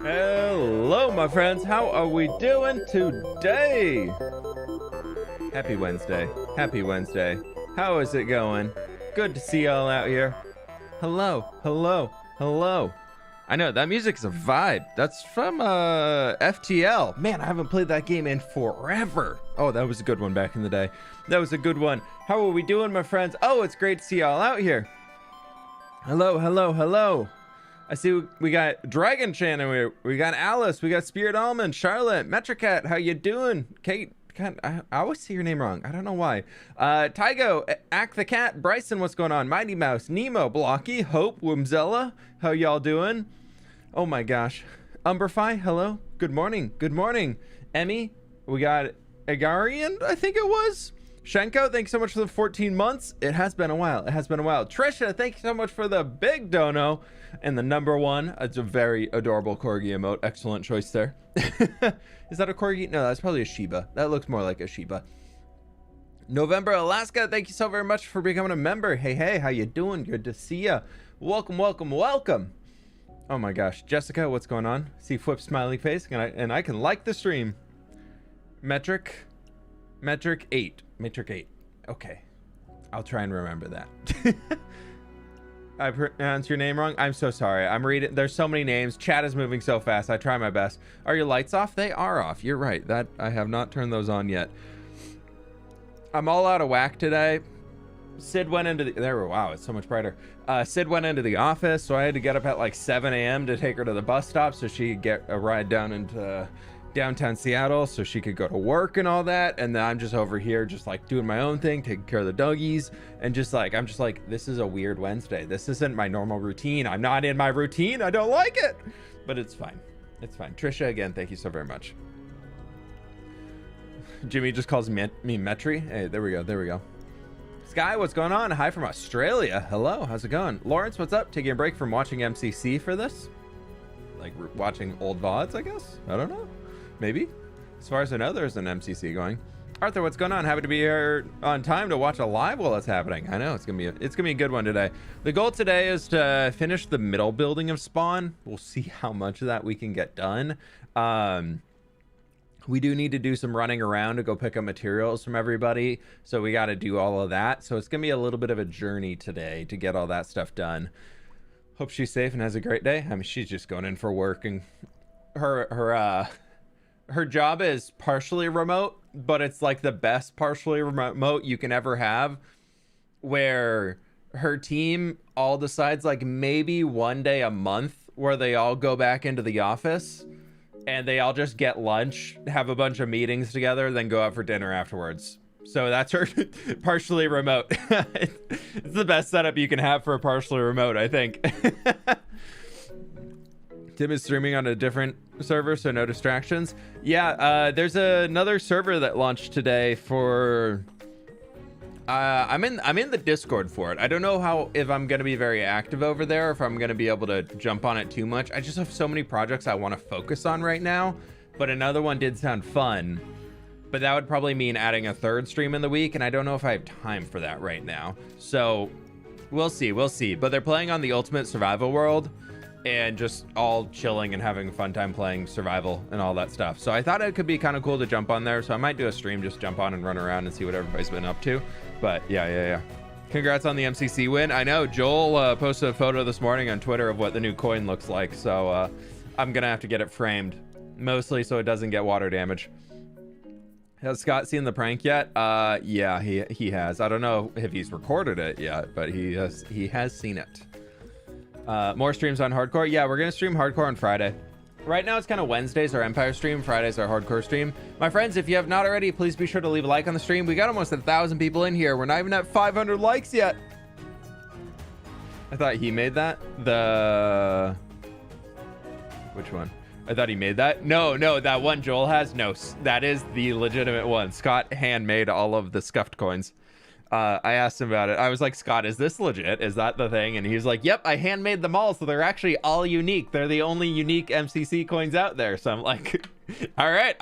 Hello, my friends. How are we doing today? Happy Wednesday. Happy Wednesday. How is it going? Good to see y'all out here. Hello, hello, hello. I know, that music's a vibe. That's from FTL. Man, I haven't played that game in forever. Oh, that was a good one back in the day. That was a good one. How are we doing, my friends? Oh, it's great to see y'all out here. Hello, hello, hello. I see we got Dragon Chan, we got Alice, we got Spirit Almond, Charlotte, Metricat, how you doing? Kate, God, I always see your name wrong. I don't know why. Tygo, Act the Cat, Bryson, what's going on? Mighty Mouse, Nemo, Blocky, Hope, Wimzella, how y'all doing? Oh my gosh. Umberfy, hello. Good morning. Good morning. Emmy, we got Agarian, I think it was. Shenko, thanks so much for the 14 months. It has been a while. It has been a while. Trisha, thank you so much for the big dono. And the number one, it's a very adorable corgi emote. Excellent choice there. Is that a corgi? No, that's probably a Shiba. That looks more like a Shiba. November, Alaska, thank you so very much for becoming a member. Hey, hey, how you doing? Good to see ya. Welcome, welcome, welcome. Oh my gosh, Jessica, what's going on? See fWhip smiley face, and I can like the stream. Metric 8. Okay, I'll try and remember that. I pronounced your name wrong. I'm so sorry. I'm reading. There's so many names. Chat is moving so fast. I try my best. Are your lights off? They are off. You're right. That I have not turned those on yet. I'm all out of whack today. Sid went into the wow, it's so much brighter. Sid went into the office, so I had to get up at like 7 a.m. to take her to the bus stop so she could get a ride down into downtown Seattle so she could go to work and all that. And then I'm just over here just like doing my own thing, taking care of the doggies, and I'm just like, this is a weird Wednesday. This isn't my normal routine. I'm not in my routine. I don't like it, but it's fine. It's fine. Trisha, again, thank you so very much. Jimmy just calls me Metri. Hey, there we go. Sky, what's going on? Hi from Australia. Hello, how's it going? Lawrence, what's up? Taking a break from watching MCC for this? Like watching old VODs, I guess? I don't know. Maybe. As far as I know, there's an MCC going. Arthur, what's going on? Happy to be here on time to watch a live while it's happening. I know it's gonna be a good one today. The goal today is to finish the middle building of Spawn. We'll see how much of that we can get done. We do need to do some running around to go pick up materials from everybody, so we got to do all of that. So it's gonna be a little bit of a journey today to get all that stuff done. Hope she's safe and has a great day. I mean, she's just going in for work, and her job is partially remote, but it's like the best partially remote you can ever have, where her team all decides like maybe one day a month where they all go back into the office and they all just get lunch, have a bunch of meetings together, then go out for dinner afterwards. So that's her partially remote. It's the best setup you can have for a partially remote, I think. Tim is streaming on a different server, so no distractions. Yeah, there's another server that launched today for... I'm in the Discord for it. I don't know if I'm gonna be very active over there, or if I'm gonna be able to jump on it too much. I just have so many projects I want to focus on right now, but another one did sound fun, but that would probably mean adding a third stream in the week, and I don't know if I have time for that right now. So we'll see. But they're playing on the Ultimate Survival World and just all chilling and having a fun time playing survival and all that stuff. So I thought it could be kind of cool to jump on there. So I might do a stream, just jump on and run around and see what everybody's been up to. But yeah. Congrats on the MCC win. I know Joel posted a photo this morning on Twitter of what the new coin looks like. So I'm gonna have to get it framed, mostly so it doesn't get water damage. Has Scott seen the prank yet? Yeah, he has. I don't know if he's recorded it yet, but he has seen it. More streams on hardcore. Yeah, we're gonna stream hardcore on Friday. Right now it's kind of Wednesdays our Empire stream, Fridays our hardcore stream. My friends, if you have not already, please be sure to leave a like on the stream. We got almost 1,000 people in here. We're not even at 500 likes yet. I thought he made that. Which one? I thought he made that. No, that one Joel has. No, that is the legitimate one. Scott handmade all of the scuffed coins. I asked him about it. I was like, Scott, is this legit? Is that the thing? And he's like, yep, I handmade them all, so they're actually all unique. They're the only unique MCC coins out there. So I'm like, all right,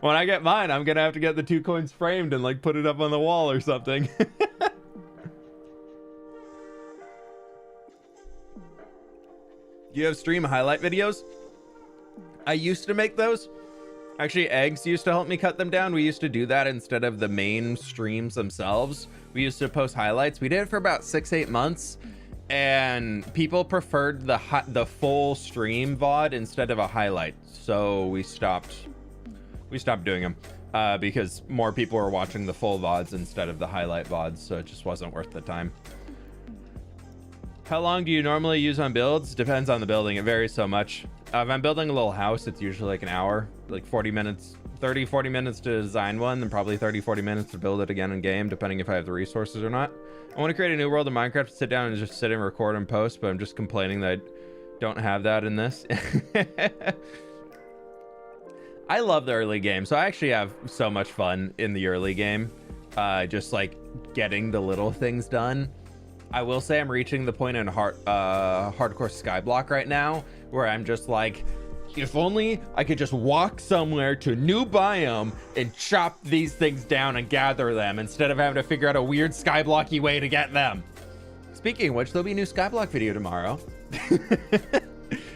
when I get mine, I'm gonna have to get the 2 coins framed and like put it up on the wall or something. You have stream highlight videos? I used to make those. Actually, Eggs used to help me cut them down. We used to do that instead of the main streams themselves. We used to post highlights. We did it for about 6-8 months, and people preferred the full stream VOD instead of a highlight. So we stopped doing them because more people were watching the full VODs instead of the highlight VODs. So it just wasn't worth the time. How long do you normally use on builds? Depends on the building. It varies so much. If I'm building a little house, it's usually like an hour, like 40 minutes, 30-40 minutes to design one, then probably 30-40 minutes to build it again in game, depending if I have the resources or not. I want to create a new world in Minecraft, sit down and just sit and record and post, but I'm just complaining that Don't have that in this. I love the early game, so I actually have so much fun in the early game. Just like getting the little things done. I will say I'm reaching the point in hardcore Skyblock right now where I'm just like, if only I could just walk somewhere to a new biome and chop these things down and gather them instead of having to figure out a weird Skyblocky way to get them. Speaking of which, there'll be a new Skyblock video tomorrow.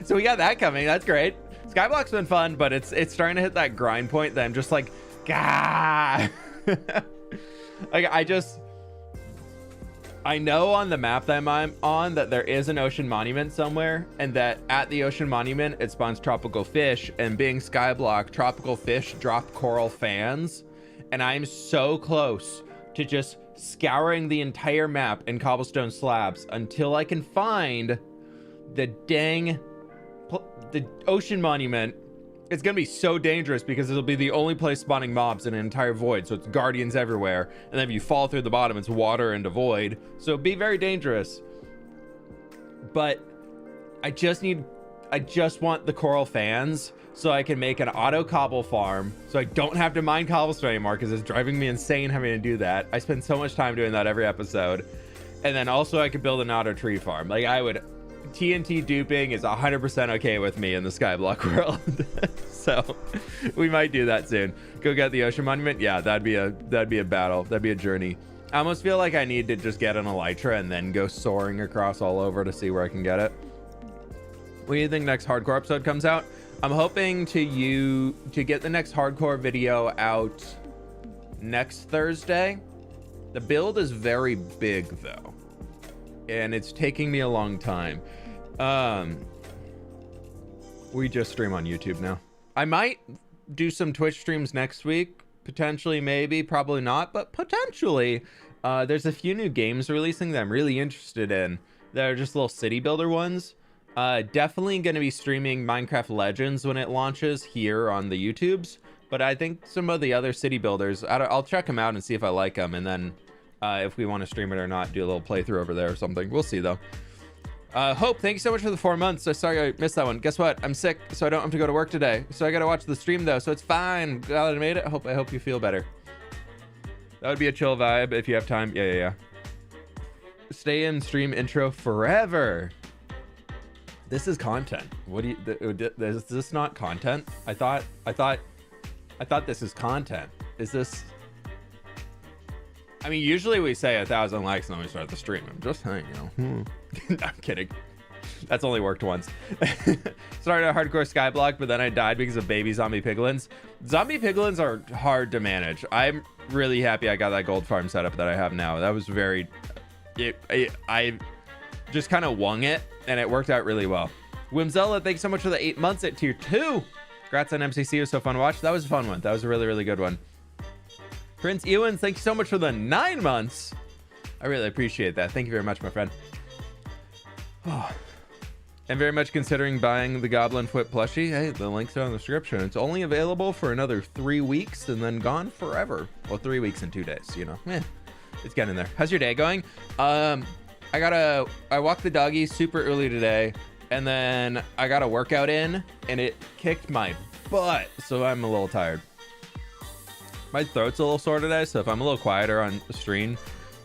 So we got that coming. That's great. Skyblock's been fun, but it's starting to hit that grind point that I'm just like, gah. Like I know on the map that I'm on that there is an ocean monument somewhere, and that at the ocean monument it spawns tropical fish, and being Skyblock, tropical fish drop coral fans, and I'm so close to just scouring the entire map in cobblestone slabs until I can find the ocean monument. It's gonna be so dangerous because it'll be the only place spawning mobs in an entire void, so it's guardians everywhere, and then if you fall through the bottom it's water into void, so it'd be very dangerous. But I just want the coral fans so I can make an auto cobble farm so I don't have to mine cobblestone anymore, because it's driving me insane having to do that. I spend so much time doing that every episode. And then also I could build an auto tree farm. Like TNT duping is 100% okay with me in the Skyblock world. So we might do that soon. Go get the ocean monument. Yeah, that'd be a battle. That'd be a journey. I almost feel like I need to just get an elytra and then go soaring across all over to see where I can get it. When do you think next hardcore episode comes out? I'm hoping to get the next hardcore video out next Thursday. The build is very big though, and it's taking me a long time. We just stream on YouTube now. I might do some Twitch streams next week, potentially, maybe, probably not, but potentially. There's a few new games releasing that I'm really interested in. They're just little city builder ones. Definitely going to be streaming Minecraft Legends when it launches here on the YouTubes, but I think some of the other city builders, I'll check them out and see if I like them, and then if we want to stream it or not, do a little playthrough over there or something. We'll see though. Hope, thank you so much for the 4 months. So sorry I missed that one. Guess what? I'm sick, so I don't have to go to work today. So I gotta watch the stream though, so it's fine. Glad I made it. I hope you feel better. That would be a chill vibe if you have time. Yeah. Stay in stream intro forever. This is content. What do you? Is this not content? I thought this is content. Is this? I mean, usually we say 1,000 likes and then we start the stream. I'm just saying, No, I'm kidding. That's only worked once. Started a hardcore Skyblock, but then I died because of baby zombie piglins. Zombie piglins are hard to manage. I'm really happy I got that gold farm setup that I have now. That was very... I just kind of wung it, and it worked out really well. Wimzella, thanks so much for the 8 months at tier 2. Congrats on MCC. It was so fun to watch. That was a fun one. That was a really, really good one. Prince Ewan, thank you so much for the 9 months. I really appreciate that. Thank you very much, my friend. Oh. I'm very much considering buying the Goblin fWhip plushie. Hey, the link's down in the description. It's only available for another 3 weeks and then gone forever. Well, 3 weeks and 2 days, it's getting there. How's your day going? I walked the doggy super early today, and then I got a workout in, and it kicked my butt, so I'm a little tired. My throat's a little sore today, so if I'm a little quieter on the stream,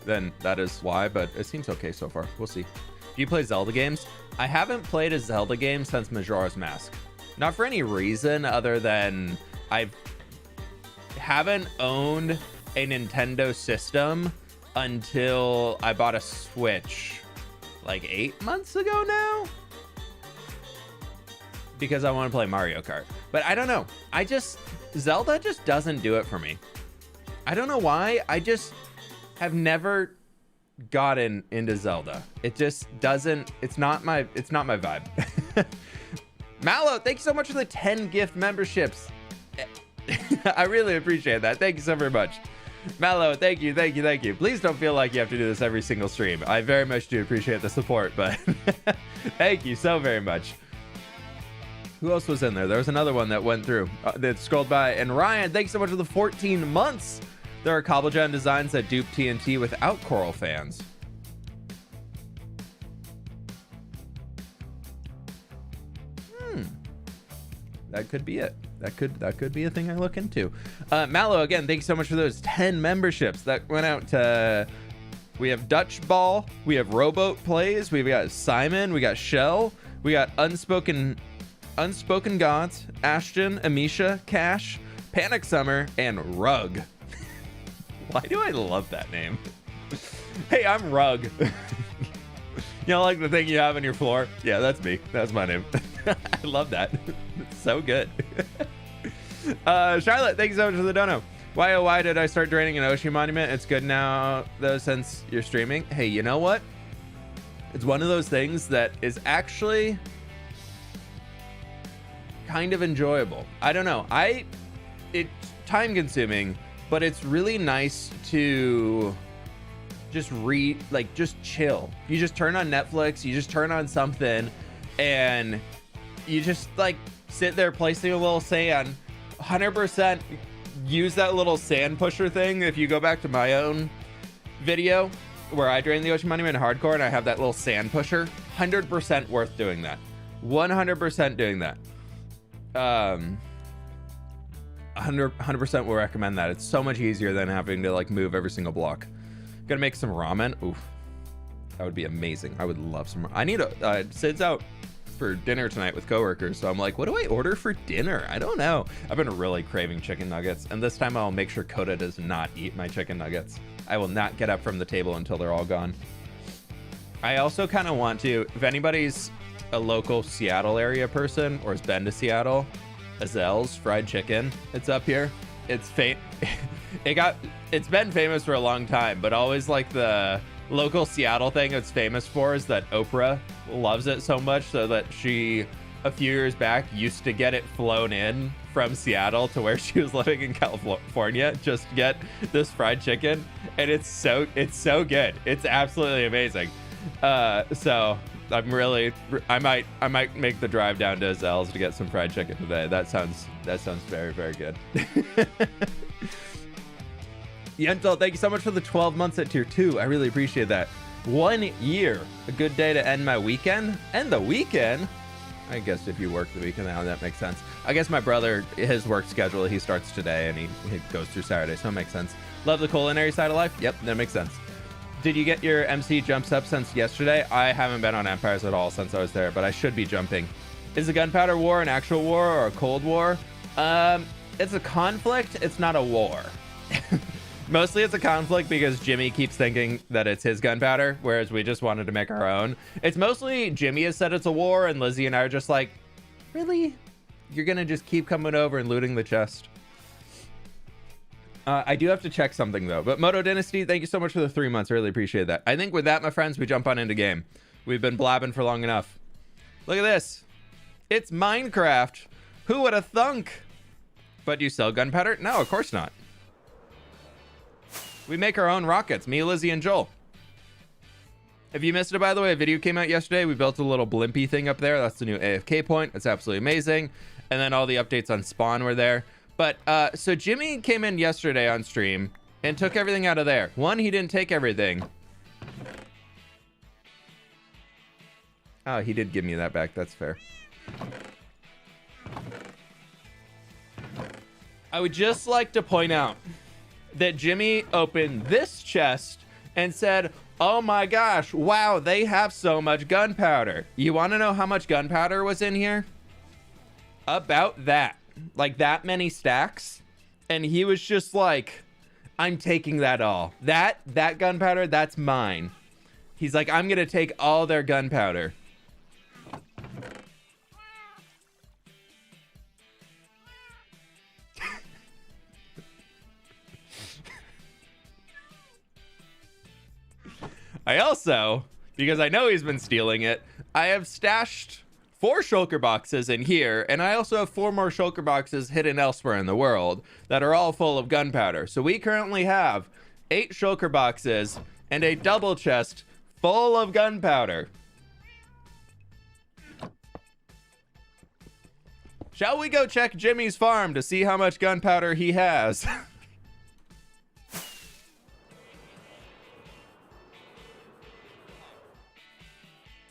then that is why, but it seems okay so far. We'll see. Do you play Zelda games? I haven't played a Zelda game since Majora's Mask. Not for any reason other than I haven't owned a Nintendo system until I bought a Switch like 8 months ago now, because I want to play Mario Kart. But I don't know. Zelda just doesn't do it for me. I don't know why. I just have never gotten into Zelda. It just doesn't, it's not my vibe. Mallow, thank you so much for the 10 gift memberships. I really appreciate that. Thank you so very much. Mallow, thank you. Please don't feel like you have to do this every single stream. I very much do appreciate the support, but thank you so very much. Who else was in there? There was another one that went through that scrolled by. And Ryan, thanks so much for the 14 months. There are cobblestone designs that dupe TNT without coral fans. that could be it. That could be a thing I look into. Mallow, again, thank you so much for those 10 memberships. That went out to, we have Dutch Ball, we have Rowboat Plays, we've got Simon, we got Shell, we got Unspoken Gods, Ashton, Amisha, Cash, Panic Summer, and Rug. Why do I love that name? Hey, I'm Rug. You know, like the thing you have on your floor? Yeah, that's me. That's my name. I love that. It's so good. Charlotte, thank you so much for the dono. Why, oh, why did I start draining an Oshi monument? It's good now, though, since you're streaming. Hey, you know what? It's one of those things that is actually kind of enjoyable. I don't know. It's time consuming, but it's really nice to just just chill. You just turn on Netflix, you just turn on something, and you just like sit there placing a little sand. 100% use that little sand pusher thing. If you go back to my own video where I drain the Ocean Monument in hardcore and I have that little sand pusher, 100% worth doing that. 100% doing that. 100% will recommend that. It's so much easier than having to like move every single block. Gonna make some ramen. Oof, that would be amazing. I would love some. I need a Sid's out for dinner tonight with coworkers, so I'm like, what do I order for dinner? I don't know. I've been really craving chicken nuggets, and this time I'll make sure Coda does not eat my chicken nuggets. I will not get up from the table until they're all gone. I also kind of want to, if anybody's a local Seattle area person or has been to Seattle, Azel's fried chicken, it's up here. It's it's been famous for a long time, but always like the local Seattle thing it's famous for is that Oprah loves it so much so that she, a few years back, used to get it flown in from Seattle to where she was living in California just to get this fried chicken, and it's so good. It's absolutely amazing. So I'm really, I might make the drive down to Azel's to get some fried chicken today. That sounds very, very good. Yentel, thank you so much for the 12 months at tier 2. I really appreciate that. 1 year. A good day to end my weekend. End the weekend? I guess if you work the weekend now, that makes sense. I guess my brother, his work schedule, he starts today and he goes through Saturday, so it makes sense. Love the culinary side of life? Yep, that makes sense. Did you get your MC jumps up since yesterday? I haven't been on Empires at all since I was there, but I should be jumping. Is the Gunpowder War an actual war or a Cold War? It's a conflict. It's not a war. Mostly it's a conflict because Jimmy keeps thinking that it's his gunpowder, whereas we just wanted to make our own. It's mostly Jimmy has said it's a war, and Lizzie and I are just like, really? You're gonna just keep coming over and looting the chest? I do have to check something though. But Moto Dynasty, thank you so much for the 3 months. I really appreciate that. I think with that, my friends, we jump on into game. We've been blabbing for long enough. Look at this. It's Minecraft. Who would have thunk? But do you sell gunpowder? No, of course not. We make our own rockets, me, Lizzie, and Joel. If you missed it, by the way, a video came out yesterday. We built a little blimpy thing up there. That's the new AFK point. It's absolutely amazing. And then all the updates on spawn were there. But so Jimmy came in yesterday on stream and took everything out of there. One, he didn't take everything. Oh, he did give me that back. That's fair. I would just like to point out that Jimmy opened this chest and said, oh my gosh, wow, they have so much gunpowder. You want to know how much gunpowder was in here? About that. Like that many stacks. And he was just like, I'm taking that all. That gunpowder, that's mine. He's like, I'm going to take all their gunpowder. I also, because I know he's been stealing it, I have stashed 4 shulker boxes in here, and I also have 4 more shulker boxes hidden elsewhere in the world that are all full of gunpowder. So we currently have 8 shulker boxes and a double chest full of gunpowder. Shall we go check Jimmy's farm to see how much gunpowder he has?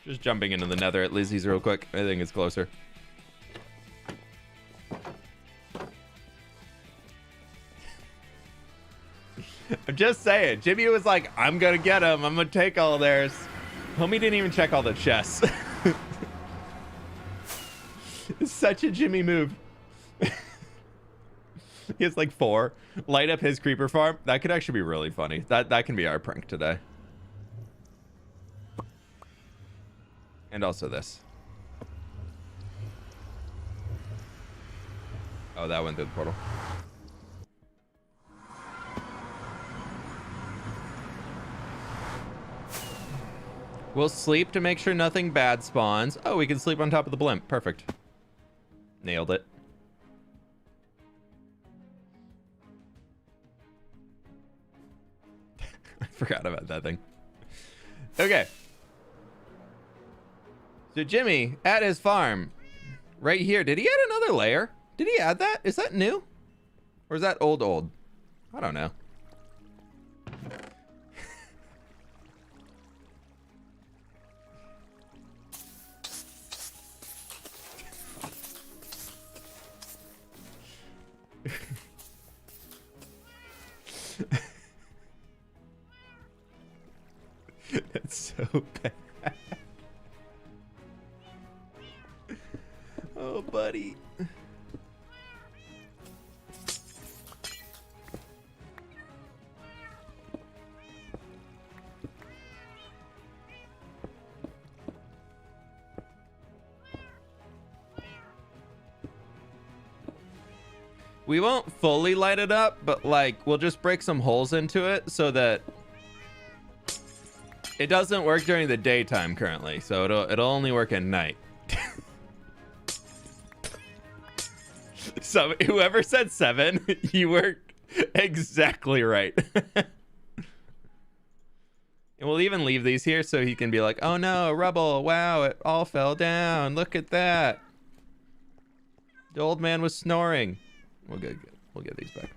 Just jumping into the nether at Lizzie's real quick. I think it's closer. I'm just saying. Jimmy was like, I'm gonna get him. I'm gonna take all theirs. Homie didn't even check all the chests. It's such a Jimmy move. He has like 4. Light up his creeper farm. That could actually be really funny. That can be our prank today. And also this. Oh, that went through the portal. We'll sleep to make sure nothing bad spawns. Oh, we can sleep on top of the blimp. Perfect. Nailed it. I forgot about that thing. Okay. So Jimmy, at his farm, right here, did he add another layer? Did he add that? Is that new? Or is that old? I don't know. That's so bad. Oh, buddy. We won't fully light it up, but like we'll just break some holes into it so that it doesn't work during the daytime currently. So it'll only work at night. So whoever said 7, you were exactly right. And we'll even leave these here so he can be like, oh no, rubble. Wow, it all fell down. Look at that. The old man was snoring. We'll get these back.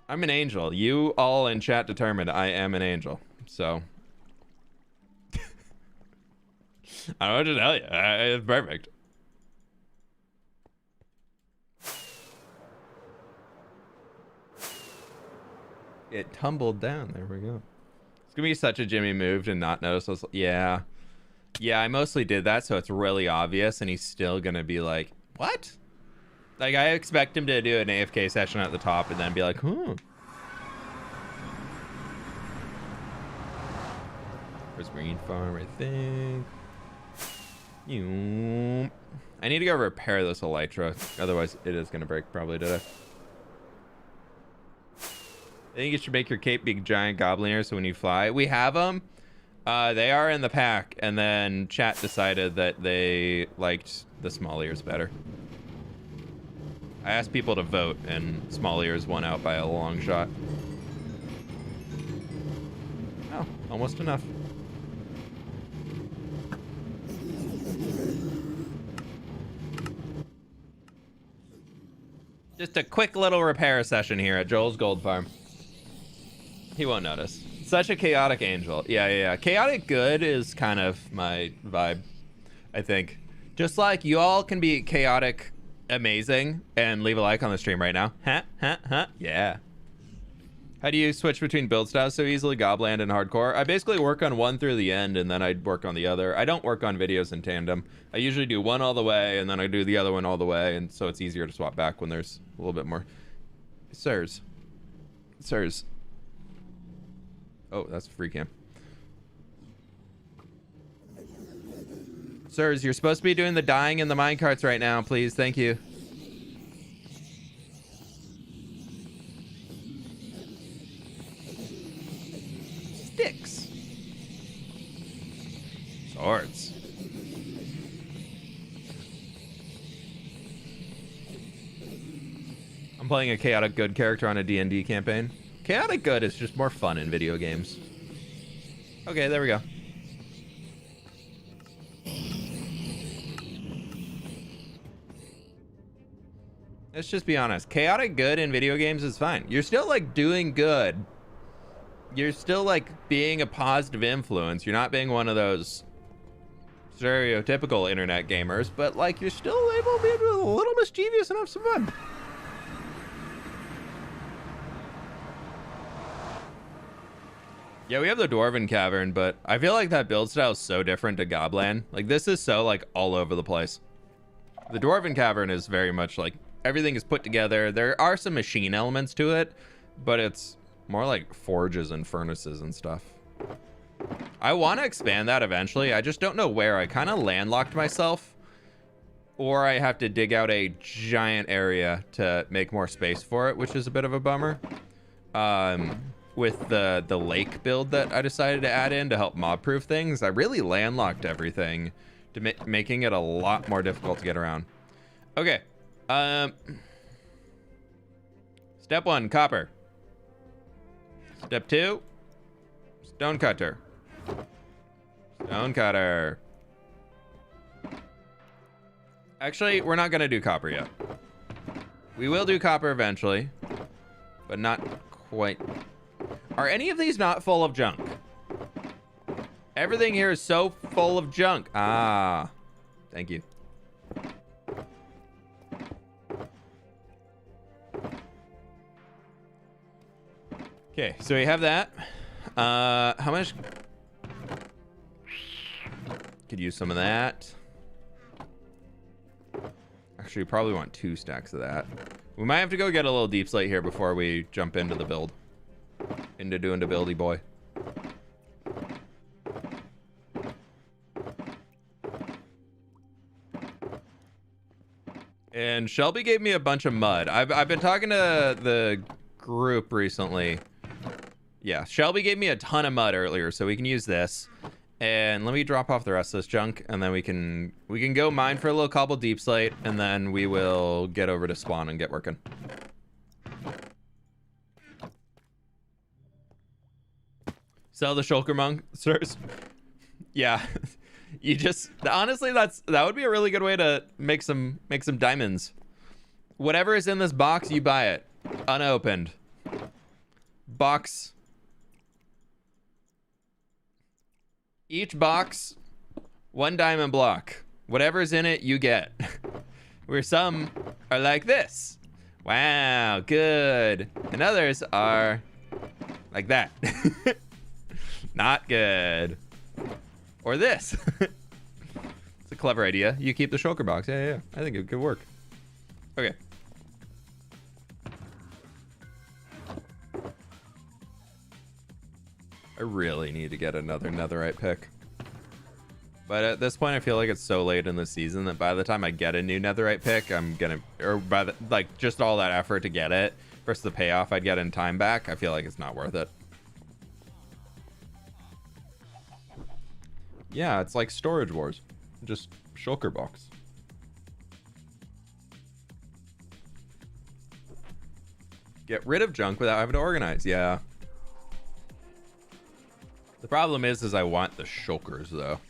I'm an angel. You all in chat determined I am an angel. So I don't know what to tell you. It's perfect. It tumbled down. There we go. It's gonna be such a Jimmy move to not notice us. Yeah. Yeah, I mostly did that, so it's really obvious, and he's still gonna be like, what? Like, I expect him to do an AFK session at the top and then be like, huh. Where's Green Farm, I think. I need to go repair this Elytra, otherwise it is gonna break probably today. I think you should make your cape big giant goblin ears so when you fly. We have them. They are in the pack, and then chat decided that they liked the small ears better. I asked people to vote, and small ears won out by a long shot. Oh, almost enough. Just a quick little repair session here at Joel's Gold Farm. He won't notice. Such a chaotic angel. Yeah. Chaotic good is kind of my vibe, I think. Just like you all can be chaotic amazing and leave a like on the stream right now. Yeah. How do you switch between build styles so easily? Gobland and hardcore? I basically work on one through the end and then I work on the other. I don't work on videos in tandem. I usually do one all the way and then I do the other one all the way, and so it's easier to swap back when there's a little bit more. Sirs. Oh, that's a free cam. Sirs, you're supposed to be doing the dying in the minecarts right now, please. Thank you. Sticks. Swords. I'm playing a chaotic good character on a D&D campaign. Chaotic good is just more fun in video games. Okay, there we go. Let's just be honest. Chaotic good in video games is fine. You're still like doing good. You're still like being a positive influence. You're not being one of those stereotypical internet gamers, but like you're still able to be a little mischievous and have some fun. Yeah, we have the Dwarven Cavern, but I feel like that build style is so different to Gobland. Like this is so like all over the place. The Dwarven Cavern is very much like everything is put together. There are some machine elements to it, but it's more like forges and furnaces and stuff. I want to expand that eventually. I just don't know where. I kind of landlocked myself, or I have to dig out a giant area to make more space for it, which is a bit of a bummer. With the lake build that I decided to add in to help mob-proof things, I really landlocked everything to making it a lot more difficult to get around. Okay. Step 1, copper. Step 2, stone cutter. Stone cutter. Actually, we're not gonna do copper yet. We will do copper eventually, but not quite. Are any of these not full of junk? Everything here is so full of junk. Ah, thank you. Okay, so we have that. How much? Could use some of that. Actually, probably want 2 stacks of that. We might have to go get a little deep slate here before we jump into the build. Into doing the buildy boy. And Shelby gave me a bunch of mud. I've been talking to the group recently. Yeah, Shelby gave me a ton of mud earlier, so we can use this. And let me drop off the rest of this junk, and then we can go mine for a little cobble deep slate, and then we will get over to spawn and get working. Sell the shulker monsters. Yeah. You just honestly that would be a really good way to make some diamonds. Whatever is in this box, you buy it. Unopened. Box. Each box, 1 diamond block. Whatever's in it, you get. Where some are like this. Wow, good. And others are like that. Not good. Or this. It's a clever idea. You keep the shulker box. Yeah. I think it could work. Okay. I really need to get another netherite pick. But at this point, I feel like it's so late in the season that by the time I get a new netherite pick, I'm gonna, or by the, like just all that effort to get it versus the payoff I'd get in time back, I feel like it's not worth it. Yeah, it's like Storage Wars. Just shulker box. Get rid of junk without having to organize. Yeah. The problem is I want the shulkers though.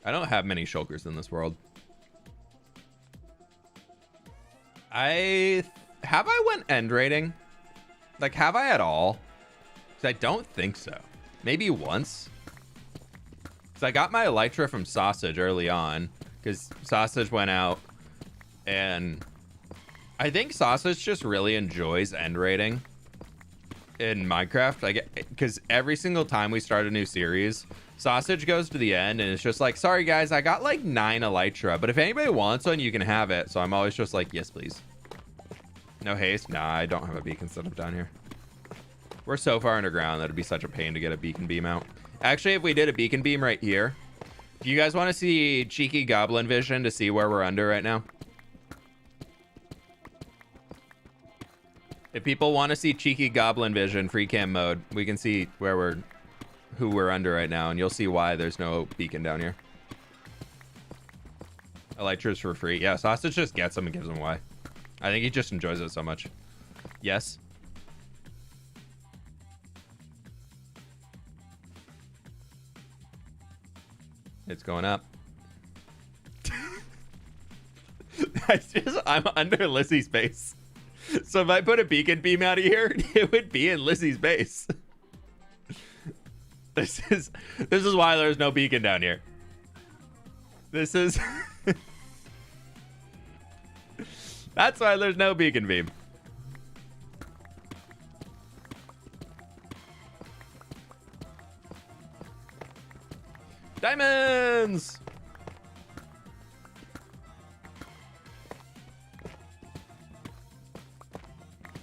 I don't have many shulkers in this world. Have I went end rating? Like, have I at all? Because I don't think so. Maybe once. Because I got my elytra from Sausage early on. Because Sausage went out. And I think Sausage just really enjoys end rating in Minecraft. Like, because every single time we start a new series, Sausage goes to the end and it's just like, sorry guys, I got like 9 elytra, but if anybody wants one, you can have it. So I'm always just like, yes please. No haste? Nah, I don't have a beacon set up down here. We're so far underground that it'd be such a pain to get a beacon beam out. Actually, if we did a beacon beam right here, do you guys want to see cheeky goblin vision to see where we're under right now? If people want to see cheeky goblin vision free cam mode, we can see who we're under right now, and you'll see why there's no beacon down here. Elytras for free. Yeah, Sausage just gets them and gives them away. I think he just enjoys it so much. Yes. It's going up. I'm under Lizzie's base. So if I put a beacon beam out of here, it would be in Lizzie's base. This is why there's no beacon down here. This is that's why there's no beacon beam. Diamonds!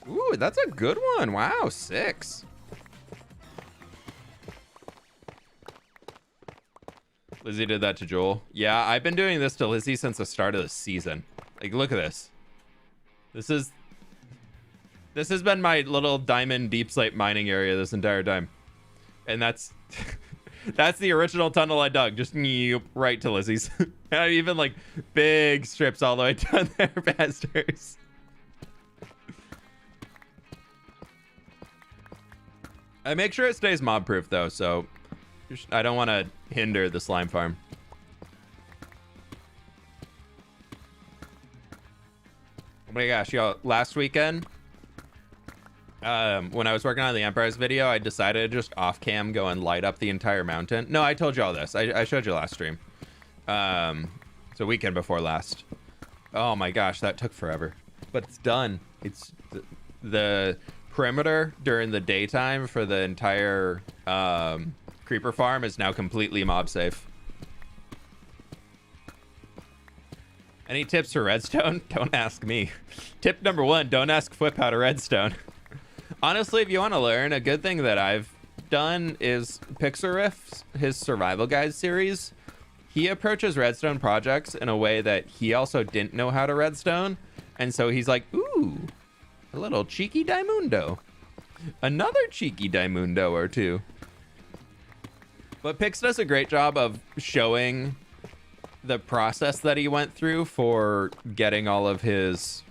Ooh, that's a good one. Wow, 6. Lizzie did that to Joel. Yeah, I've been doing this to Lizzie since the start of the season. Like, look at this. This has been my little diamond deep slate mining area this entire time. And that's that's the original tunnel I dug. Just right to Lizzie's. And even like big strips all the way down there past hers. I make sure it stays mob proof though, so I don't want to hinder the slime farm. Oh my gosh, yo, last weekend, when I was working on the Empire's video, I decided to just off cam go and light up the entire mountain. No, I told you all this. I showed you last stream. So weekend before last. Oh my gosh, that took forever. But it's done. It's the perimeter during the daytime for the entire creeper farm is now completely mob safe. Any tips for redstone? Don't ask me. Tip number 1, don't ask fWhip how to redstone. Honestly, if you want to learn, a good thing that I've done is Pixariff's, his survival guide series. He approaches redstone projects in a way that he also didn't know how to redstone. And so he's like, ooh, a little cheeky Diamundo. Another cheeky Diamundo or two. But Pix does a great job of showing the process that he went through for getting all of his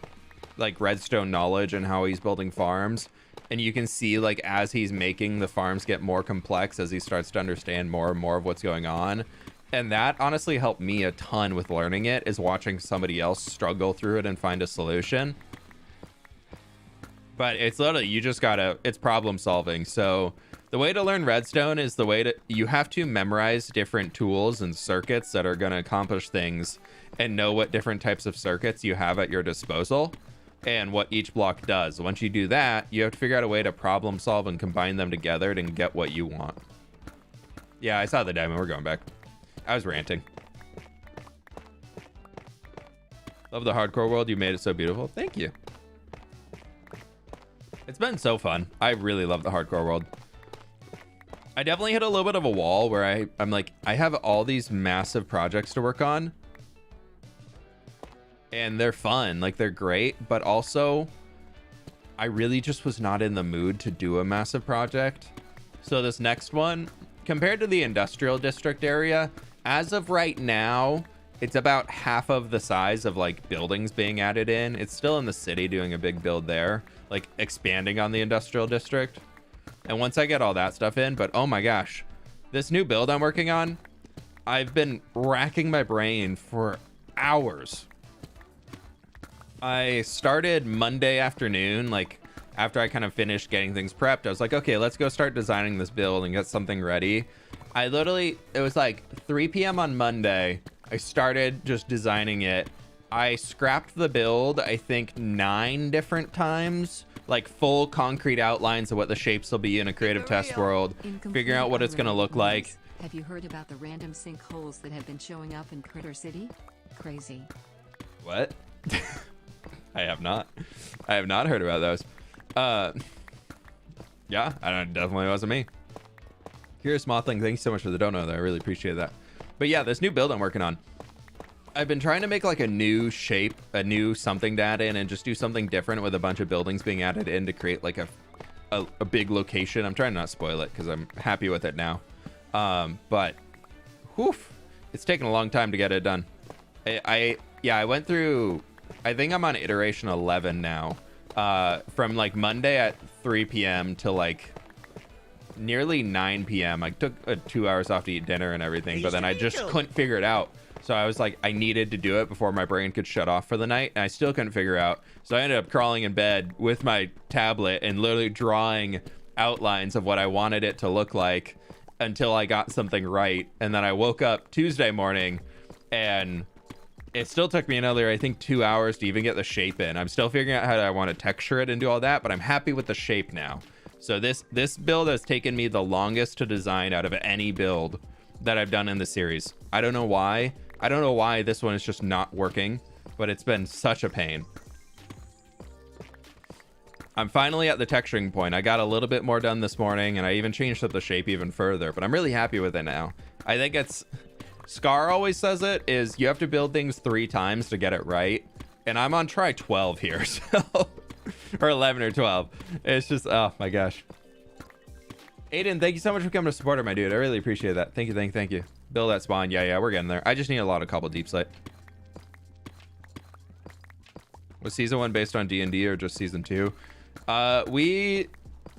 like redstone knowledge and how he's building farms. And you can see like as he's making the farms get more complex, as he starts to understand more and more of what's going on. And that honestly helped me a ton with learning it, is watching somebody else struggle through it and find a solution. But it's literally, you just gotta, it's problem solving. So the way to learn redstone is the way to, you have to memorize different tools and circuits that are going to accomplish things and know what different types of circuits you have at your disposal and what each block does. Once you do that, you have to figure out a way to problem solve and combine them together to get what you want. Yeah, I saw the diamond. We're going back. I was ranting. Love the hardcore world. You made it so beautiful. Thank you. It's been so fun. I really love the hardcore world. I definitely hit a little bit of a wall where I'm like, I have all these massive projects to work on. And they're fun. Like, they're great. But also, I really just was not in the mood to do a massive project. So this next one, compared to the industrial district area, as of right now, it's about half of the size of like buildings being added in. It's still in the city doing a big build there, like expanding on the industrial district. And once I get all that stuff in, but oh my gosh, this new build I'm working on, I've been racking my brain for hours. I started Monday afternoon, like after I kind of finished getting things prepped, I was like, okay, let's go start designing this build and get something ready. I literally, it was like 3 p.m. on Monday. I started just designing it. I scrapped the build, I think 9 different times, like full concrete outlines of what the shapes will be in a creative test world, figuring out what it's going to look like. Have you heard about the random sinkholes that have been showing up in Critter City? Crazy. What? I have not. I have not heard about those. Yeah, definitely wasn't me. Curious Mothling, thanks so much for the dono though. I really appreciate that. But yeah, this new build I'm working on, I've been trying to make like a new shape, a new something to add in, and just do something different with a bunch of buildings being added in to create like a big location. I'm trying to not spoil it because I'm happy with it now. But whew, it's taken a long time to get it done. I went through, I think I'm on iteration 11 now, from like Monday at 3 p.m. to like nearly 9 p.m. I took 2 hours off to eat dinner and everything, but then I just couldn't figure it out. So I was like, I needed to do it before my brain could shut off for the night, and I still couldn't figure it out. So I ended up crawling in bed with my tablet and literally drawing outlines of what I wanted it to look like. until I got something right. And then I woke up Tuesday morning and it still took me another, I think, 2 hours to even get the shape in. I'm still figuring out how I want to texture it and do all that, but I'm happy with the shape now. So this build has taken me the longest to design out of any build that I've done in the series. I don't know why. I don't know why this one is just not working, but it's been such a pain. I'm finally at the texturing point. I got a little bit more done this morning, and I even changed up the shape even further, but I'm really happy with it now. I think it's... Scar always says it, is you have to build things 3 times to get it right. And I'm on try 12 here, so... or 11 or 12. It's just, oh my gosh. Aiden, thank you so much for coming to support her, my dude. I really appreciate that. Thank you, thank you. Build that spawn. Yeah, we're getting there. I just need a lot of cobble deep slate. Was season 1 based on D&D or just season 2? We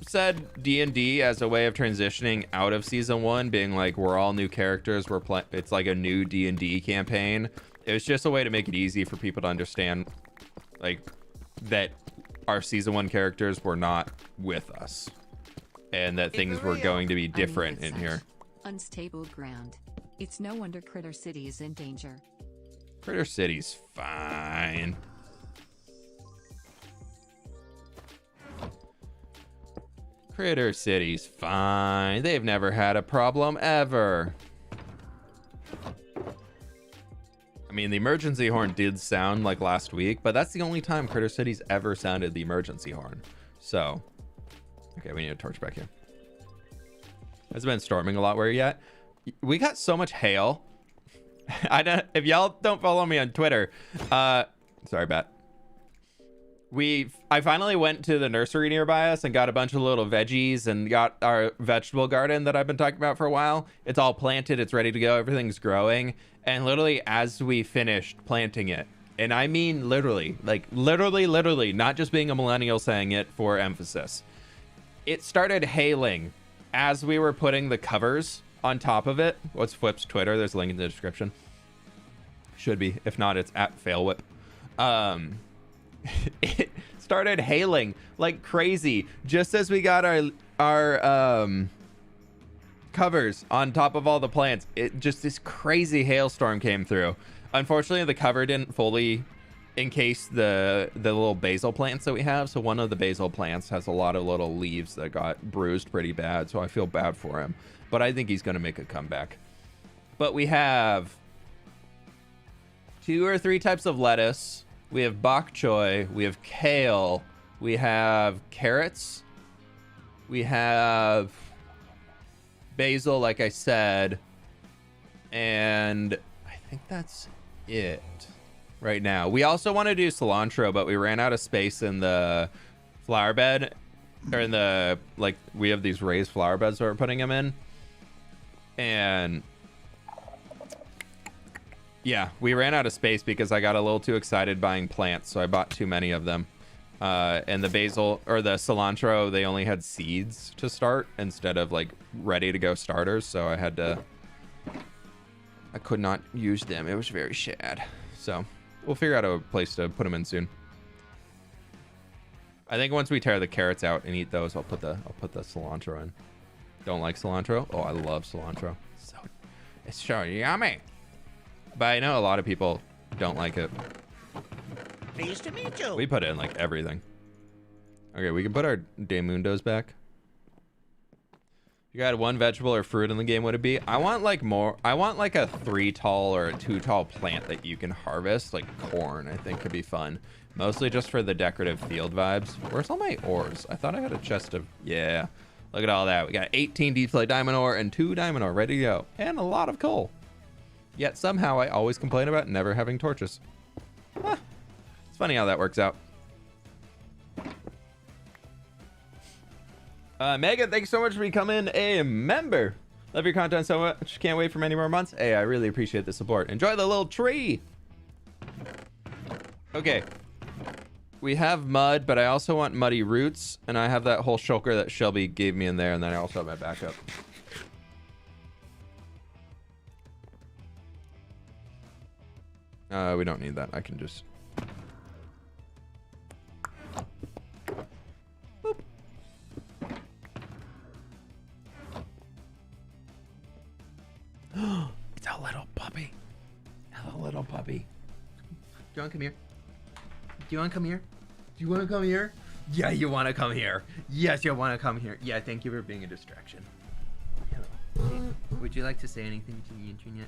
said D&D as a way of transitioning out of season 1, being like, we're all new characters. It's like a new D&D campaign. It was just a way to make it easy for people to understand, like, that our season 1 characters were not with us, and that things were going to be different in here. Unstable ground. It's no wonder Critter City is in danger. Critter City's fine. Critter City's fine. They've never had a problem ever. I mean, the emergency horn did sound like last week, but that's the only time Critter City's ever sounded the emergency horn. So, okay, we need a torch back here. Has it been storming a lot where you're at? We got so much hail. If y'all don't follow me on Twitter, sorry, Bat. I finally went to the nursery nearby us and got a bunch of little veggies and got our vegetable garden that I've been talking about for a while. It's all planted. It's ready to go. Everything's growing. And literally as we finished planting it, and I mean literally, like literally, not just being a millennial saying it for emphasis, it started hailing as we were putting the covers on top of it. What's fWhip's Twitter? There's a link in the description. Should be. If not, it's at fWhip. It started hailing like crazy just as we got our covers on top of all the plants. It just, this crazy hailstorm came through. Unfortunately, the cover didn't fully encase the little basil plants that we have, so one of the basil plants has a lot of little leaves that got bruised pretty bad, so I feel bad for him, but I think he's gonna make a comeback. But we have 2 or 3 types of lettuce. We have bok choy, we have kale, we have carrots, we have basil, like I said, and I think that's it right now. We also want to do cilantro, but we ran out of space in the flower bed, or in the, like, we have these raised flower beds that we're putting them in, and yeah, we ran out of space because I got a little too excited buying plants, so I bought too many of them. And the basil, or the cilantro, they only had seeds to start instead of like ready to go starters, so I could not use them. It was very sad. So we'll figure out a place to put them in soon. I think once we tear the carrots out and eat those, I'll put the cilantro in. Don't like cilantro? Oh, I love cilantro. It's so yummy. But I know a lot of people don't like it. Pleased to meet you. We put it in like everything. Okay, we can put our Daymundos back. If you had 1 vegetable or fruit in the game, would it be? I want like more. I want like a 3 tall or a 2 tall plant that you can harvest, like corn. I think could be fun. Mostly just for the decorative field vibes. Where's all my ores? I thought I had a chest of, yeah. Look at all that. We got 18 deep slate diamond ore and 2 diamond ore ready to go. And a lot of coal. Yet somehow I always complain about never having torches. Huh. It's funny how that works out. Megan, thanks so much for becoming a member. Love your content so much. Can't wait for many more months. Hey, I really appreciate the support. Enjoy the little tree. Okay. We have mud, but I also want muddy roots. And I have that whole shulker that Shelby gave me in there. And then I also have my backup. We don't need that. I can just... Boop. It's a little puppy. Hello, little puppy. Do you want to come here? Do you want to come here? Do you want to come here? Yeah, you want to come here. Yes, you want to come here. Yeah, thank you for being a distraction. Hello. Would you like to say anything to the internet?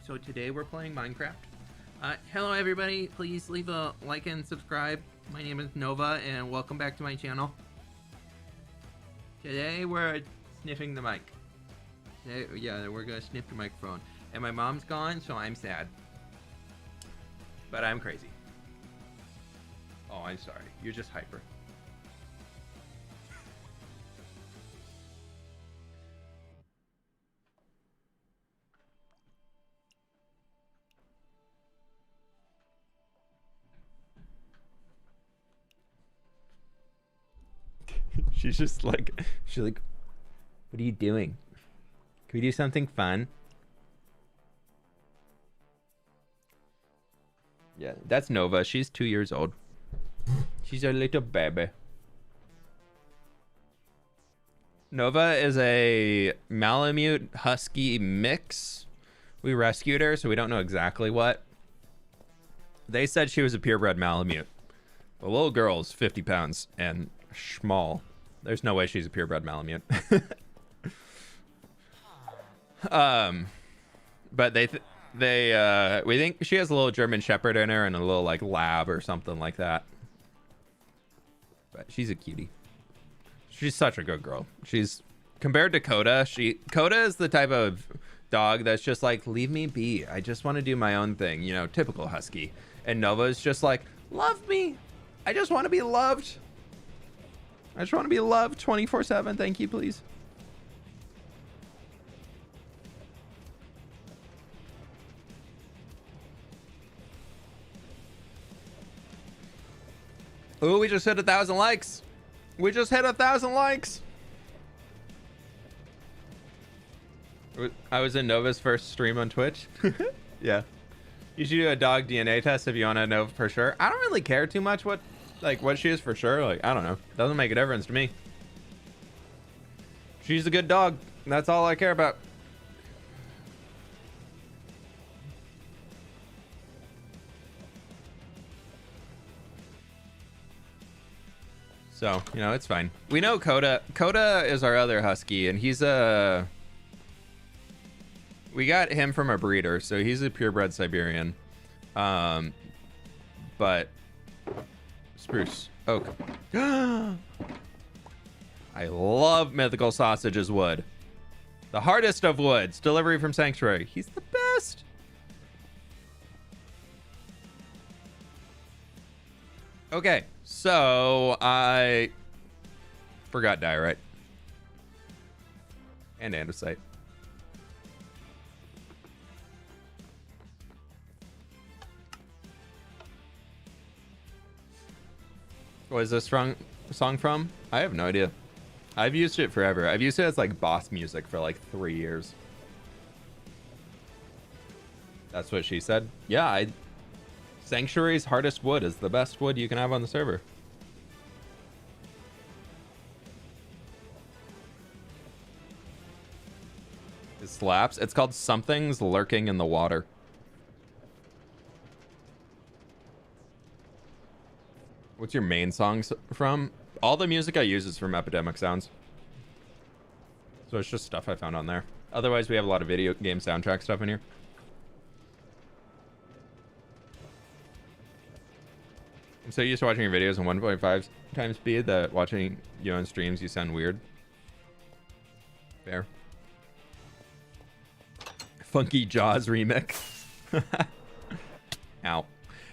So today we're playing Minecraft. Hello everybody, please leave a like and subscribe. My name is Nova and welcome back to my channel. Today we're sniffing the mic. Today, yeah, we're gonna sniff the microphone. And my mom's gone, so I'm sad. But I'm crazy. Oh, I'm sorry. You're just hyper. She's like, what are you doing? Can we do something fun? Yeah, that's Nova. She's 2 years old. She's a little baby. Nova is a Malamute Husky mix. We rescued her, so we don't know exactly what. They said she was a purebred Malamute. The little girl's 50 pounds and small. There's no way she's a purebred Malamute. But we think she has a little German Shepherd in her and a little like lab or something like that. But she's a cutie. She's such a good girl. She's compared to Coda. Coda is the type of dog that's just like, leave me be. I just want to do my own thing. You know, typical husky. And Nova's just like, love me. I just want to be loved. I just want to be loved 24/7. Thank you, please. Ooh, we just hit 1,000 likes. We just hit 1,000 likes. I was in Nova's first stream on Twitch. Yeah. You should do a dog DNA test if you want to know for sure. I don't really care too much what she is for sure. Like, I don't know. Doesn't make a difference to me. She's a good dog. That's all I care about. So, you know, it's fine. We know Coda. Coda is our other husky, and he's a... We got him from a breeder, so he's a purebred Siberian. But... Spruce. Oak. I love Mythical Sausage's wood. The hardest of woods. Delivery from Sanctuary. He's the best. Okay, so I forgot diorite and andesite. What is this song from? I have no idea. I've used it forever. I've used it as like boss music for like 3 years. That's what she said. Yeah, Sanctuary's hardest wood is the best wood you can have on the server. It slaps. It's called Something's Lurking in the Water. What's your main songs from? All the music I use is from Epidemic Sounds. So it's just stuff I found on there. Otherwise, we have a lot of video game soundtrack stuff in here. I'm so used to watching your videos in 1.5 times speed that watching you on streams, you sound weird. Fair. Funky Jaws remix. Ow.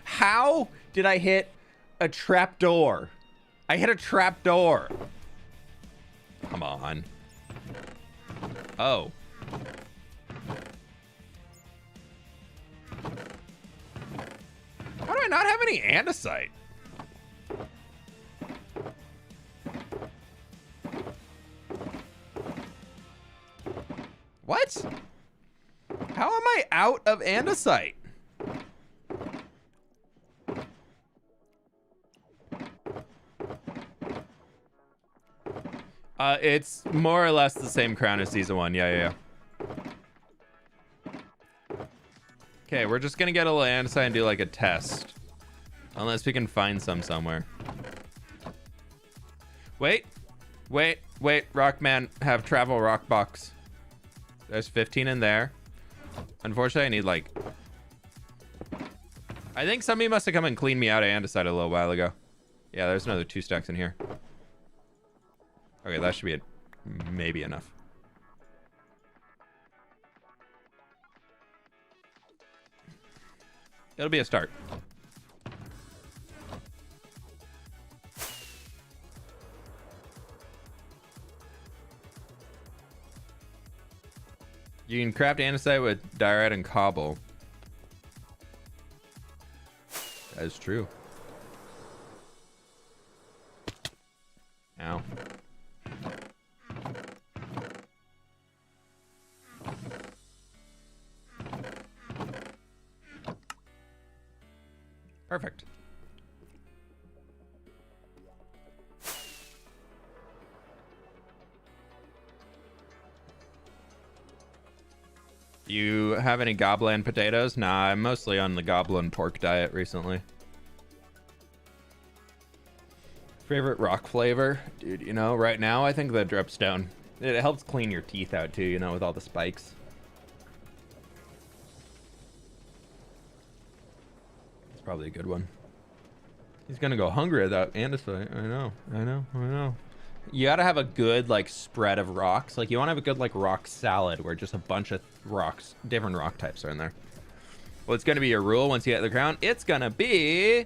How did I hit a trapdoor? I hit a trapdoor. Come on. Oh. How do I not have any andesite? What? How am I out of andesite? It's more or less the same crown as season 1. Yeah. Okay, we're just gonna get a little andesite and do like a test. Unless we can find some somewhere. Wait. Rockman, have travel rock box. There's 15 in there. Unfortunately, I need like... I think somebody must have come and cleaned me out of andesite a little while ago. Yeah, there's another 2 stacks in here. Okay, that should be maybe enough. It'll be a start. You can craft andesite with diorite and cobble. That is true. Ow. Perfect. You have any goblin potatoes? Nah, I'm mostly on the goblin pork diet recently. Favorite rock flavor? Dude, you know, right now I think the dripstone. It helps clean your teeth out too, you know, with all the spikes. It's probably a good one. He's gonna go hungry without andesite. I know. You gotta have a good like spread of rocks. Like you wanna have a good like rock salad where just a bunch of rocks, different rock types are in there. Well, it's gonna be your rule once you get the crown. It's gonna be...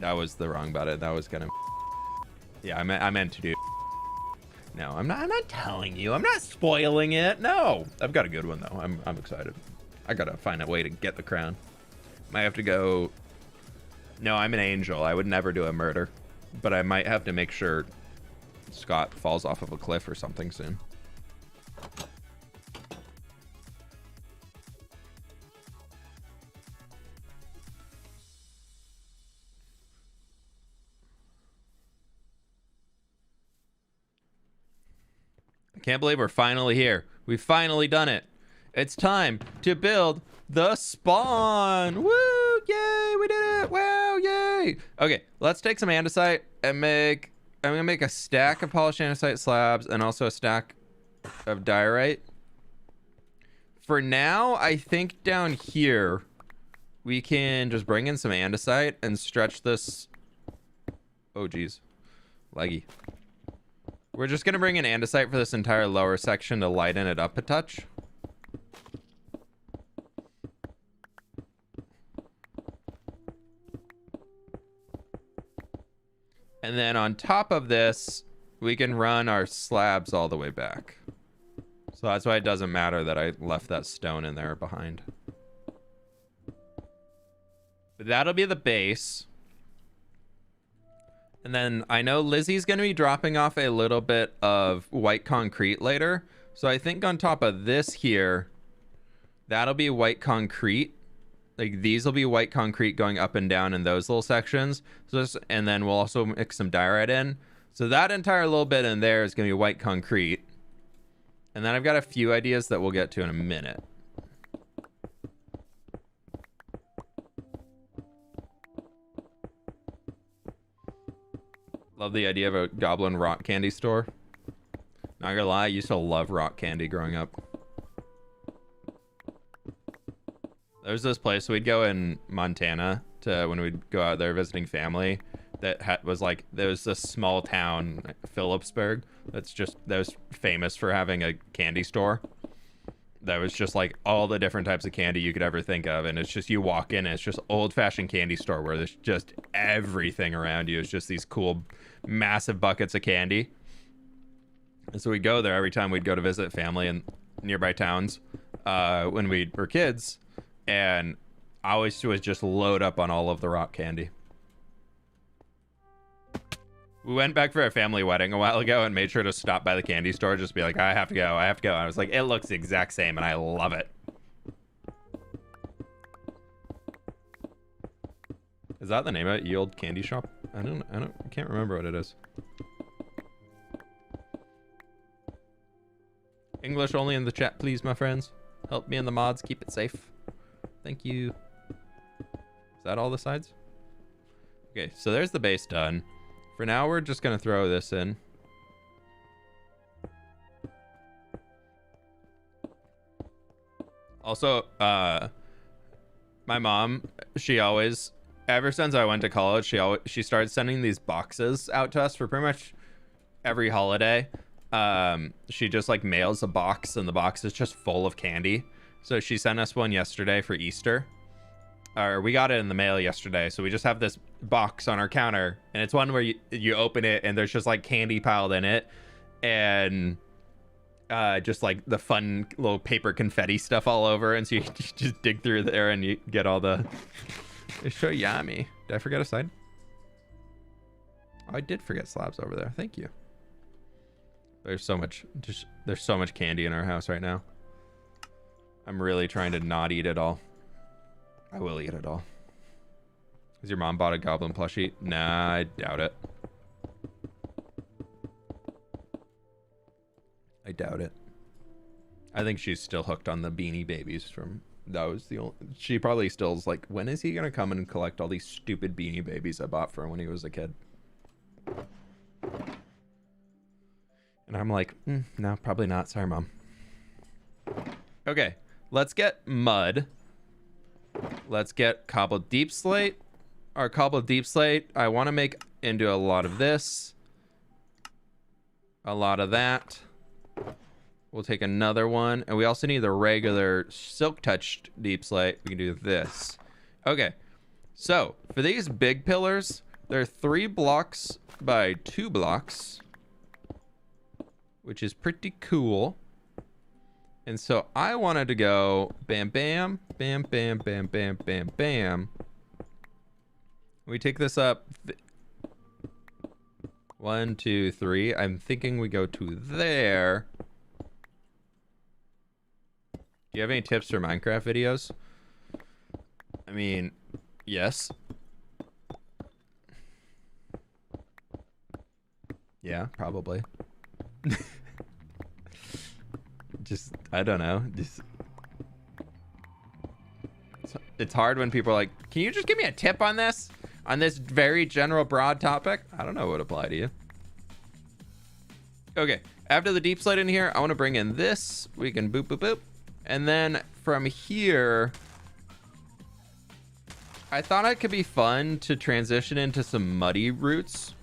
That was the wrong button. That was gonna... Yeah, I meant to do... No, I'm not telling you. I'm not spoiling it. No, I've got a good one though. I'm excited. I gotta find a way to get the crown. Might have to go... No, I'm an angel. I would never do a murder, but I might have to make sure Scott falls off of a cliff or something soon. I can't believe we're finally here. We've finally done it. It's time to build the spawn. Woo! Yay! We did it! Wow! Yay! Okay, let's take some andesite and make... I'm gonna make a stack of polished andesite slabs and also a stack of diorite. For now, I think down here we can just bring in some andesite and stretch this. Oh geez, laggy. We're just gonna bring in andesite for this entire lower section to lighten it up a touch. And then on top of this, we can run our slabs all the way back. So that's why it doesn't matter that I left that stone in there behind. But that'll be the base. And then I know Lizzie's going to be dropping off a little bit of white concrete later. So I think on top of this here, that'll be white concrete. Like these will be white concrete going up and down in those little sections. So this, and then we'll also mix some diorite in. So that entire little bit in there is going to be white concrete. And then I've got a few ideas that we'll get to in a minute. Love the idea of a goblin rock candy store. Not gonna lie, I used to love rock candy growing up. There's this place we'd go in Montana to when we'd go out there visiting family that was like, there was this small town, Phillipsburg, that was famous for having a candy store. That was just like all the different types of candy you could ever think of. And it's just, you walk in and it's just old-fashioned candy store where there's just everything around you. It's just these cool, massive buckets of candy. And so we'd go there every time we'd go to visit family in nearby towns when we were kids. And I always was just load up on all of the rock candy. We went back for a family wedding a while ago and made sure to stop by the candy store, just be like, I have to go. And I was like, it looks the exact same and I love it. Is that the name of it? Yield Candy Shop? I can't remember what it is. English only in the chat, please, my friends. Help me and the mods keep it safe. Thank you. Is that all the sides? Okay, so there's the base done. For now, we're just gonna throw this in. Also, my mom, she always, ever since I went to college, she started sending these boxes out to us for pretty much every holiday. She just like mails a box, and the box is just full of candy. So she sent us one yesterday for Easter. Or we got it in the mail yesterday, so we just have this box on our counter, and it's one where you open it and there's just like candy piled in it, and just like the fun little paper confetti stuff all over, and so you just dig through there and you get all the... It's so yummy. Did I forget a side? Oh, I did forget slabs over there. Thank you. There's so much candy in our house right now. I'm really trying to not eat it all. I will eat it all. Has your mom bought a goblin plushie? Nah, I doubt it. I doubt it. I think she's still hooked on the Beanie Babies from... That was the only... She probably still is like, when is he gonna come and collect all these stupid Beanie Babies I bought for him when he was a kid? And I'm like, no, probably not. Sorry, Mom. Okay, let's get mud. Let's get cobbled deep slate. Our cobbled deep slate, I want to make into a lot of this. A lot of that. We'll take another one. And we also need the regular silk touched deep slate. We can do this. Okay, so for these big pillars, they're 3 blocks by 2 blocks, which is pretty cool. And so I wanted to go bam, bam, bam, bam, bam, bam, bam, bam. We take this up 1, 2, 3. I'm thinking we go to there. Do you have any tips for Minecraft videos? I mean, yes. Yeah, probably. Just, I don't know. Just, it's hard when people are like, can you just give me a tip on this? On this very general broad topic? I don't know what would apply to you. Okay, after the deep slate in here, I want to bring in this. We can boop, boop, boop. And then from here, I thought it could be fun to transition into some muddy roots.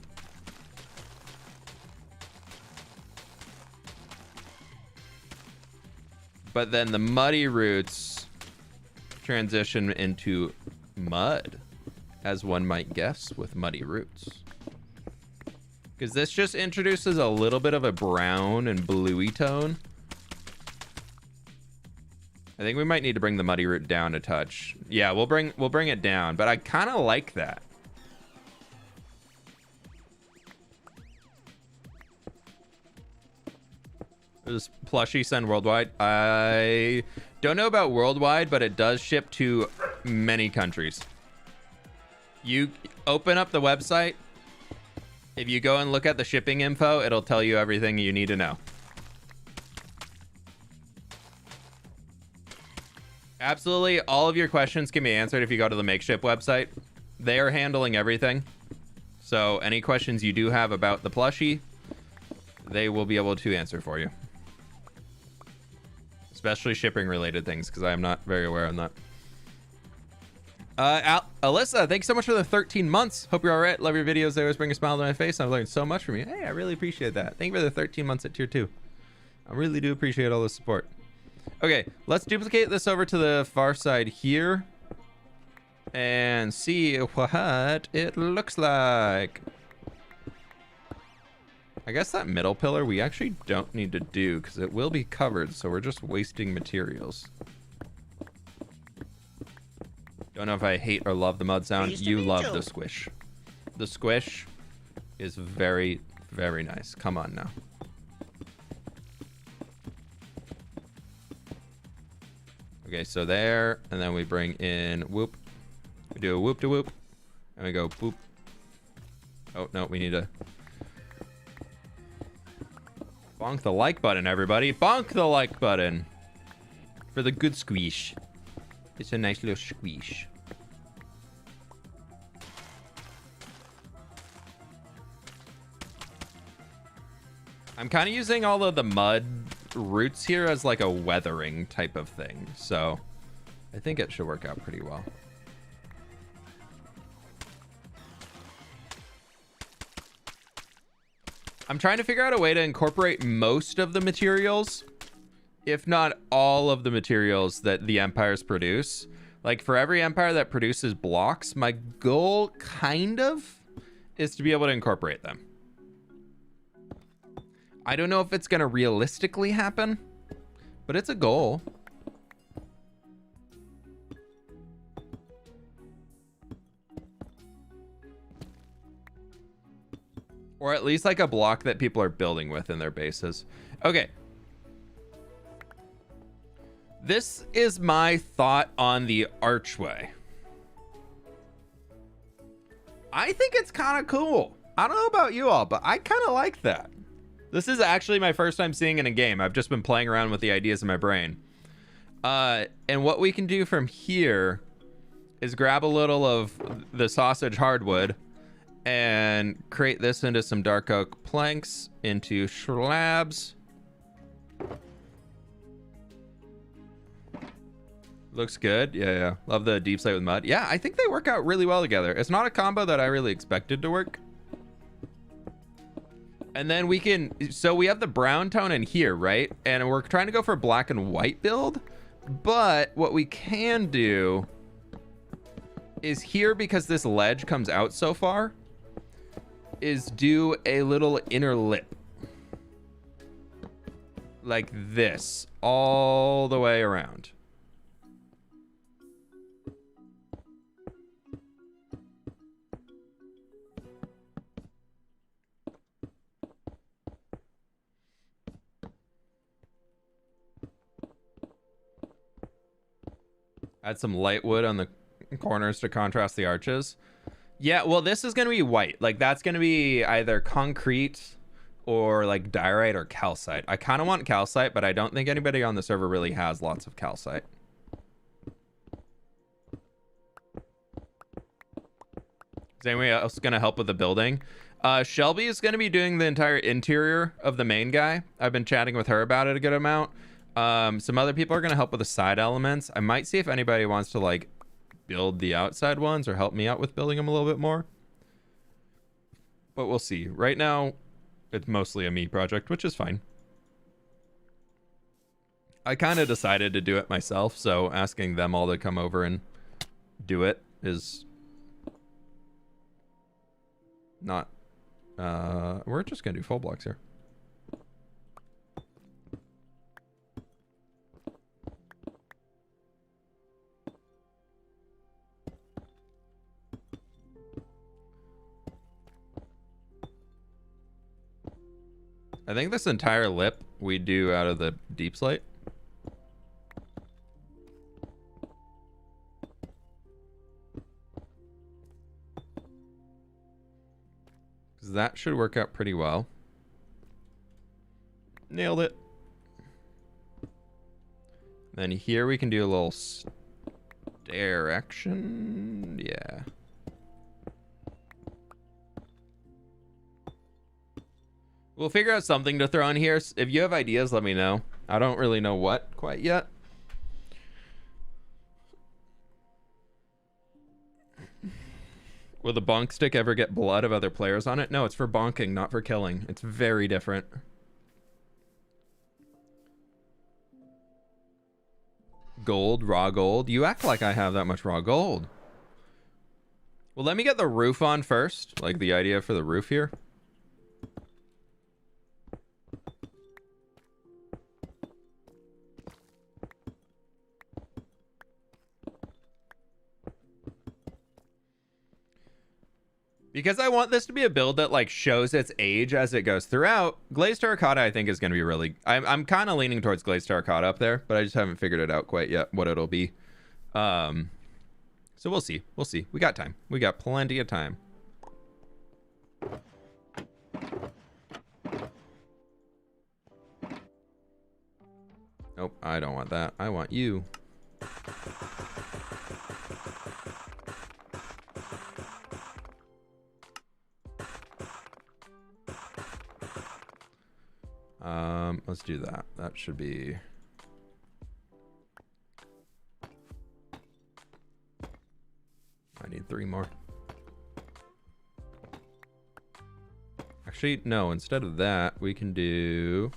But then the muddy roots transition into mud, as one might guess, with muddy roots. Because this just introduces a little bit of a brown and bluey tone. I think we might need to bring the muddy root down a touch. Yeah, we'll bring it down, but I kind of like that. Does plushie send worldwide? I don't know about worldwide, but it does ship to many countries. You open up the website. If you go and look at the shipping info, it'll tell you everything you need to know. Absolutely, all of your questions can be answered if you go to the Makeship website. They are handling everything. So any questions you do have about the plushie, they will be able to answer for you. Especially shipping related things, because I am not very aware on that. Alyssa, thanks so much for the 13 months. Hope you're all right. Love your videos. They always bring a smile to my face. I've learned so much from you. Hey, I really appreciate that. Thank you for the 13 months at tier 2. I really do appreciate all the support. Okay, let's duplicate this over to the far side here and see what it looks like. I guess that middle pillar we actually don't need to do because it will be covered, so we're just wasting materials. Don't know if I hate or love the mud sound. You love the squish. The squish is very, very nice. Come on now. Okay, so there, and then we bring in whoop. We do a whoop to whoop, and we go boop. Oh, no, we need to bonk the like button, everybody. Bonk the like button for the good squish. It's a nice little squish. I'm kind of using all of the mud roots here as like a weathering type of thing. So I think it should work out pretty well. I'm trying to figure out a way to incorporate most of the materials, if not all of the materials that the empires produce. Like for every empire that produces blocks, my goal kind of is to be able to incorporate them. I don't know if it's going to realistically happen, but it's a goal. Or at least like a block that people are building with in their bases. Okay. This is my thought on the archway. I think it's kind of cool. I don't know about you all, but I kind of like that. This is actually my first time seeing it in a game. I've just been playing around with the ideas in my brain. And what we can do from here is grab a little of the sausage hardwood and create this into some dark oak planks, into slabs. Looks good. Yeah. Love the deep slate with mud. Yeah, I think they work out really well together. It's not a combo that I really expected to work. And then we can, so we have the brown tone in here, right? And we're trying to go for a black and white build. But what we can do is here, because this ledge comes out so far, is do a little inner lip. Like this, all the way around. Add some light wood on the corners to contrast the arches. Yeah, well, this is going to be white. Like, that's going to be either concrete or, like, diorite or calcite. I kind of want calcite, but I don't think anybody on the server really has lots of calcite. Is anybody else going to help with the building? Shelby is going to be doing the entire interior of the main guy. I've been chatting with her about it a good amount. Some other people are going to help with the side elements. I might see if anybody wants to like build the outside ones or help me out with building them a little bit more. But we'll see. Right now, it's mostly a me project, which is fine. I kind of decided to do it myself, so asking them all to come over and do it is not... we're just going to do full blocks here. I think this entire lip we do out of the deep slate. Because that should work out pretty well. Nailed it. Then here we can do a little stair action. Yeah. We'll figure out something to throw in here. If you have ideas, let me know. I don't really know what quite yet. Will the bonk stick ever get blood of other players on it? No, it's for bonking, not for killing. It's very different. Gold, raw gold. You act like I have that much raw gold. Well, let me get the roof on first. Like the idea for the roof here. Because I want this to be a build that like shows its age as it goes throughout. Glazed terracotta I think is going to be really... I'm kind of leaning towards glazed terracotta up there, but I just haven't figured it out quite yet what it'll be. So we'll see. We'll see. We got time. We got plenty of time. Nope, I don't want that. I want you. Let's do that. That should be... I need 3 more. Actually, no, instead of that, we can do...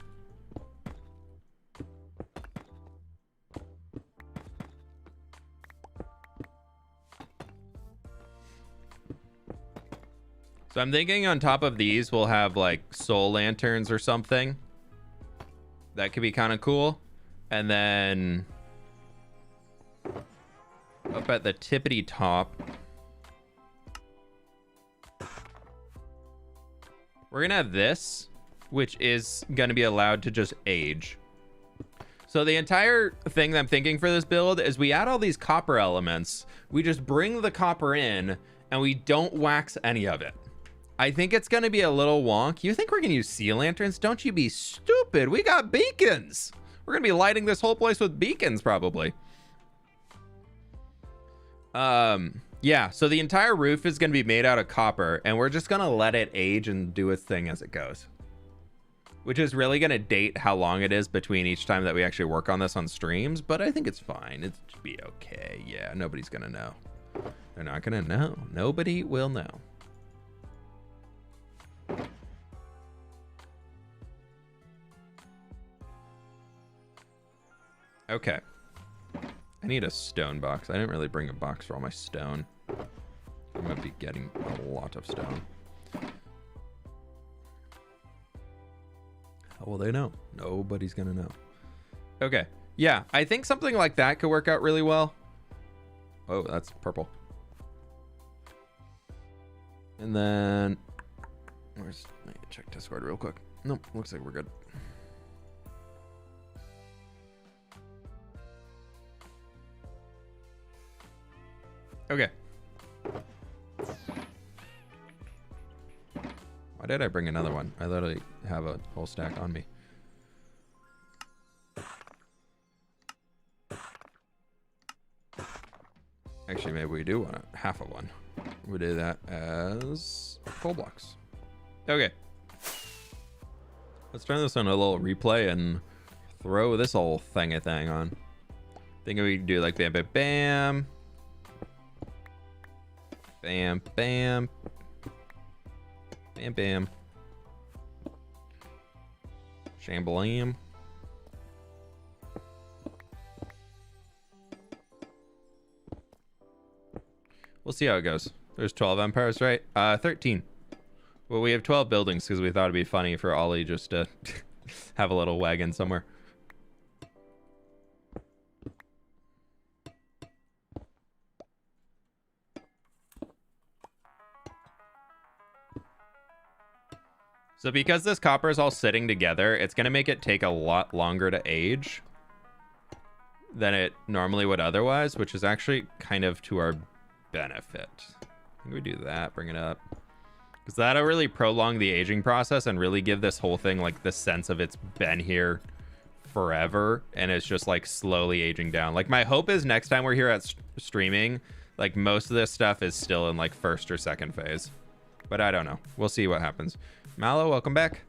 So I'm thinking on top of these, we'll have like soul lanterns or something. That could be kind of cool. And then up at the tippity top, we're gonna have this, which is gonna be allowed to just age. So the entire thing that I'm thinking for this build is we add all these copper elements, we just bring the copper in, and we don't wax any of it. I think it's gonna be a little wonk. You think we're gonna use sea lanterns? Don't you be stupid. We got beacons. We're gonna be lighting this whole place with beacons probably. Yeah, so the entire roof is gonna be made out of copper and we're just gonna let it age and do its thing as it goes. Which is really gonna date how long it is between each time that we actually work on this on streams, but I think it's fine. It should be okay. Yeah, nobody's gonna know. They're not gonna know. Nobody will know. Okay. I need a stone box. I didn't really bring a box for all my stone. I'm gonna be getting a lot of stone. How will they know? Nobody's gonna know. Okay. Yeah, I think something like that could work out really well. Oh, that's purple. And then... let me check Discord real quick. Nope, looks like we're good. Okay. Why did I bring another one? I literally have a whole stack on me. Actually, maybe we do want half of one. We do that as coal blocks. Okay. Let's turn this on a little replay and throw this whole thing on. Think we can do like bam, bam, bam. Bam, bam. Bam, bam. Shambalam. We'll see how it goes. There's 12 empires, right? 13. Well, we have 12 buildings because we thought it'd be funny for Ollie just to have a little wagon somewhere. So because this copper is all sitting together, it's going to make it take a lot longer to age than it normally would otherwise, which is actually kind of to our benefit. I think we do that, bring it up. Because that'll really prolong the aging process and really give this whole thing like the sense of it's been here forever and it's just like slowly aging down. Like my hope is next time we're here at streaming, like most of this stuff is still in like first or second phase. But I don't know. We'll see what happens. Mallow, welcome back.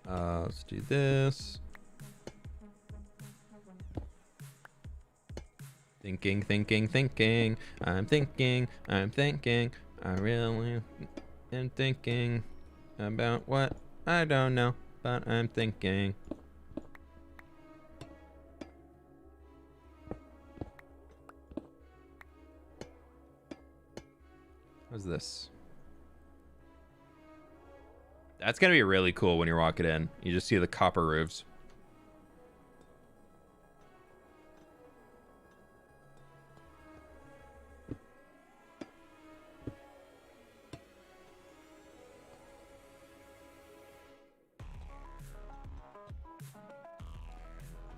Let's do this. Thinking. I'm thinking. I really am thinking about what I don't know, but I'm thinking. What's this? That's gonna be really cool when you're walking in. You just see the copper roofs.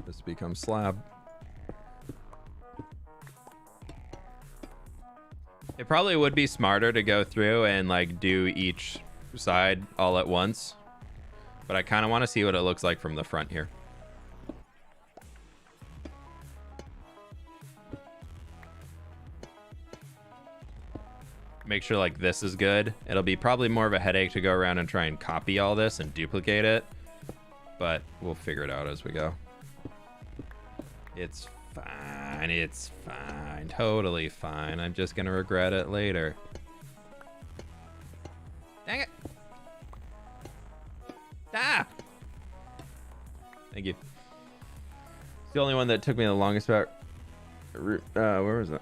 This becomes slab. It probably would be smarter to go through and like do each side all at once, But I kind of want to see what it looks like from the front here. Make sure like this is good. It'll be probably more of a headache to go around and try and copy all this and duplicate it. But we'll figure it out as we go. It's fine. It's fine. Totally fine. I'm just going to regret it later. Dang it. Ah! Thank you. It's the only one that took me the longest about... where was that?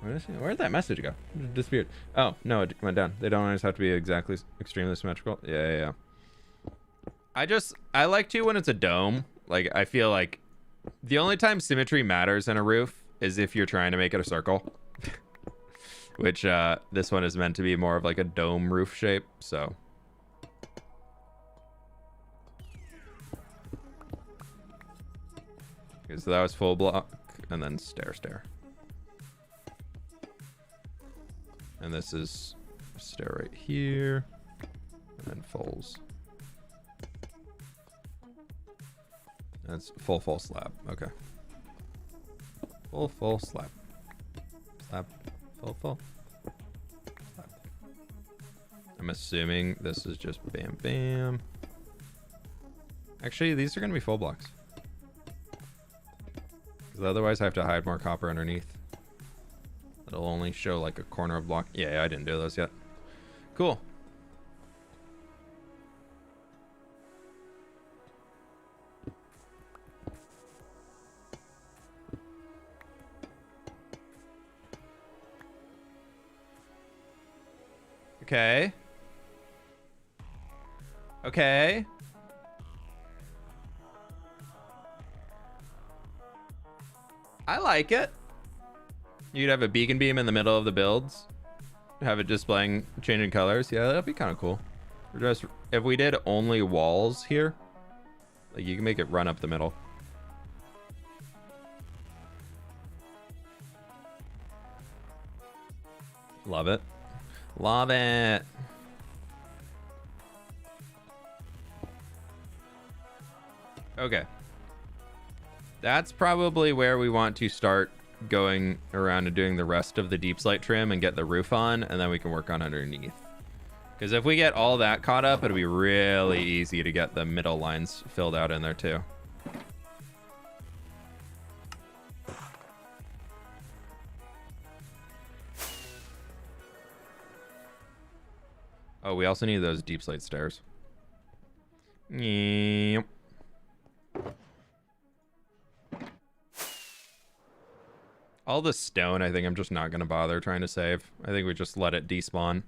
Where'd that message go? It disappeared. Oh, no, it went down. They don't always have to be exactly extremely symmetrical. Yeah. I like to when it's a dome. Like, I feel like the only time symmetry matters in a roof is if you're trying to make it a circle. Which, this one is meant to be more of like a dome roof shape, so... Okay, so that was full block, and then stair. And this is stair right here, and then fulls. That's full slab. Okay. Full slab. Slab. Full. Slab. I'm assuming this is just bam. Actually, these are going to be full blocks. Because otherwise I have to hide more copper underneath. It'll only show like a corner of block. Yeah, I didn't do those yet. Cool. Okay. I like it. You'd have a beacon beam in the middle of the builds. Have it displaying, changing colors. Yeah, that'd be kind of cool. Or just, if we did only walls here, like you can make it run up the middle. Love it. Love it. Okay. That's probably where we want to start going around and doing the rest of the deep slate trim and get the roof on, and then we can work on underneath. Because if we get all that caught up, it'll be really easy to get the middle lines filled out in there too. Oh, we also need those deep slate stairs. Yep. All the stone, I think I'm just not going to bother trying to save. I think we just let it despawn.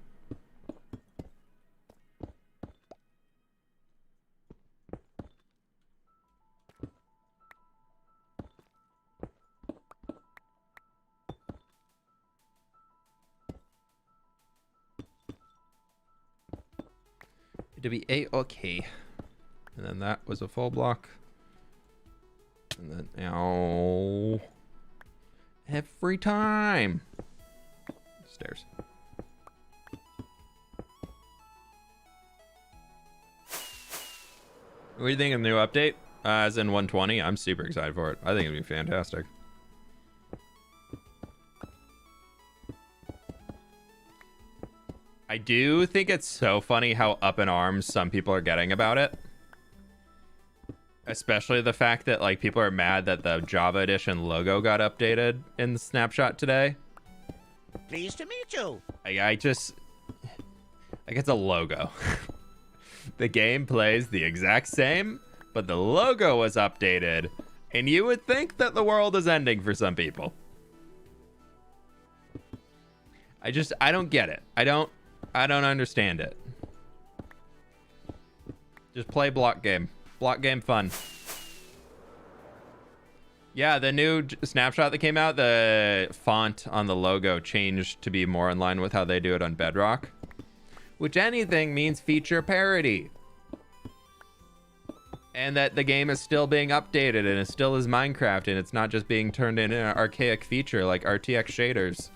It'll be A-okay. And then that was a full block. And then, ow. Every time. Stairs. What do you think of the new update? As in 120? I'm super excited for it. I think it'd be fantastic. I do think it's so funny how up in arms some people are getting about it. Especially the fact that like people are mad that the Java Edition logo got updated in the snapshot today. Pleased to meet you. I just like it's a logo. The game plays the exact same, but the logo was updated, and you would think that the world is ending for some people. I don't get it. I don't understand it. Just play block game. Block game fun. Yeah, the new snapshot that came out, the font on the logo changed to be more in line with how they do it on Bedrock. Which anything means feature parity. And that the game is still being updated and it still is Minecraft and it's not just being turned into an archaic feature like RTX shaders.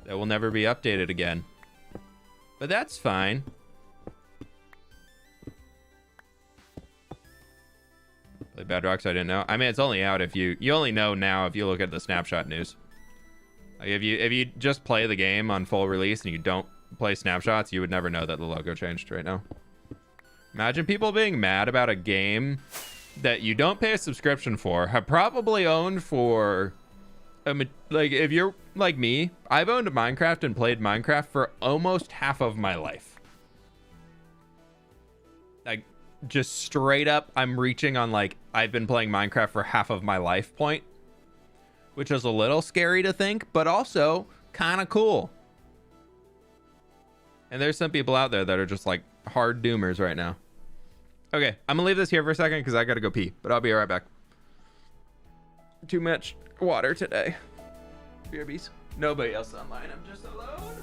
That will never be updated again. But that's fine. Play Bedrocks, I didn't know. I mean, it's only out if you only know now if you look at the snapshot news. Like if you just play the game on full release and you don't play snapshots, you would never know that the logo changed right now. Imagine people being mad about a game that you don't pay a subscription for, have probably owned for like, if you're like me, I've owned Minecraft and played Minecraft for almost half of my life. Like, just straight up, I'm reaching on, like, I've been playing Minecraft for half of my life point, which is a little scary to think, but also kind of cool. And there's some people out there that are just like hard doomers right now. Okay, I'm gonna leave this here for a second because I gotta go pee, but I'll be right back. Too much water today. BRBs. Nobody else online. I'm just alone.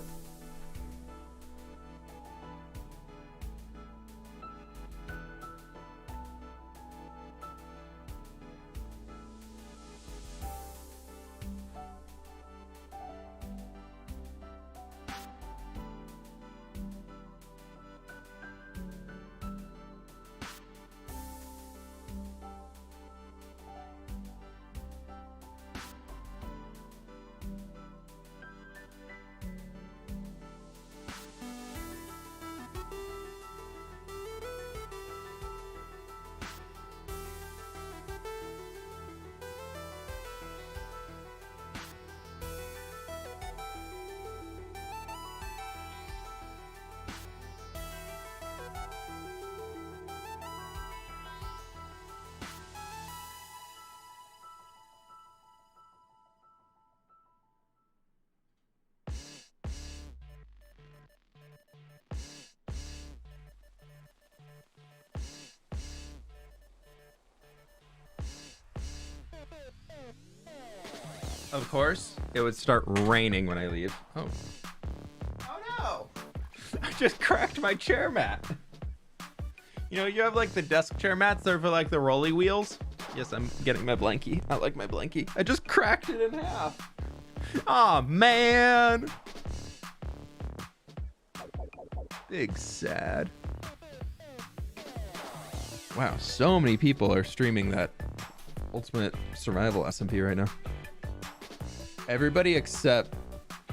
Of course, it would start raining when I leave. Oh. Oh no! I just cracked my chair mat. You know, you have like the desk chair mats that are for like the rolly wheels. Yes, I'm getting my blankie. I like my blankie. I just cracked it in half. Aw, man. Big sad. Wow, so many people are streaming that Ultimate Survival SMP right now. Everybody except,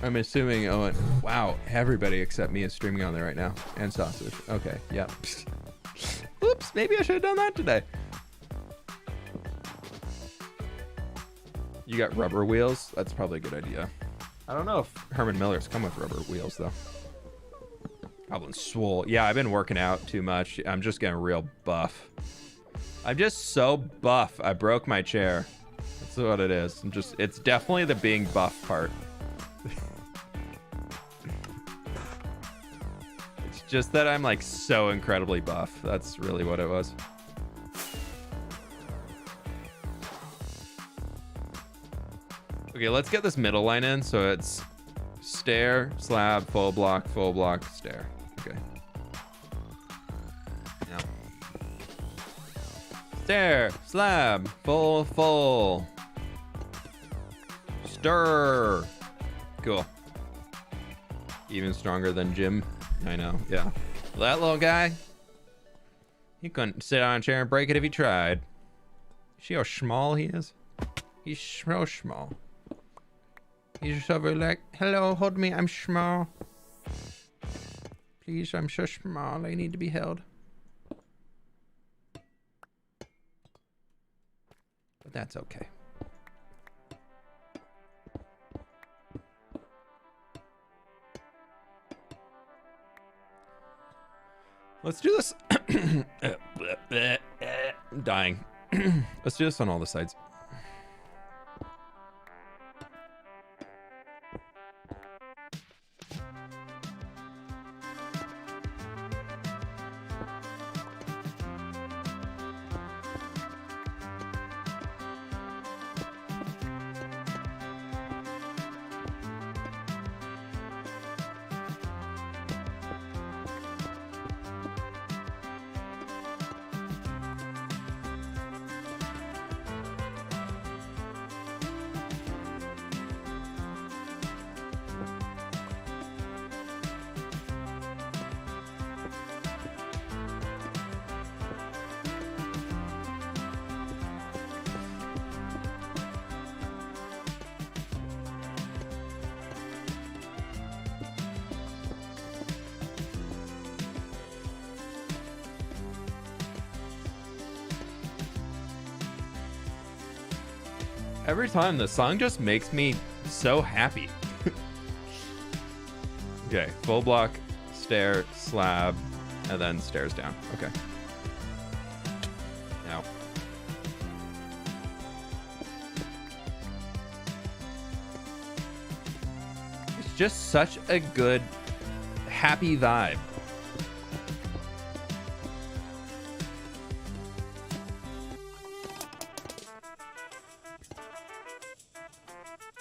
I'm assuming, Owen. Wow, everybody except me is streaming on there right now. And Sausage. Okay, yeah. Oops, maybe I should have done that today. You got rubber wheels? That's probably a good idea. I don't know if Herman Miller's come with rubber wheels, though. Goblin swole. Yeah, I've been working out too much. I'm just getting real buff. I'm just so buff. I broke my chair. That's what it is. It's definitely the being buff part. It's just that I'm like so incredibly buff. That's really what it was. Okay, let's get this middle line in. So it's stair, slab, full block, stair. Okay. Now. Stair, slab, full. Stir. Cool. Even stronger than Jim. I know, yeah. That little guy, he couldn't sit on a chair and break it if he tried. See how small he is? He's so small. He's just over like, hello, hold me, I'm small. Please, I'm so small, I need to be held. But that's okay. Let's do this. I'm dying. Let's do this on all the sides. Every time the song just makes me so happy. Okay, full block, stair, slab, and then stairs down. Okay. Now. It's just such a good, happy vibe.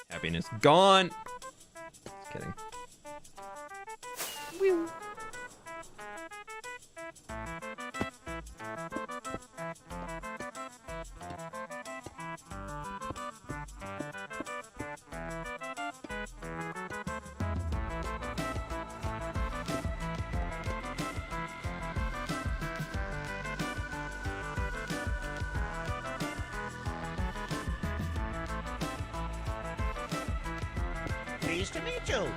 Happiness gone. Just kidding. Whew. Pleased to meet you.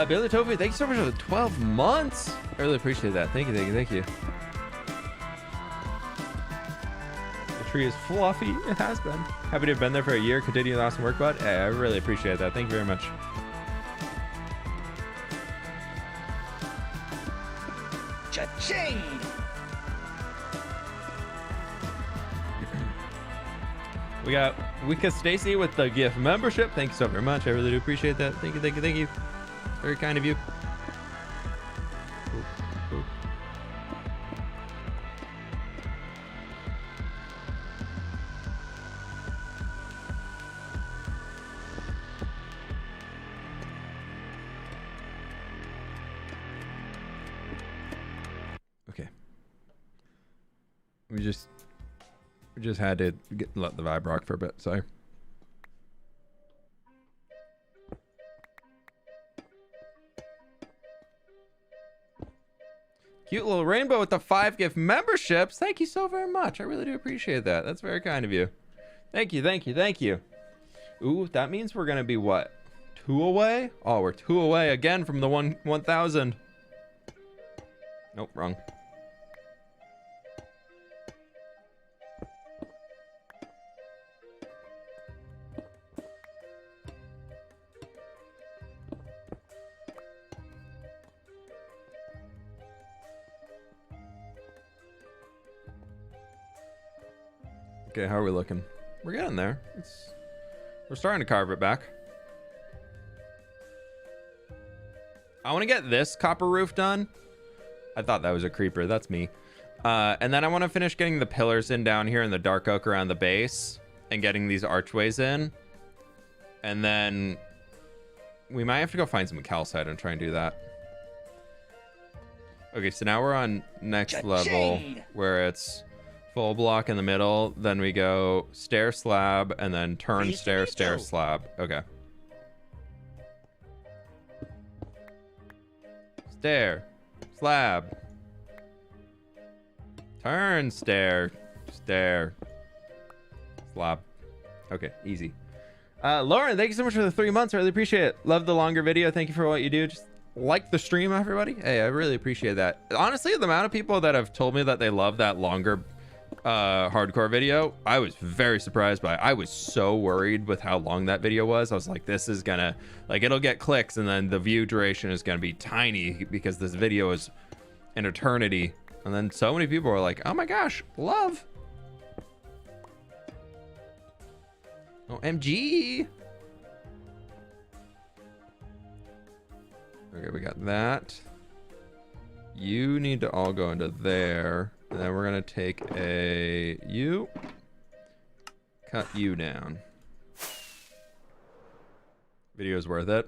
Billy Tofu, thank you so much for the 12 months. I really appreciate that. Thank you, thank you, thank you. The tree is fluffy. It has been. Happy to have been there for a year. Continue the awesome work, bud. Hey, I really appreciate that. Thank you very much. Cha-ching! We got Wika Stacy with the gift membership. Thank you so very much. I really do appreciate that. Thank you, thank you, thank you. Very kind of you. Ooh, ooh. Okay. We just had to let the vibe rock for a bit. Sorry. Cute little rainbow with the 5 gift memberships. Thank you so very much. I really do appreciate that. That's very kind of you. Thank you, thank you, thank you. Ooh, that means we're gonna be what? 2 away? Oh, we're 2 away again from the 1,000. Nope, wrong. Okay, how are we looking? We're getting there. We're starting to carve it back. I want to get this copper roof done. I thought that was a creeper. That's me. And then I want to finish getting the pillars in down here in the dark oak around the base and getting these archways in. And then we might have to go find some calcite and try and do that. Okay, so now we're on next level where it's full block in the middle, then we go stair slab and then turn stair stair slab. Okay. Stair slab. Turn stair stair slab. Okay, easy. Lauren, thank you so much for the 3 months. I really appreciate it. Love the longer video. Thank you for what you do. Just like the stream, everybody. Hey, I really appreciate that. Honestly, the amount of people that have told me that they love that longer hardcore video, I was very surprised by it. I was so worried with how long that video was. I was like, this is gonna, like, it'll get clicks and then the view duration is gonna be tiny because this video is an eternity. And then so many people were like, oh my gosh, love. OMG. Okay, we got that. You need to all go into there. And then we're gonna take you, cut you down. Video's worth it.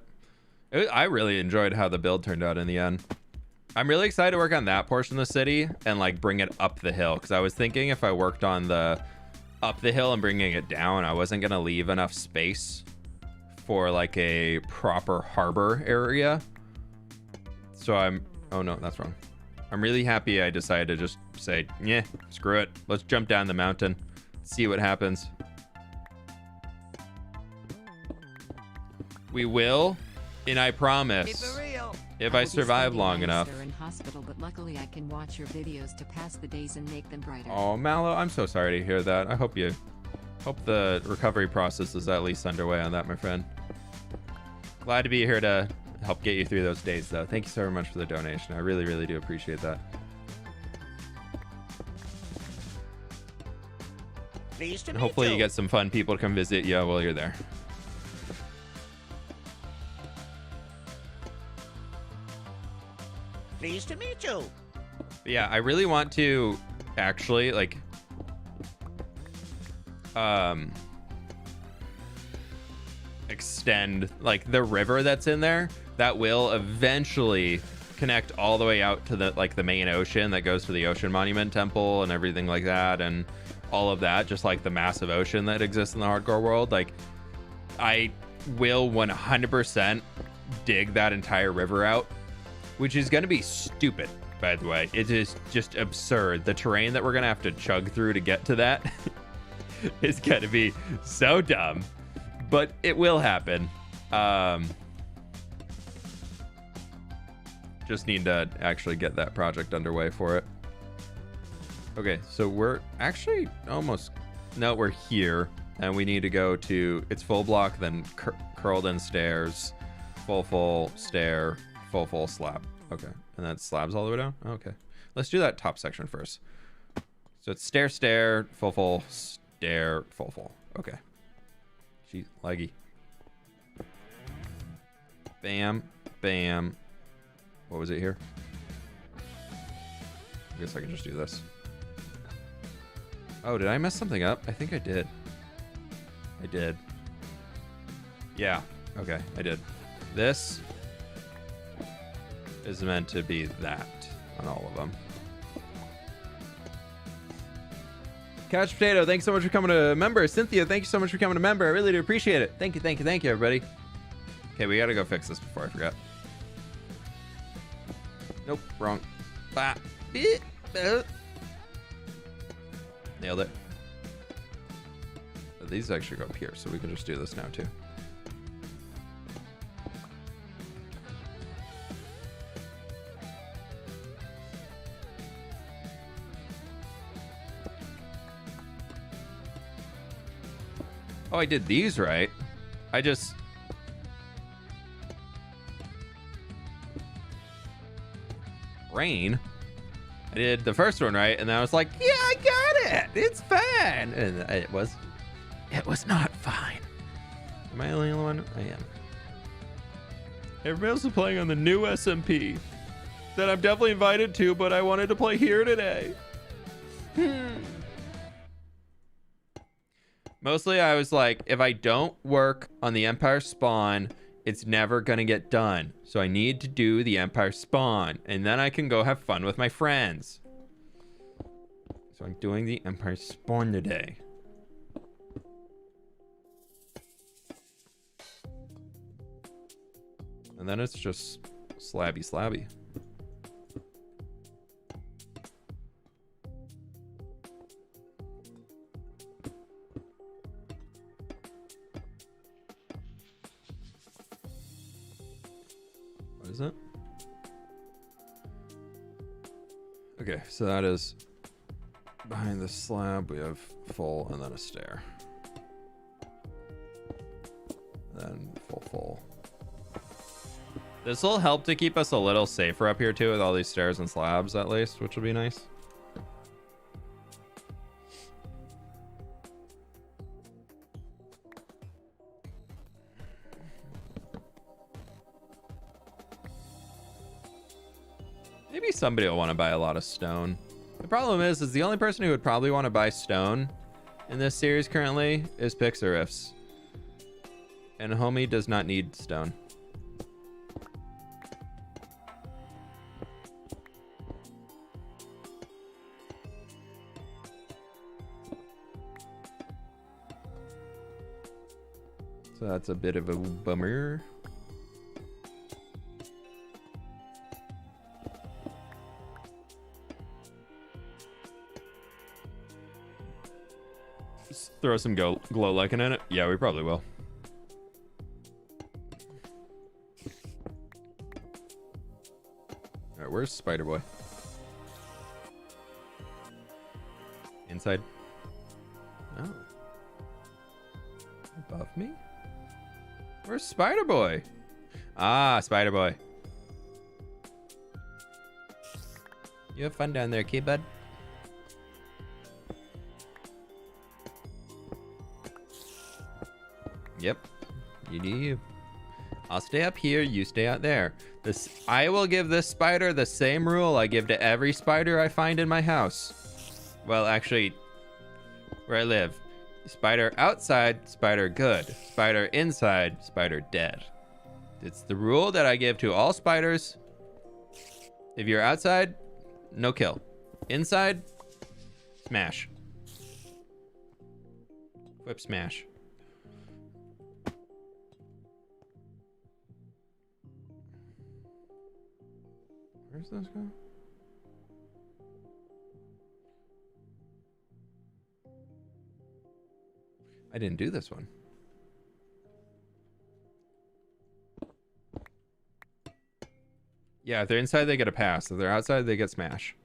I really enjoyed how the build turned out in the end. I'm really excited to work on that portion of the city and like bring it up the hill, because I was thinking if I worked on the up the hill and bringing it down, I wasn't gonna leave enough space for like a proper harbor area. So oh no, that's wrong. I'm really happy I decided to just say, yeah, screw it. Let's jump down the mountain, see what happens. We will, and I promise, If I I will be survive spending long my enough. Easter in hospital, but luckily I can watch your videos to pass the days and make them brighter. Oh, Mallow, I'm so sorry to hear that. I hope the recovery process is at least underway on that, my friend. Glad to be here to help get you through those days, though. Thank you so much for the donation. I really, really do appreciate that. Pleased to And meet hopefully you. you get some fun people to come visit you while you're there. Pleased to meet you. But yeah, I really want to actually like extend like the river that's in there that will eventually connect all the way out to the main ocean that goes to the Ocean Monument Temple and everything like that, and all of that, just like the massive ocean that exists in the hardcore world. Like, I will 100% dig that entire river out, which is going to be stupid, by the way. It is just absurd. The terrain that we're going to have to chug through to get to that is going to be so dumb, but it will happen. Just need to actually get that project underway for it. Okay, so we're actually almost... No, we're here, and we need to go to... It's full block, then curled in stairs, full stair, full slab. Okay, and then slabs all the way down? Okay. Let's do that top section first. So it's stair, full, stair, full. Okay. Jeez, laggy. Bam. What was it here? I guess I can just do this. Oh, did I mess something up? I think I did. Yeah. Okay, I did. This is meant to be that on all of them. Couch Potato, thanks so much for coming to member. Cynthia, thank you so much for coming to member. I really do appreciate it. Thank you, everybody. Okay, we gotta go fix this before I forget. Nope, wrong. Bah. Nailed it. These actually go up here, so we can just do this now too. Oh, I did these right. I just... Rain. I did the first one right, and then I was like, yeah, I got it. It's fine. And it was not fine. Am I the only one? I am. Everybody else is playing on the new SMP that I'm definitely invited to, but I wanted to play here today. Mostly I was like, if I don't work on the Empire Spawn, it's never gonna get done. So I need to do the Empire Spawn, and then I can go have fun with my friends. So I'm doing the Empire Spawn today. And then it's just slabby. What is it? Okay, so that is behind the slab. We have full and then a stair. Then full. This will help to keep us a little safer up here too, with all these stairs and slabs at least, which will be nice. Maybe somebody will want to buy a lot of stone. The problem is the only person who would probably want to buy stone in this series currently is Pixarifs. And homie does not need stone. So that's a bit of a bummer. Just throw some glow lichen in it. Yeah, we probably will. All right, where's Spider Boy? Inside. Oh. Above me? Where's Spider Boy? Ah, Spider Boy. You have fun down there, kid bud. Yep. You do you. I'll stay up here, you stay out there. I will give this spider the same rule I give to every spider I find in my house. Well, actually, where I live. Spider outside, spider good. Spider inside, spider dead. It's the rule that I give to all spiders. If you're outside, no kill. Inside, smash. Whip smash. Where's this go? I didn't do this one. Yeah, if they're inside, they get a pass. If they're outside, they get smash.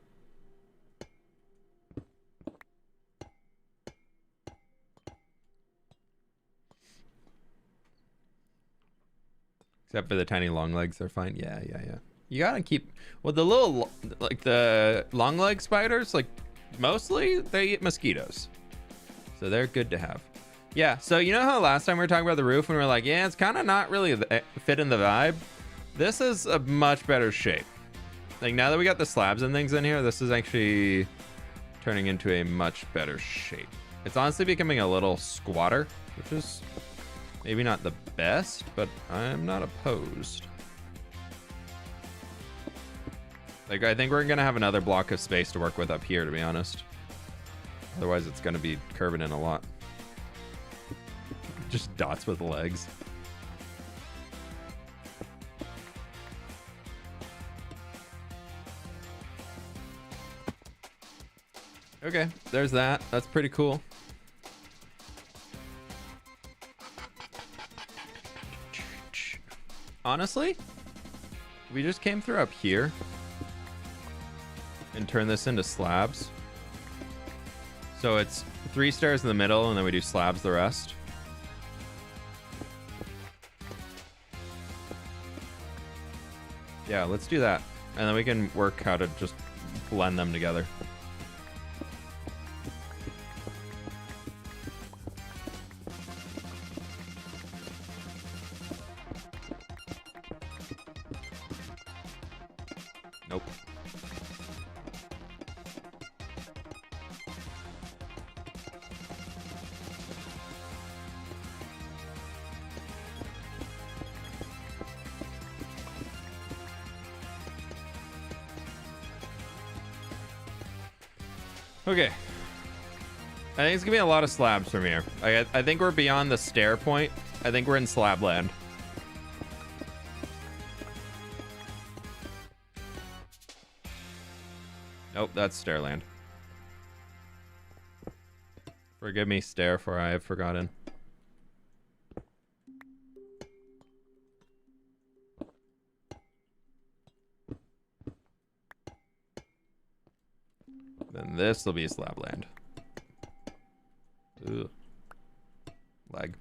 Except for the tiny long legs, they're fine. Yeah. You gotta keep... Well, the little... Like, the long leg spiders, like, mostly, they eat mosquitoes. So they're good to have. Yeah, so you know how last time we were talking about the roof and we were like, yeah, it's kind of not really fit in the vibe? This is a much better shape. Like, now that we got the slabs and things in here, this is actually turning into a much better shape. It's honestly becoming a little squatter, which is maybe not the best, but I'm not opposed. Like, I think we're gonna have another block of space to work with up here, to be honest. Otherwise, it's gonna be curving in a lot. Just dots with legs. Okay, there's that. That's pretty cool. Honestly, we just came through up here and turn this into slabs. So it's 3 stairs in the middle and then we do slabs the rest. Yeah, let's do that. And then we can work how to just blend them together. Nope. Okay. I think it's gonna be a lot of slabs from here. I think we're beyond the stair point. I think we're in slab land. Nope, that's stair land. Forgive me, stair, for I have forgotten. Then this will be slab land. Ooh. Lag.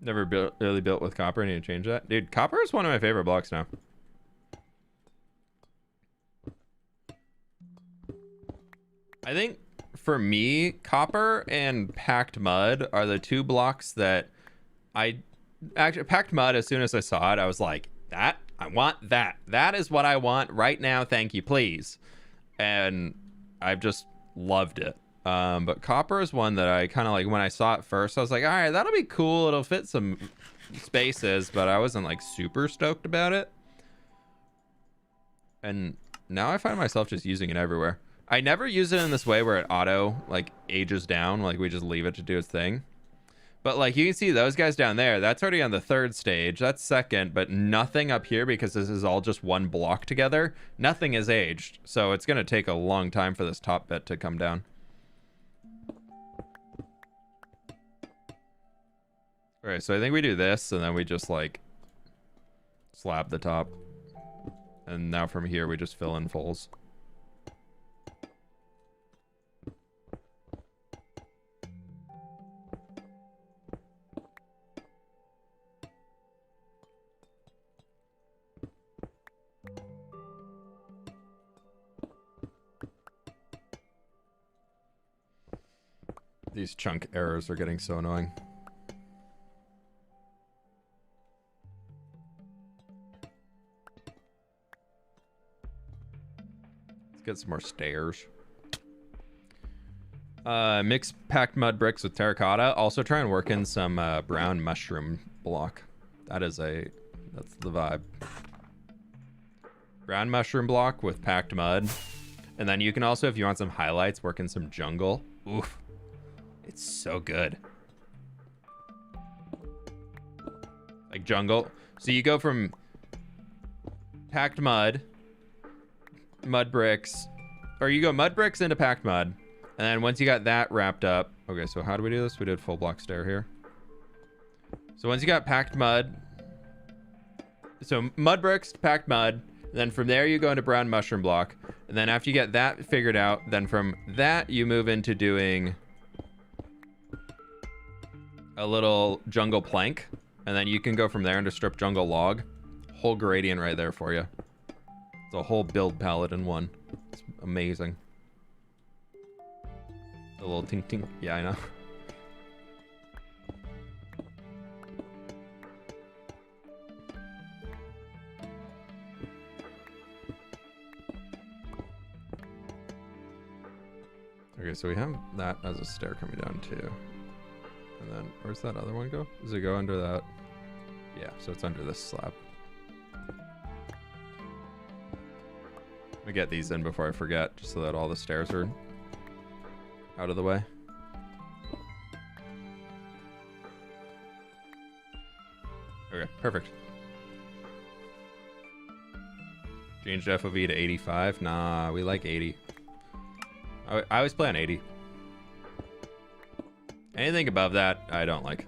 Never really built with copper. I need to change that. Dude, copper is one of my favorite blocks now. I think for me, copper and packed mud are the 2 blocks that I actually... Packed mud, as soon as I saw it, I was like, I want that. That is what I want right now. Thank you, please. And I've just loved it. But copper is one that I kind of like, when I saw it first, I was like, all right, that'll be cool. It'll fit some spaces, but I wasn't like super stoked about it. And now I find myself just using it everywhere. I never use it in this way where it auto like ages down, like we just leave it to do its thing. But like you can see those guys down there, that's already on the 3rd stage. That's 2nd, but nothing up here because this is all just one block together. Nothing is aged. So it's going to take a long time for this top bit to come down. All right, so I think we do this and then we just like slab the top. And now from here we just fill in fulls. These chunk errors are getting so annoying. Let's get some more stairs. Mix packed mud bricks with terracotta. Also try and work in some brown mushroom block. That's the vibe. Brown mushroom block with packed mud. And then you can also, if you want some highlights, work in some jungle. Oof. It's so good. Like jungle. So you go from packed mud, mud bricks, or you go mud bricks into packed mud. And then once you got that wrapped up. Okay, so how do we do this? We did full block stair here. So once you got packed mud. So mud bricks, packed mud. Then from there you go into brown mushroom block. And then after you get that figured out, then from that you move into doing a little jungle plank, and then you can go from there into strip jungle log. Whole gradient right there for you. It's a whole build palette in one. It's amazing. A little tink tink. Yeah, I know. Okay, so we have that as a stair coming down too. And then, where's that other one go? Does it go under that? Yeah, so it's under this slab. Let me get these in before I forget, just so that all the stairs are out of the way. Okay, perfect. Changed FOV to 85? Nah, we like 80. I always play on 80. Anything above that, I don't like.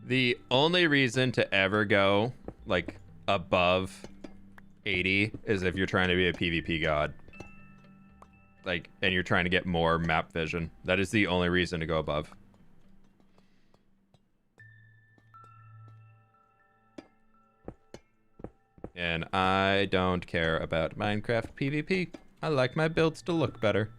The only reason to ever go like above 80 is if you're trying to be a PvP god. Like, and you're trying to get more map vision. That is the only reason to go above. And I don't care about Minecraft PvP. I like my builds to look better.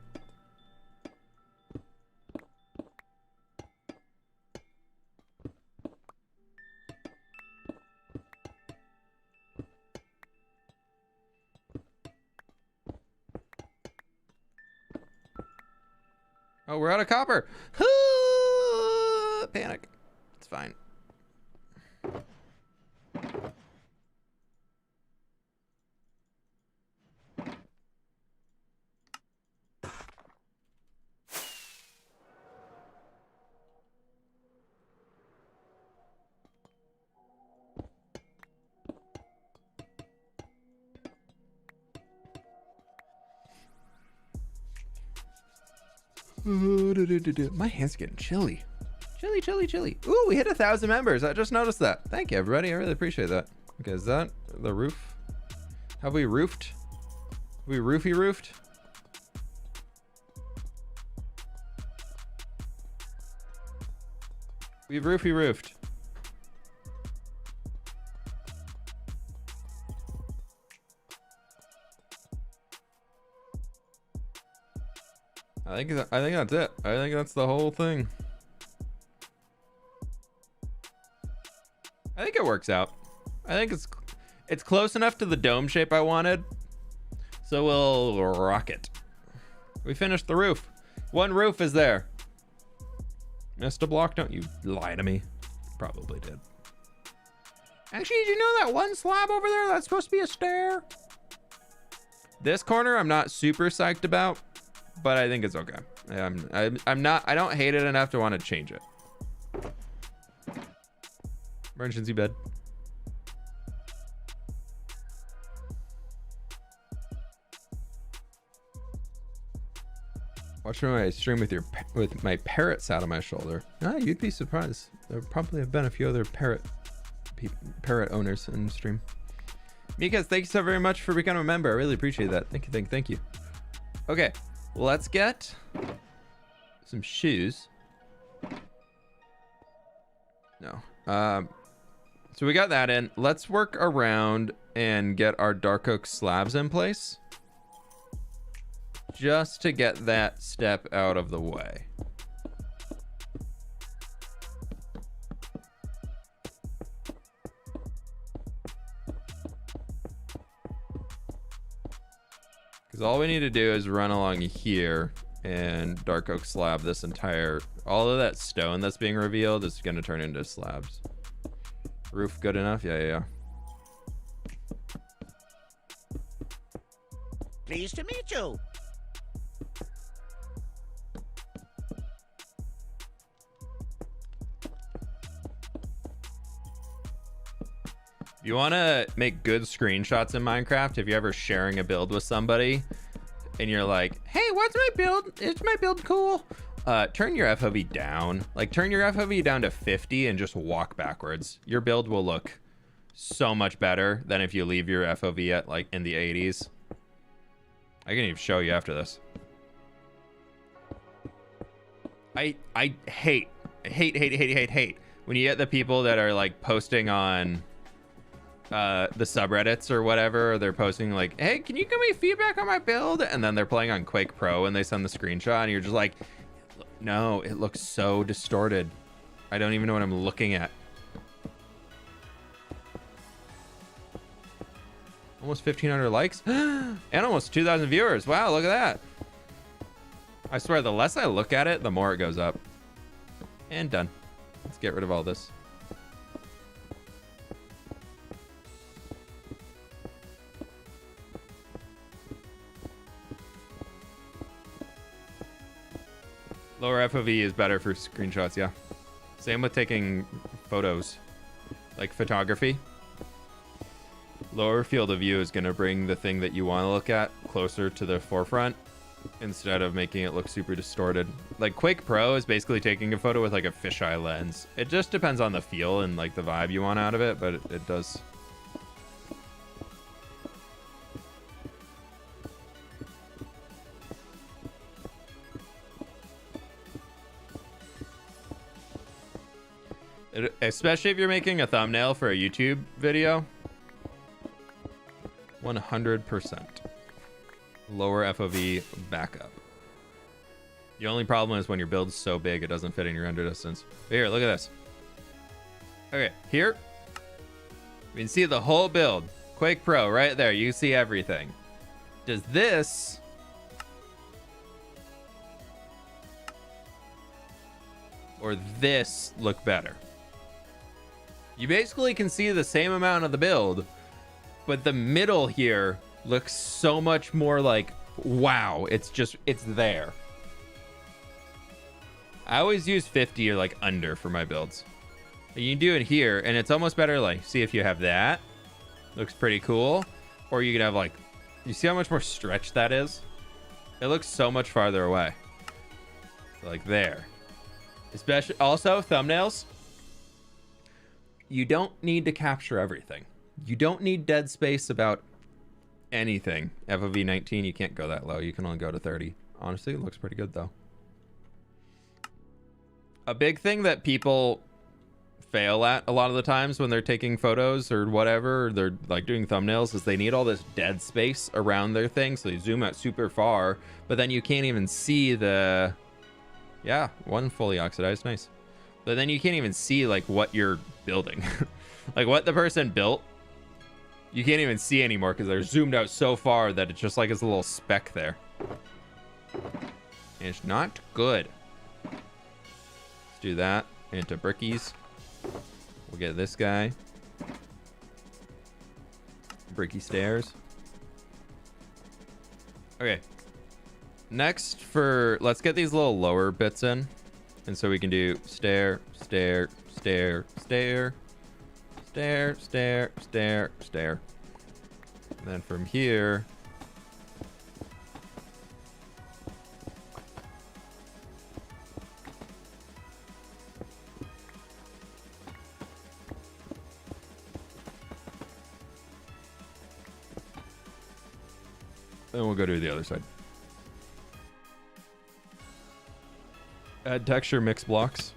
Oh, we're out of copper. Panic. It's fine. My hand's getting chilly. Chilly, chilly, chilly. Ooh, we hit 1,000 members. I just noticed that. Thank you, everybody. I really appreciate that. Okay, is that the roof? Have we roofed? Have we roofed? We've roofed. I think that's it. I think that's the whole thing. I think it works out. I think it's close enough to the dome shape I wanted. So we'll rock it. We finished the roof. One roof is there. Missed a block? Don't you lie to me. Probably did. Actually, did you know that one slab over there, that's supposed to be a stair? This corner I'm not super psyched about, but I think it's okay. I don't hate it enough to want to change it. Emergency bed. Watching my stream with my parrot sat on my shoulder. Ah, you'd be surprised. There probably have been a few other parrot owners in the stream. Mikas, thank you so very much for becoming a member. I really appreciate that. Thank you. Okay, let's get some shoes. No. So we got that in. Let's work around and get our dark oak slabs in place. Just to get that step out of the way. Because all we need to do is run along here and dark oak slab this entire, all of that stone that's being revealed is going to turn into slabs. Roof good enough? Yeah. Pleased to meet you. If you want to make good screenshots in Minecraft, if you're ever sharing a build with somebody and you're like, hey, what's my build? Is my build cool? Turn your FOV down. Like, turn your FOV down to 50 and just walk backwards. Your build will look so much better than if you leave your FOV at, like, in the 80s. I can even show you after this. I hate when you get the people that are, like, posting on the subreddits or whatever, they're posting like, hey, can you give me feedback on my build? And then they're playing on Quake Pro and they send the screenshot and you're just like, no, it looks so distorted. I don't even know what I'm looking at. Almost 1,500 likes and almost 2,000 viewers. Wow, look at that. I swear, the less I look at it, the more it goes up. And done. Let's get rid of all this. Lower FOV is better for screenshots, yeah. Same with taking photos, like photography. Lower field of view is going to bring the thing that you want to look at closer to the forefront instead of making it look super distorted. Like Quake Pro is basically taking a photo with like a fisheye lens. It just depends on the feel and like the vibe you want out of it, but it does. Especially if you're making a thumbnail for a YouTube video. 100%. Lower FOV backup. The only problem is when your build's so big it doesn't fit in your render distance. But here, look at this. Okay, here we can see the whole build. Quake Pro right there. You see everything. Does this or this look better? You basically can see the same amount of the build, but the middle here looks so much more like, wow, it's there. I always use 50 or like under for my builds. You can do it here, and it's almost better, like, see if you have that. Looks pretty cool. Or you can have, like, you see how much more stretch that is? It looks so much farther away. So, like, there. Especially, also, thumbnails. You don't need to capture everything. You don't need dead space about anything. FOV 19, you can't go that low. You can only go to 30. Honestly, it looks pretty good, though. A big thing that people fail at a lot of the times when they're taking photos or whatever, or they're like doing thumbnails, is they need all this dead space around their thing. So they zoom out super far, but then you can't even see the, yeah, one fully oxidized, nice. But then you can't even see like what you're building. Like what the person built, you can't even see anymore because they're zoomed out so far that it's just like it's a little speck there. It's not good. It's do that into brickies. We'll get this guy. Bricky stairs. Okay. Next let's get these little lower bits in. And so we can do stair, stair, stair, stair, stair, stair, stair, stair. And then from here, then we'll go to the other side. Add texture mix blocks.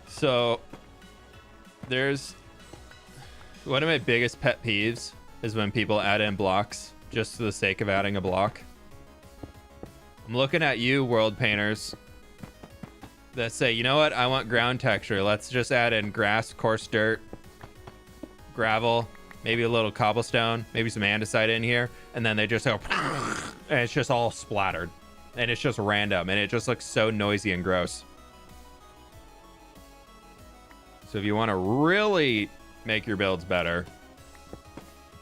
So there's one of my biggest pet peeves is when people add in blocks just for the sake of adding a block. I'm looking at you, world painters, that say, you know what? I want ground texture. Let's just add in grass, coarse dirt, gravel, maybe a little cobblestone, maybe some andesite in here. And then they just go, and it's just all splattered. And it's just random, and it just looks so noisy and gross. So if you want to really make your builds better,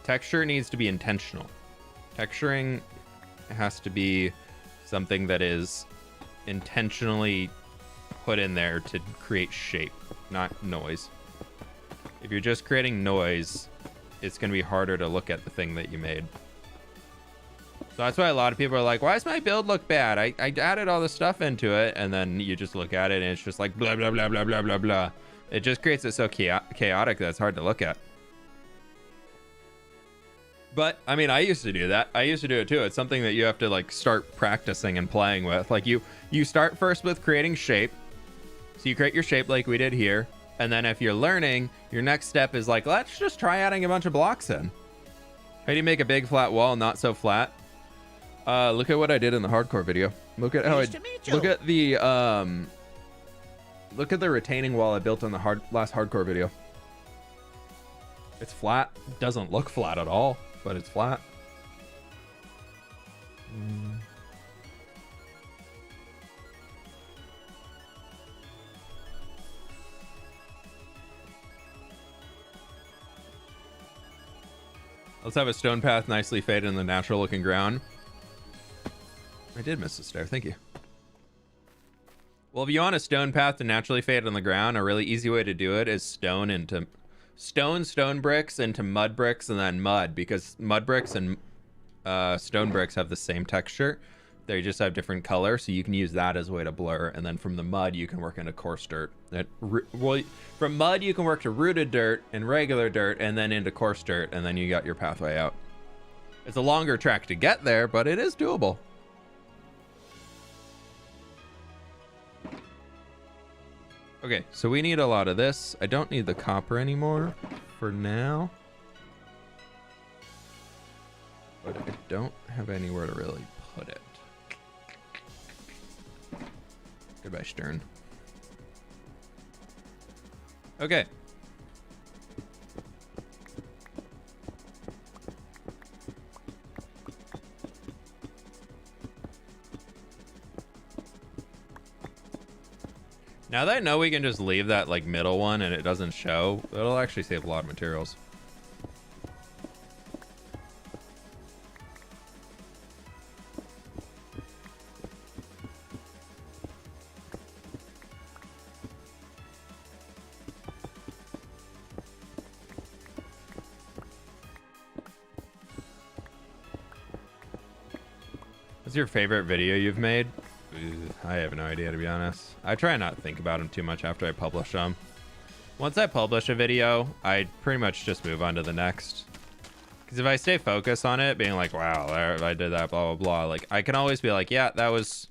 texture needs to be intentional. Texturing has to be something that is intentionally put in there to create shape, not noise. If you're just creating noise, it's going to be harder to look at the thing that you made. So that's why a lot of people are like, why does my build look bad? I added all this stuff into it, and then you just look at it, and it's just like blah, blah, blah, blah, blah, blah, blah. It just creates it so chaotic that it's hard to look at. But, I mean, I used to do that. I used to do it too. It's something that you have to, like, start practicing and playing with. Like, you start first with creating shape. So you create your shape like we did here. And then if you're learning, your next step is like, let's just try adding a bunch of blocks in. How do you make a big flat wall not so flat? Look at what I did in the hardcore video. Look at how look at the retaining wall I built on the last hardcore video. It's flat. It doesn't look flat at all, but it's flat. Let's have a stone path nicely faded in the natural looking ground. I did miss a stair, thank you. Well, if you want a stone path to naturally fade on the ground, a really easy way to do it is stone bricks into mud bricks and then mud, because mud bricks and stone bricks have the same texture. They just have different color, so you can use that as a way to blur. And then from the mud, you can work into coarse dirt. From mud, you can work to rooted dirt and regular dirt, and then into coarse dirt, and then you got your pathway out. It's a longer track to get there, but it is doable. Okay, so we need a lot of this. I don't need the copper anymore for now. But I don't have anywhere to really put it. Goodbye, Stern. Okay. Now that I know we can just leave that like middle one and it doesn't show, it'll actually save a lot of materials. What's your favorite video you've made? I have no idea, to be honest. I try not to think about them too much after I publish them. Once I publish a video, I pretty much just move on to the next. Because if I stay focused on it, being like, wow, I did that, blah, blah, blah. Like, I can always be like, yeah, that was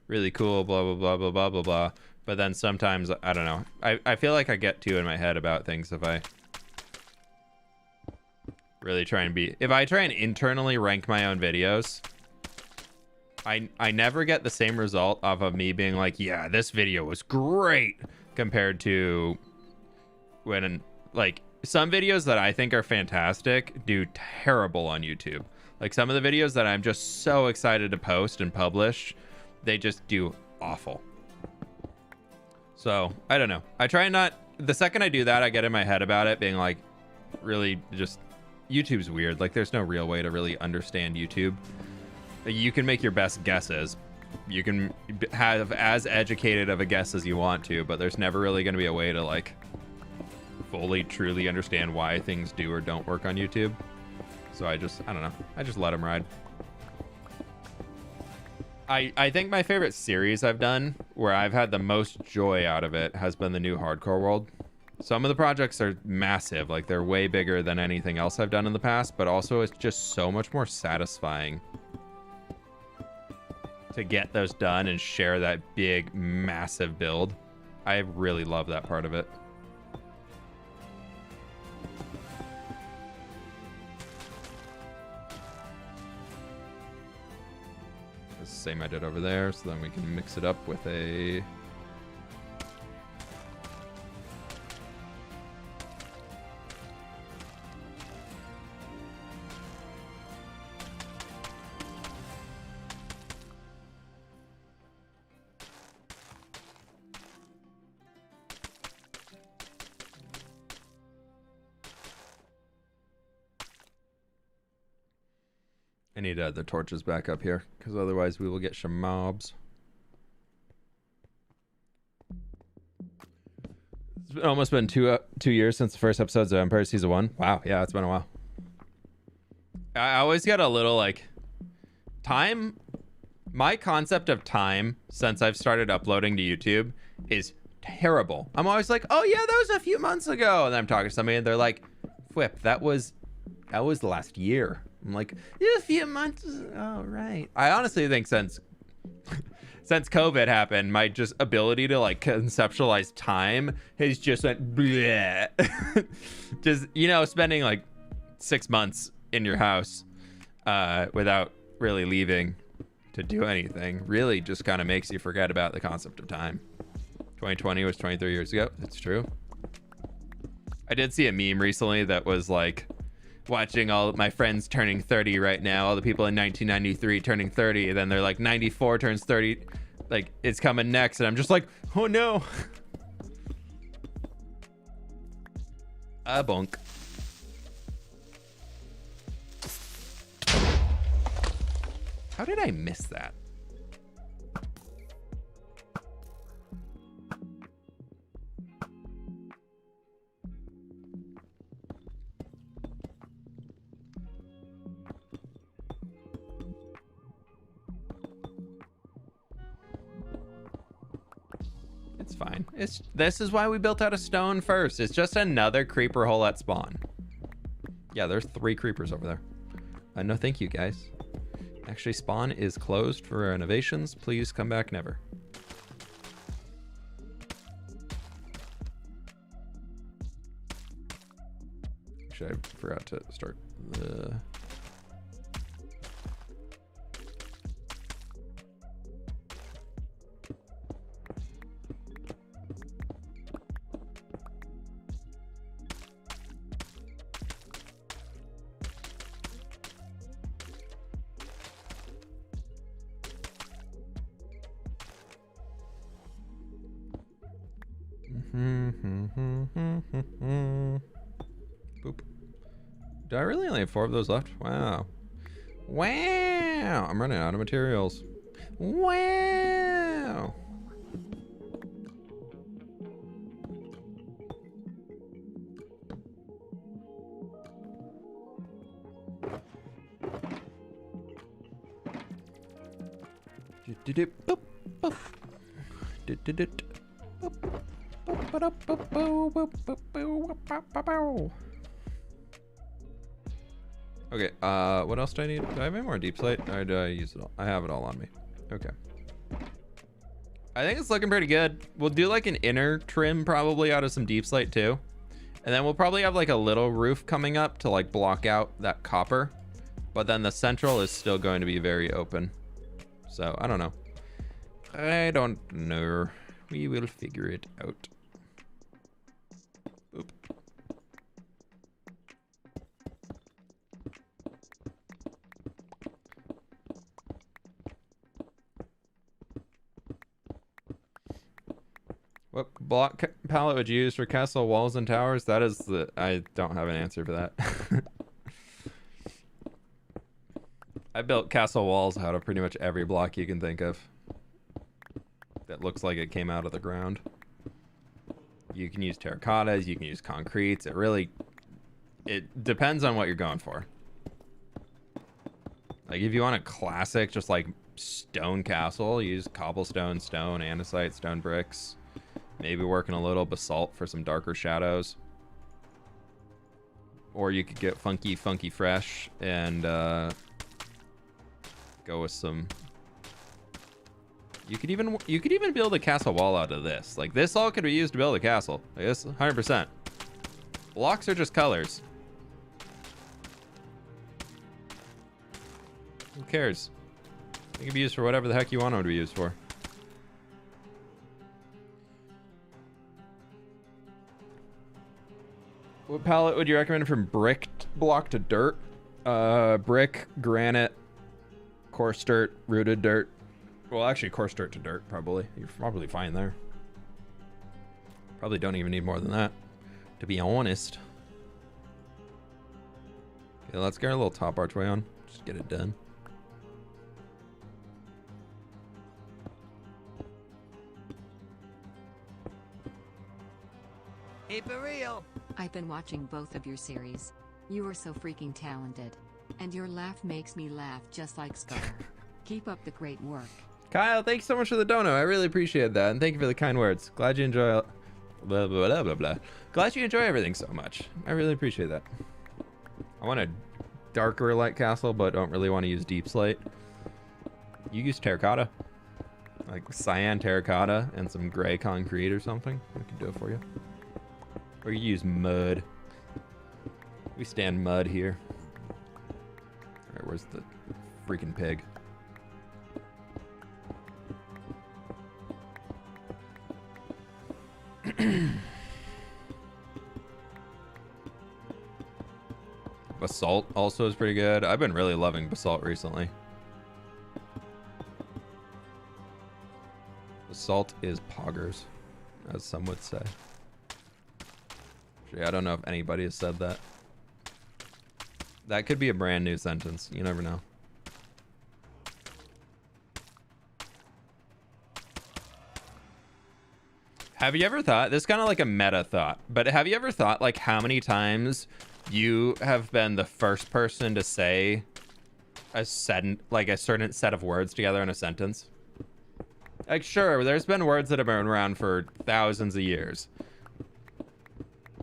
really cool, blah, blah, blah, blah, blah, blah, blah. But then sometimes, I don't know. I feel like I get too in my head about things if I really try and be... If I try and internally rank my own videos... I never get the same result off of me being like, yeah, this video was great, compared to when, like, some videos that I think are fantastic do terrible on YouTube. Like, some of the videos that I'm just so excited to post and publish, they just do awful. So I don't know. I try not, the second I do that, I get in my head about it being like, really just, YouTube's weird. Like there's no real way to really understand YouTube. You can make your best guesses. You can have as educated of a guess as you want to, but there's never really going to be a way to like fully, truly understand why things do or don't work on YouTube. So I don't know. I just let them ride. I think my favorite series I've done, where I've had the most joy out of it, has been the new Hardcore World. Some of the projects are massive, like they're way bigger than anything else I've done in the past, but also it's just so much more satisfying to get those done and share that big, massive build. I really love that part of it. Same I did over there, so then we can mix it up with a I need the torches back up here, because otherwise we will get some mobs. It's almost been 2 years since the first episodes of Empire Season 1. Wow, yeah, it's been a while. I always get a little, like, time. My concept of time, since I've started uploading to YouTube, is terrible. I'm always like, oh yeah, that was a few months ago. And then I'm talking to somebody, and they're like, fWhip, that was the last year. I'm like, yeah, a few months. Oh, right. I honestly think since COVID happened, my just ability to like conceptualize time has just went bleh. Just, you know, spending like 6 months in your house without really leaving to do anything really just kind of makes you forget about the concept of time. 2020 was 23 years ago. That's true. I did see a meme recently that was like, watching all my friends turning 30 right now, all the people in 1993 turning 30, and then they're like 94 turns 30, like it's coming next, and I'm just like, oh no. Bonk. How did I miss that? It's fine. This is why we built out of stone first. It's just another creeper hole at spawn. Yeah, there's 3 creepers over there. No, thank you, guys. Actually, spawn is closed for renovations. Please come back never. Actually, I forgot to start the... Boop. Do I really only have 4 of those left? Wow. Wow. I'm running out of materials. Wow. Okay, what else do I need? Do I have any more deep slate? Or do I use it all? I have it all on me. Okay. I think it's looking pretty good. We'll do like an inner trim probably out of some deep slate too. And then we'll probably have like a little roof coming up to like block out that copper. But then the central is still going to be very open. So I don't know. I don't know. We will figure it out. Oop. What block palette would you use for castle walls and towers? That is the... I don't have an answer for that. I built castle walls out of pretty much every block you can think of that looks like it came out of the ground. You can use terracottas, you can use concretes. It depends on what you're going for. Like if you want a classic, just like stone castle, use cobblestone, stone, andesite, stone bricks. Maybe working a little basalt for some darker shadows. Or you could get funky fresh and go with some... You could even build a castle wall out of this. Like this all could be used to build a castle. Like this 100%. Blocks are just colors. Who cares? They can be used for whatever the heck you want them to be used for. What palette would you recommend from brick block to dirt? Brick, granite, coarse dirt, rooted dirt. Well, actually, coarse dirt to dirt, probably. You're probably fine there. Probably don't even need more than that, to be honest. Okay, let's get our little top archway on. Just get it done. Keep it real. I've been watching both of your series. You are so freaking talented. And your laugh makes me laugh just like Scar. Keep up the great work. Kyle, thanks so much for the dono. I really appreciate that. And thank you for the kind words. Glad you enjoy... Blah, blah, blah, blah, blah. Glad you enjoy everything so much. I really appreciate that. I want a darker light castle, but don't really want to use deep slate. You use terracotta. Like cyan terracotta and some gray concrete or something. I can do it for you. Or you use mud. We stand mud here. Alright, where's the freaking pig? Basalt also is pretty good. I've been really loving basalt recently. Basalt is poggers, as some would say. Actually, I don't know if anybody has said that. That could be a brand new sentence. You never know. Have you ever thought, this is kind of like a meta thought, but have you ever thought like how many times you have been the first person to say a certain set of words together in a sentence? Like, sure, there's been words that have been around for thousands of years.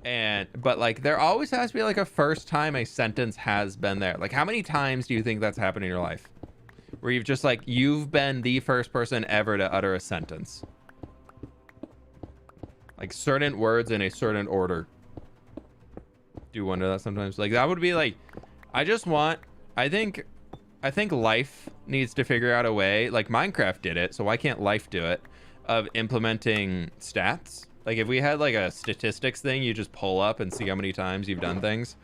But like, there always has to be like a first time a sentence has been there. Like, how many times do you think that's happened in your life? Where you've just like, you've been the first person ever to utter a sentence. Like certain words in a certain order. Do wonder that sometimes. Like that would be like, I think life needs to figure out a way, like Minecraft did it, so why can't life do it, of implementing stats? Like if we had like a statistics thing you just pull up and see how many times you've done things,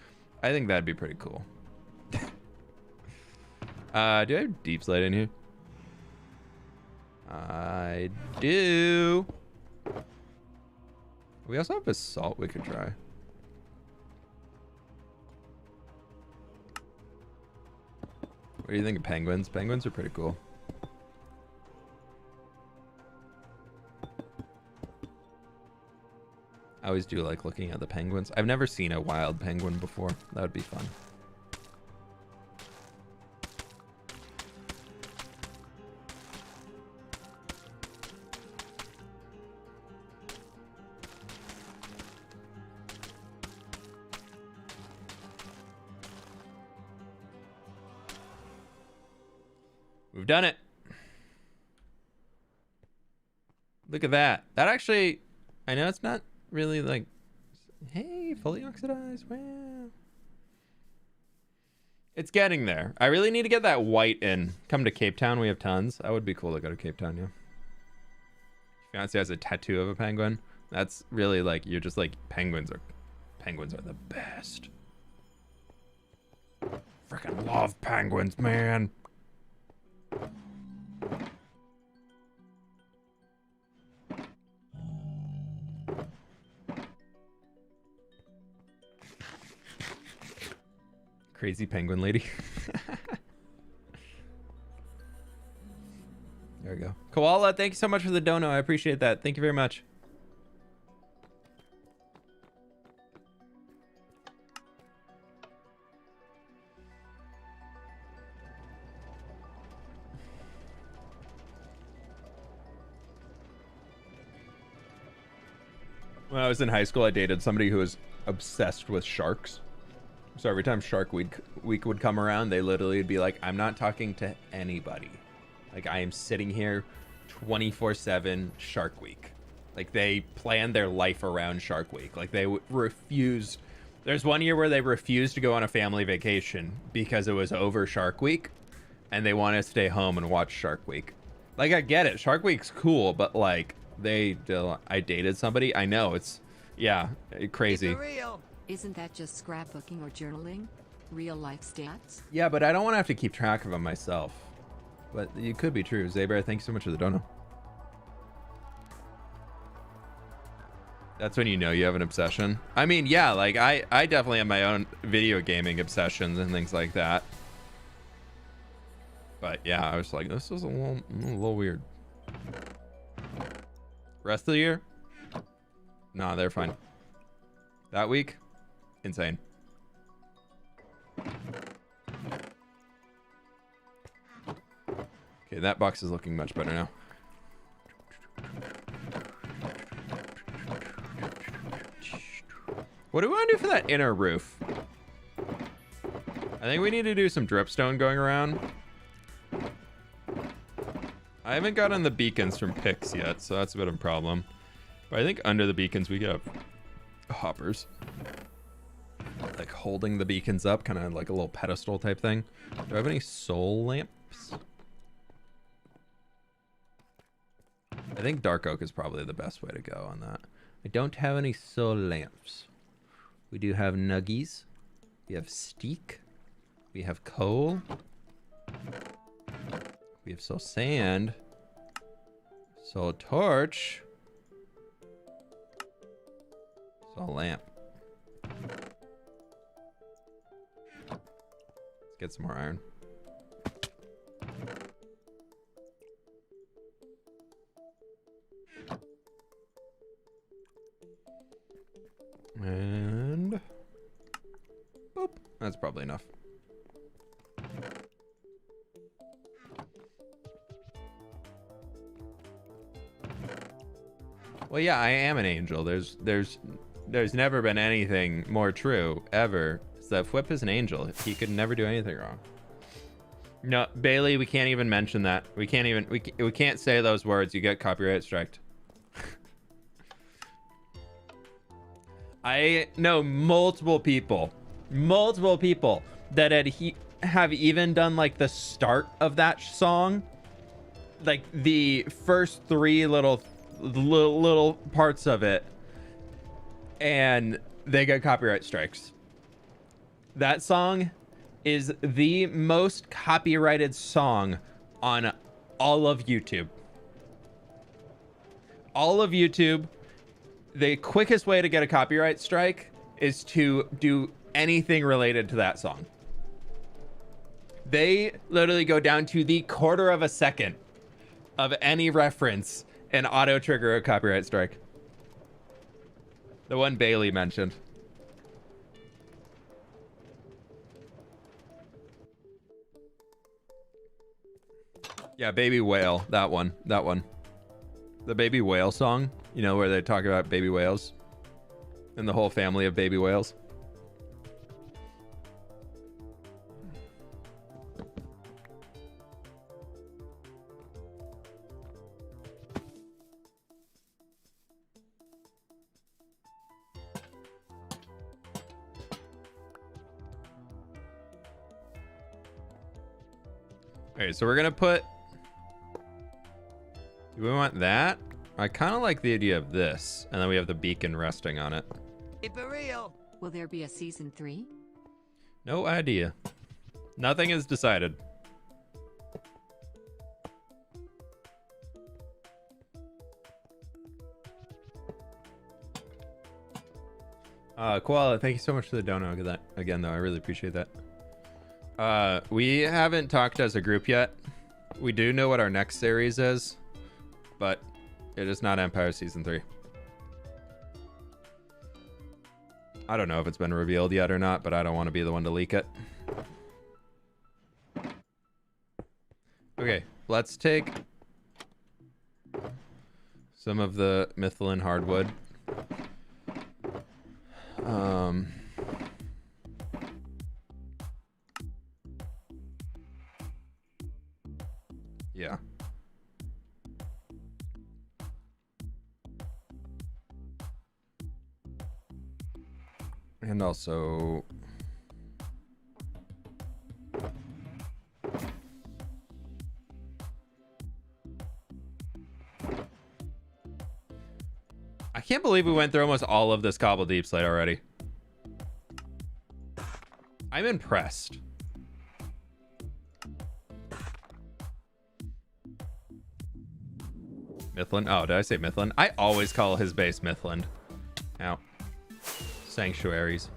I think that'd be pretty cool. Do I have deep slate in here? I do. We also have basalt we could try. What do you think of penguins? Penguins are pretty cool. I always do like looking at the penguins. I've never seen a wild penguin before. That would be fun. We've done it. Look at that. That actually, I know it's not really like, hey, fully oxidized. Wow. It's getting there. I really need to get that white in. Come to Cape Town. We have tons. That would be cool to go to Cape Town, yeah. Fiance has a tattoo of a penguin. That's really like, you're just like, penguins are the best. Freaking love penguins, man. Crazy penguin lady. There we go. Koala, thank you so much for the dono. I appreciate that. Thank you very much. When I was in high school, I dated somebody who was obsessed with sharks. So every time Shark Week would come around, they literally would be like, I'm not talking to anybody. Like, I am sitting here 24/7 Shark Week. Like, they planned their life around Shark Week. Like, they refused. There's one year where they refused to go on a family vacation because it was over Shark Week, and they wanted to stay home and watch Shark Week. Like, I get it. Shark Week's cool, but, like, I dated somebody. I know, it's, yeah, crazy. Isn't that just scrapbooking or journaling? Real life stats? Yeah, but I don't want to have to keep track of them myself. But it could be true. Zaber, thanks so much for the dono. That's when you know you have an obsession. I mean, yeah, like I definitely have my own video gaming obsessions and things like that. But yeah, I was like, this is a little weird. Rest of the year? Nah, they're fine. That week? Insane. Okay, that box is looking much better now. What do we want to do for that inner roof? I think we need to do some dripstone going around. I haven't gotten the beacons from Pix yet, so that's a bit of a problem. But I think under the beacons we have hoppers. Like holding the beacons up, kind of like a little pedestal type thing. Do I have any soul lamps? I think dark oak is probably the best way to go on that. I don't have any soul lamps. We do have nuggies. We have steak. We have coal. We have soul sand. Soul torch. Soul lamp. Let's get some more iron. And boop. That's probably enough. Well, yeah, I am an angel. There's never been anything more true ever. So fWhip is an angel. He could never do anything wrong. No, Bailey, we can't even mention that. We can't say those words. You get copyright striked. I know multiple people that have even done like the start of that song, like the first three little parts of it, and they get copyright strikes. That song is the most copyrighted song on all of YouTube. All of YouTube. The quickest way to get a copyright strike is to do anything related to that song. They literally go down to the quarter of a second of any reference and auto trigger a copyright strike. The one Bailey mentioned. Yeah, Baby Whale. That one. The Baby Whale song. You know, where they talk about baby whales and the whole family of baby whales. Okay, so we're gonna put... Do we want that? I kind of like the idea of this, and then we have the beacon resting on it. Will there be a season 3? No idea. Nothing is decided. Koala, thank you so much for the dono again, though. I really appreciate that. We haven't talked as a group yet. We do know what our next series is, but it is not Empire Season 3. I don't know if it's been revealed yet or not, but I don't want to be the one to leak it. Okay, let's take some of the Mythalin hardwood. Yeah. And also I can't believe we went through almost all of this cobble deep slate already. I'm impressed. Mythland? Oh, did I say Mythland? I always call his base Mythland. Ow. Sanctuaries.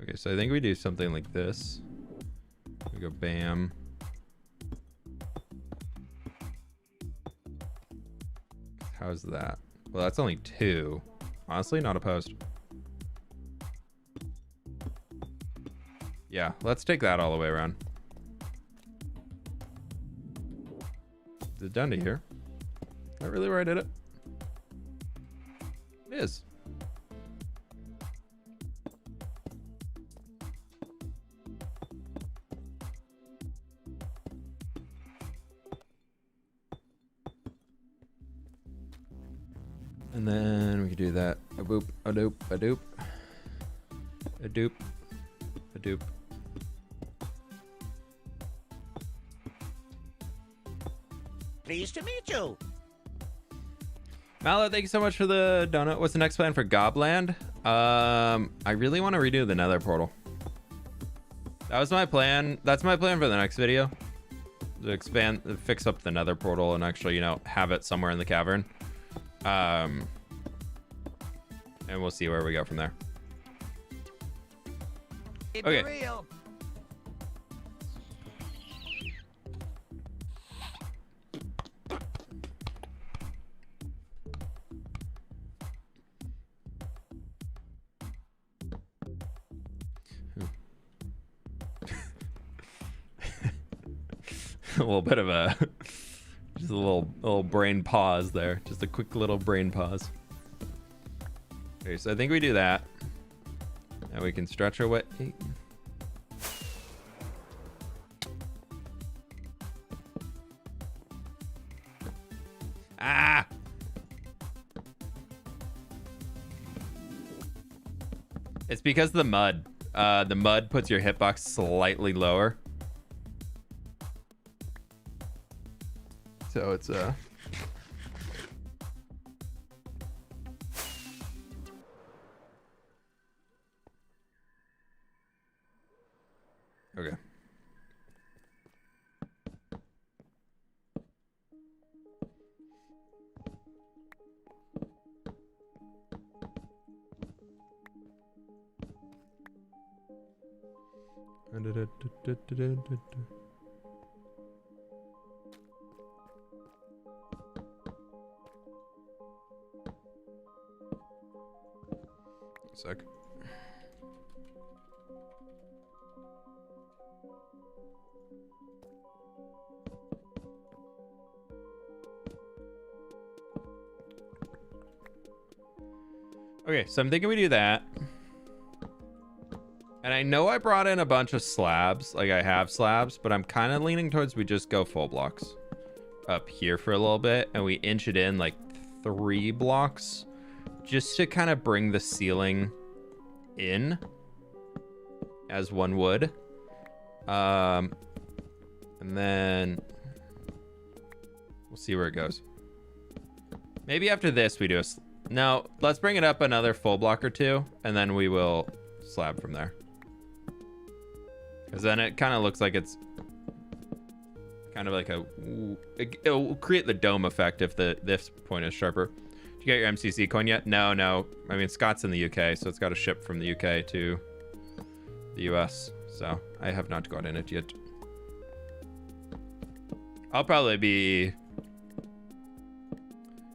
Okay, so I think we do something like this. We go bam. How's that? Well, that's only 2. Honestly, not opposed. Yeah, let's take that all the way around. Is it done to here? Is that really where I did it? It is. And then we could do that. A boop, a doop, a doop. A doop, a doop. Pleased to meet you. Mallow, thank you so much for the donut. What's the next plan for Gobland? I really want to redo the Nether portal. That was my plan. That's my plan for the next video. To expand, fix up the Nether portal and actually, you know, have it somewhere in the cavern. And we'll see where we go from there. Okay. Real. A little bit of a just a little brain pause there. Just a quick little brain pause. Okay, so I think we do that. And we can stretch our way. Ah! It's because of the mud. The mud puts your hitbox slightly lower. So it's okay. Sec. Okay, so I'm thinking we do that. And I know I brought in a bunch of slabs, like I have slabs, but I'm kind of leaning towards we just go full blocks up here for a little bit and we inch it in like 3 blocks just to kind of bring the ceiling in as one would. And then we'll see where it goes. Maybe after this we do a no, let's bring it up another full block or 2 and then we will slab from there. Because then it kind of looks like it's kind of like it'll create the dome effect if this point is sharper. Did you get your MCC coin yet? No. I mean, Scott's in the UK, so it's got to ship from the UK to the US. So I have not gotten it yet. I'll probably be...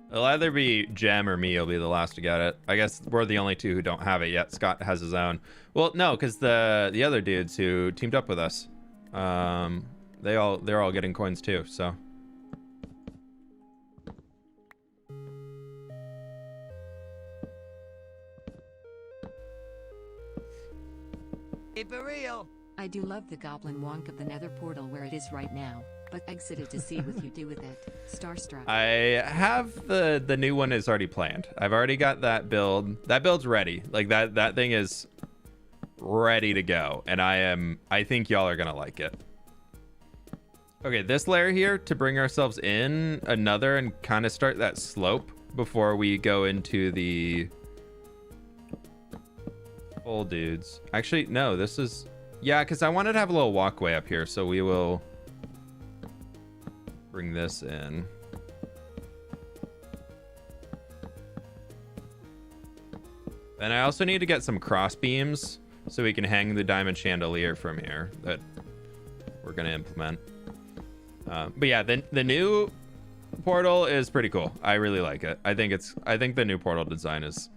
It'll either be Jem or me will be the last to get it. I guess we're the only two who don't have it yet. Scott has his own. Well, no, because the other dudes who teamed up with us, they're all getting coins too, so. Keep it real. I do love the goblin wonk of the nether portal where it is right now, but exited to see what you do with it. Starstruck. I have the new one is already planned. I've already got that build. That build's ready. Like that thing is ready to go, and I think y'all are gonna like it. Okay, this layer here to bring ourselves in another and kind of start that slope before we go into the full dudes. Actually, no, this is, yeah, because I wanted to have a little walkway up here, so we will bring this in. And I also need to get some cross beams so we can hang the diamond chandelier from here that we're going to implement. But yeah, the new portal is pretty cool. I really like it. I think the new portal design is,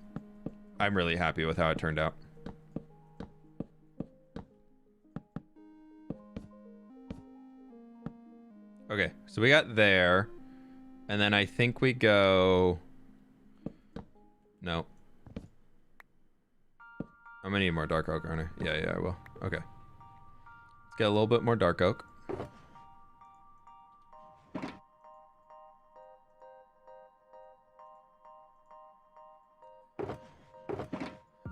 I'm really happy with how it turned out. Okay, so we got there, and then I think we go, no. I'm gonna need more dark oak, aren't I? Yeah, I will. Okay. Let's get a little bit more dark oak.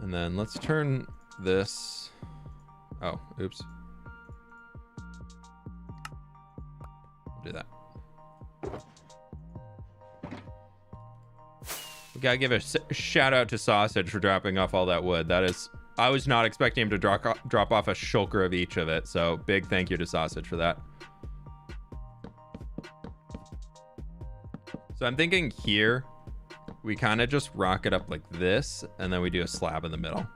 And then let's turn this. Oh, oops. Do that. We gotta give a shout out to Sausage for dropping off all that wood. That is, I was not expecting him to drop off a shulker of each of it. So big thank you to Sausage for that. So I'm thinking here, we kind of just rock it up like this, and then we do a slab in the middle.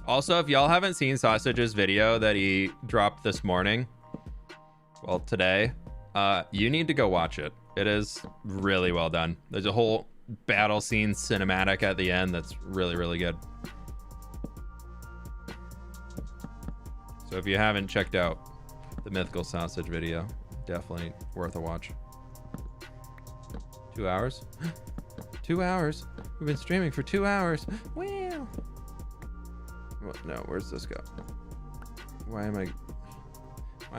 Also, if y'all haven't seen Sausage's video that he dropped this morning, well, today, you need to go watch it. It is really well done. There's a whole battle scene cinematic at the end that's really, really good. So if you haven't checked out the Mythical Sausage video, definitely worth a watch. 2 hours? 2 hours? We've been streaming for 2 hours. Wow. What? No, where's this go? Why am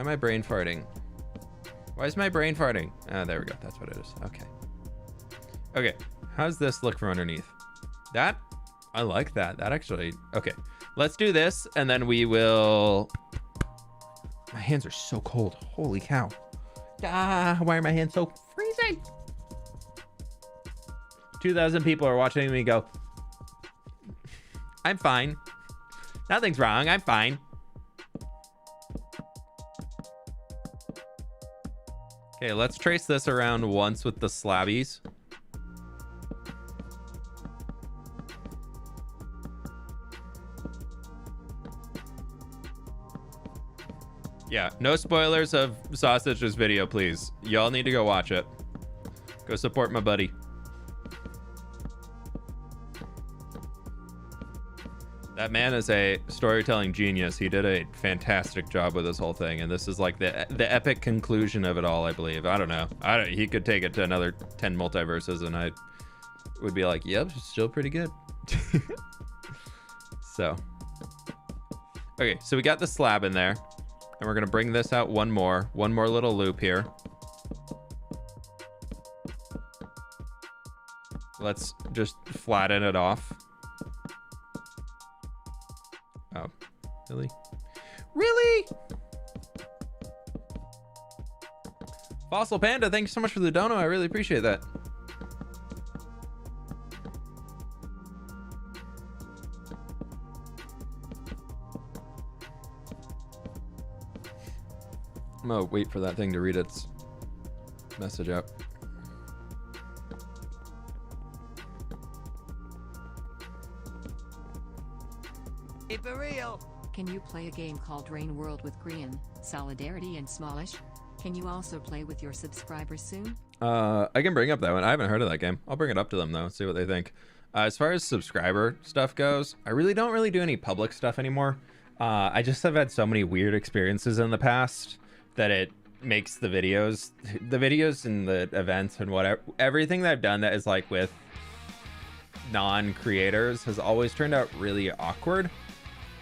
I brain farting? Why is my brain farting? Ah, there we go. That's what it is. Okay. Okay. How's this look from underneath? That, I like that. That actually, okay. Let's do this, and then we will... My hands are so cold. Holy cow. Ah, why are my hands so freezing? 2,000 people are watching me go, I'm fine. Nothing's wrong. I'm fine. Okay, let's trace this around once with the slabbies. Yeah, no spoilers of Sausage's video, please. Y'all need to go watch it. Go support my buddy. That man is a storytelling genius. He did a fantastic job with this whole thing, and this is like the epic conclusion of it all, I believe. I don't know. He could take it to another 10 multiverses, and I would be like, yep, still pretty good. So, okay, so we got the slab in there, and we're gonna bring this out one more little loop here. Let's just flatten it off. Oh, really? Really? Fossil Panda, thank you so much for the dono. I really appreciate that. I'm gonna wait for that thing to read its message out. Keep it real. Can you play a game called Rain World with Grian, Solidarity, and Smallish? Can you also play with your subscribers soon? I can bring up that one. I haven't heard of that game. I'll bring it up to them though, see what they think. As far as subscriber stuff goes, I really don't do any public stuff anymore. I just have had so many weird experiences in the past that it makes the videos and the events and whatever, everything that I've done that is like with non-creators has always turned out really awkward.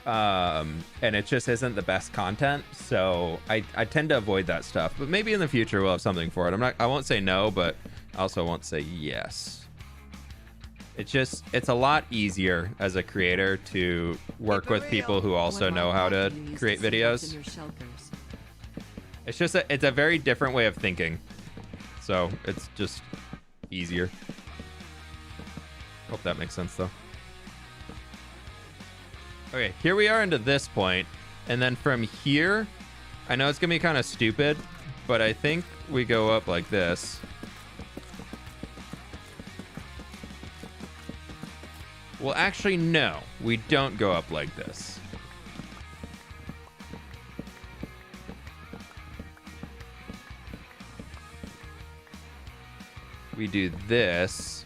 And it just isn't the best content, so I tend to avoid that stuff. But maybe in the future we'll have something for it. I won't say no, but I also won't say yes. It's a lot easier as a creator to work with people who also know how to create videos. It's just it's a very different way of thinking, so it's just easier. Hope that makes sense though. Okay, here we are into this point, and then from here, I know it's gonna be kind of stupid, but I think we go up like this. Well, actually, no, we don't go up like this. We do this.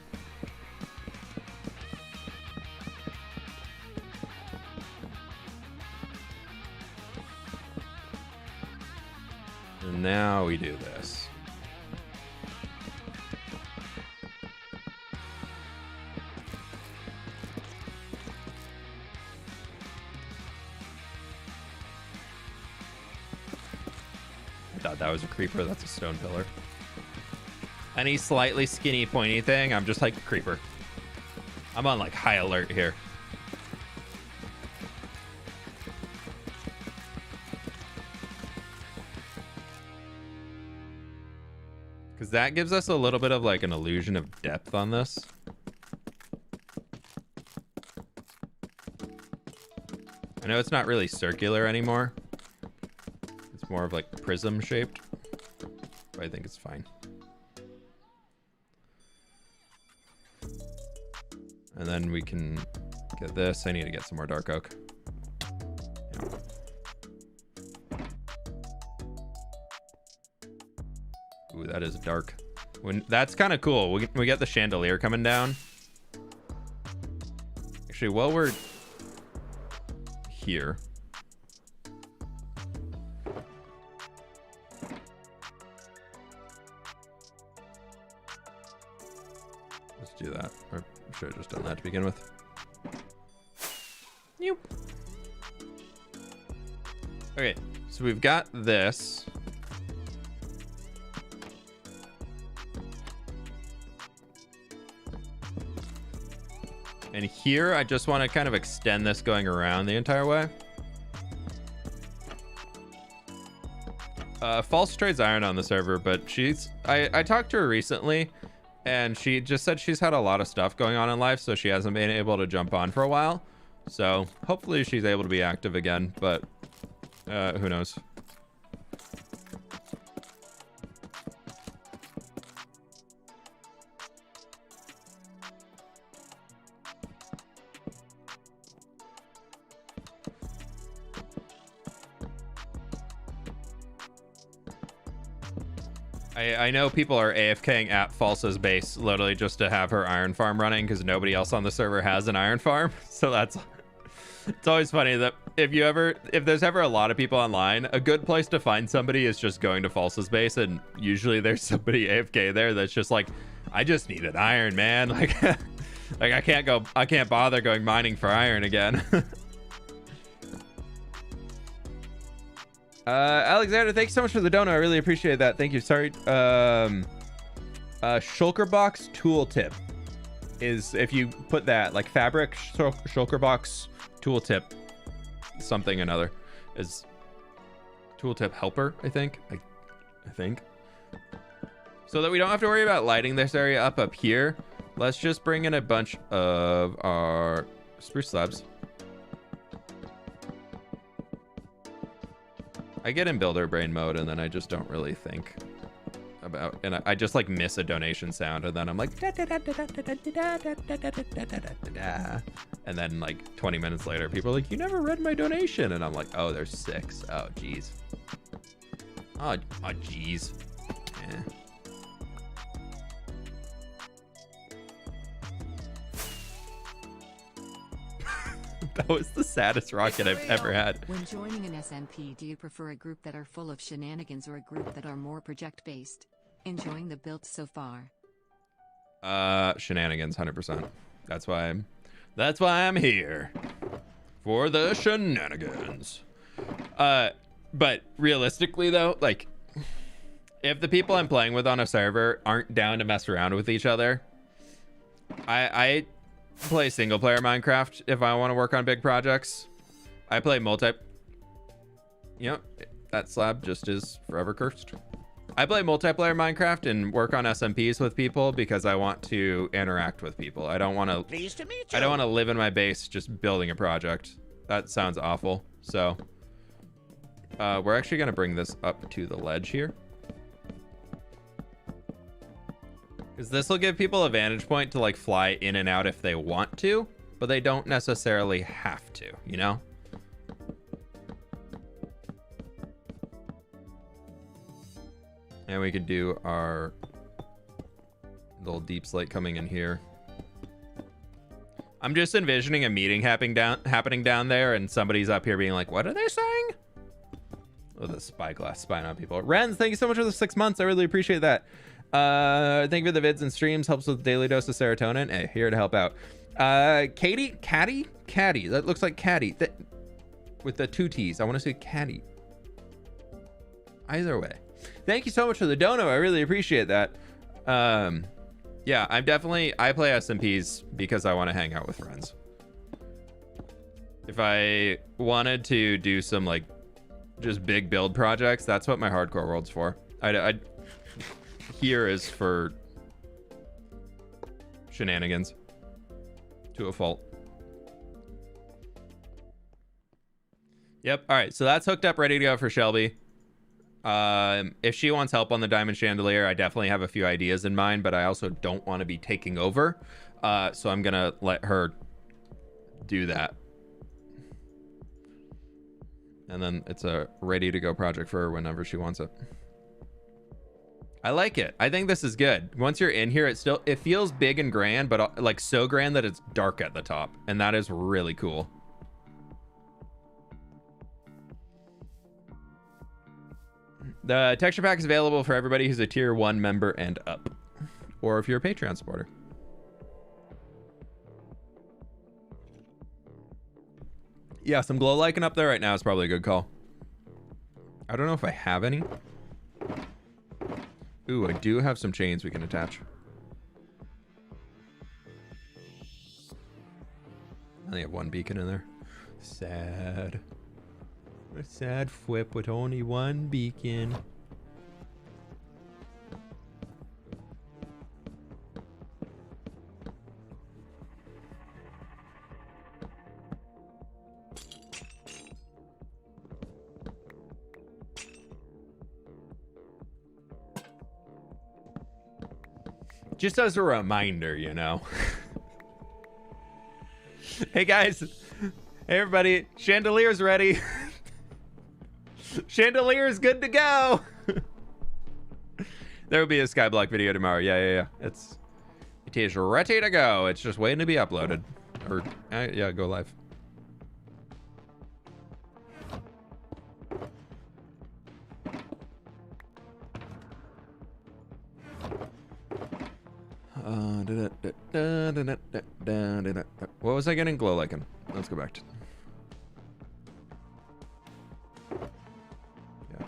And now we do this. I thought that was a creeper. That's a stone pillar. Any slightly skinny pointy thing, I'm just like creeper. I'm on like high alert here. Because that gives us a little bit of like an illusion of depth on this. I know it's not really circular anymore. It's more of like prism shaped, but I think it's fine. And then we can get this. I need to get some more dark oak. Yeah. Ooh, that is dark. That's kind of cool. We get the chandelier coming down. Actually, while we're here, let's do that. Or should have just done that to begin with. Nope. Okay, so we've got this. And here, I just want to kind of extend this going around the entire way. False trades iron on the server, but I talked to her recently, and she just said she's had a lot of stuff going on in life, so she hasn't been able to jump on for a while. So hopefully she's able to be active again, but who knows? I know people are AFKing at Falsa's base literally just to have her iron farm running because nobody else on the server has an iron farm. So it's always funny that if there's ever a lot of people online, a good place to find somebody is just going to Falsa's base, and usually there's somebody AFK there that's just like, I just need an iron, man. Like I can't bother going mining for iron again. Alexander, thanks so much for the dono. I really appreciate that. Thank you. Sorry. Shulker box tooltip is, if you put that like fabric shulker box tooltip something another is tooltip helper, I think. I think. So that we don't have to worry about lighting this area up here, let's just bring in a bunch of our spruce slabs. I get in builder brain mode and then I just don't really think about, and I just like miss a donation sound and then I'm like, and then like 20 minutes later, people are like, you never read my donation. And I'm like, oh, there's 6. Oh, geez. Oh, geez. Yeah. That was the saddest rocket I've ever had. When joining an SMP, do you prefer a group that are full of shenanigans or a group that are more project-based? Enjoying the build so far? Shenanigans, 100%. That's why I'm here. For the shenanigans. But realistically though, like, if the people I'm playing with on a server aren't down to mess around with each other, I play single player Minecraft if I want to work on big projects. I play that slab just is forever cursed. I play multiplayer Minecraft and work on SMPs with people because I want to interact with people. I don't want to. Pleased to meet you. I don't want to live in my base just building a project. That sounds awful. So we're actually gonna bring this up to the ledge here, because this will give people a vantage point to like fly in and out if they want to, but they don't necessarily have to, you know? And we could do our little deep slate coming in here. I'm just envisioning a meeting happening down there and somebody's up here being like, what are they saying? Oh, the spyglass spying on people. Renz, thank you so much for the 6 months. I really appreciate that. Thank you for the vids and streams. Helps with daily dose of serotonin. Hey, here to help out. Caddy. That looks like Caddy. With the 2 T's. I want to say Caddy. Either way. Thank you so much for the dono. I really appreciate that. Yeah, I play SMPs because I want to hang out with friends. If I wanted to do some like just big build projects, that's what my hardcore world's for. Here is for shenanigans to a fault. Yep. All right. So that's hooked up, ready to go for Shelby. If she wants help on the diamond chandelier, I definitely have a few ideas in mind, but I also don't want to be taking over. So I'm going to let her do that. And then it's a ready to go project for her whenever she wants it. I like it. I think this is good. Once you're in here, it feels big and grand, but like so grand that it's dark at the top. And that is really cool. The texture pack is available for everybody who's a tier 1 member and up, or if you're a Patreon supporter. Yeah, some glow lichen up there right now is probably a good call. I don't know if I have any. Ooh, I do have some chains we can attach. I only have 1 beacon in there. Sad. A sad fWhip with only 1 beacon. Just as a reminder, you know. Hey guys. Hey everybody. Chandelier's ready. Chandelier is good to go. There will be a Skyblock video tomorrow. Yeah. It is ready to go. It's just waiting to be uploaded. Or yeah, go live. What was I getting? Glow lichen. Let's go back to. Yeah.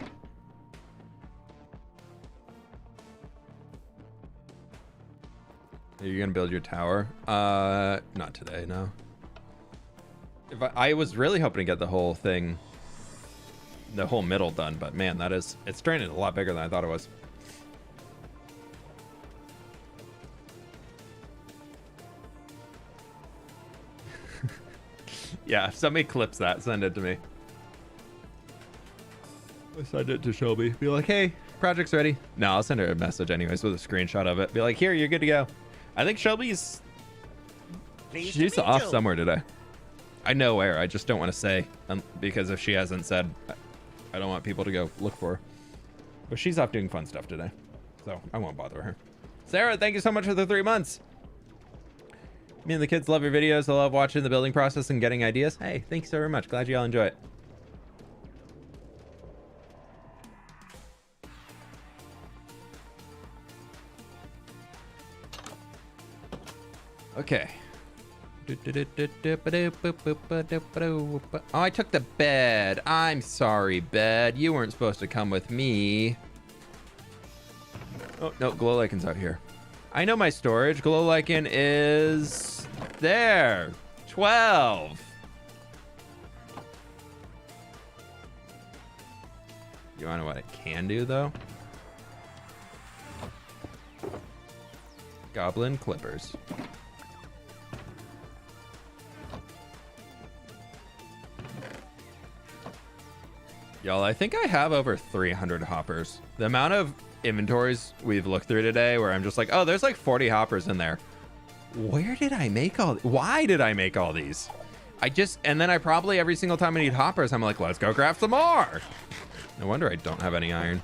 Are you gonna build your tower? Not today, no. If I was really hoping to get the whole thing, the whole middle done, but man, it's turning a lot bigger than I thought it was. Yeah, if somebody clips that, send it to me. I'll send it to Shelby. Be like, hey, project's ready. No, I'll send her a message anyways with a screenshot of it. Be like, here, you're good to go. I think Shelby's... She's off somewhere today. I know where. I just don't want to say because if she hasn't said, I don't want people to go look for her. But she's off doing fun stuff today, so I won't bother her. Sarah, thank you so much for the 3 months. Me and the kids love your videos. I love watching the building process and getting ideas. Hey, thank you so very much. Glad you all enjoy it. Okay. Oh, I took the bed. I'm sorry, bed. You weren't supposed to come with me. Oh, no, glow liken's out here. I know my storage. Glow lichen is there. 12. You wanna know what I can do, though? Goblin clippers. Y'all, I think I have over 300 hoppers. The amount of inventories we've looked through today where I'm just like, oh, there's like 40 hoppers in there. Where did I make all... Why did I make all these? And then I probably every single time I need hoppers, I'm like, let's go craft some more. No wonder I don't have any iron.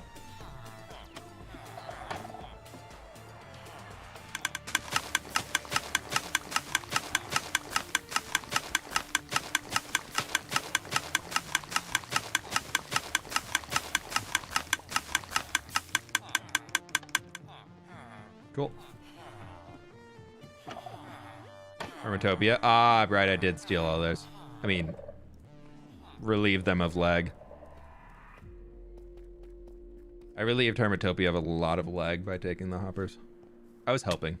Cool. Hermitopia. Ah, right, I did steal all those. I mean, relieve them of lag. I relieved Hermitopia of a lot of lag by taking the hoppers. I was helping.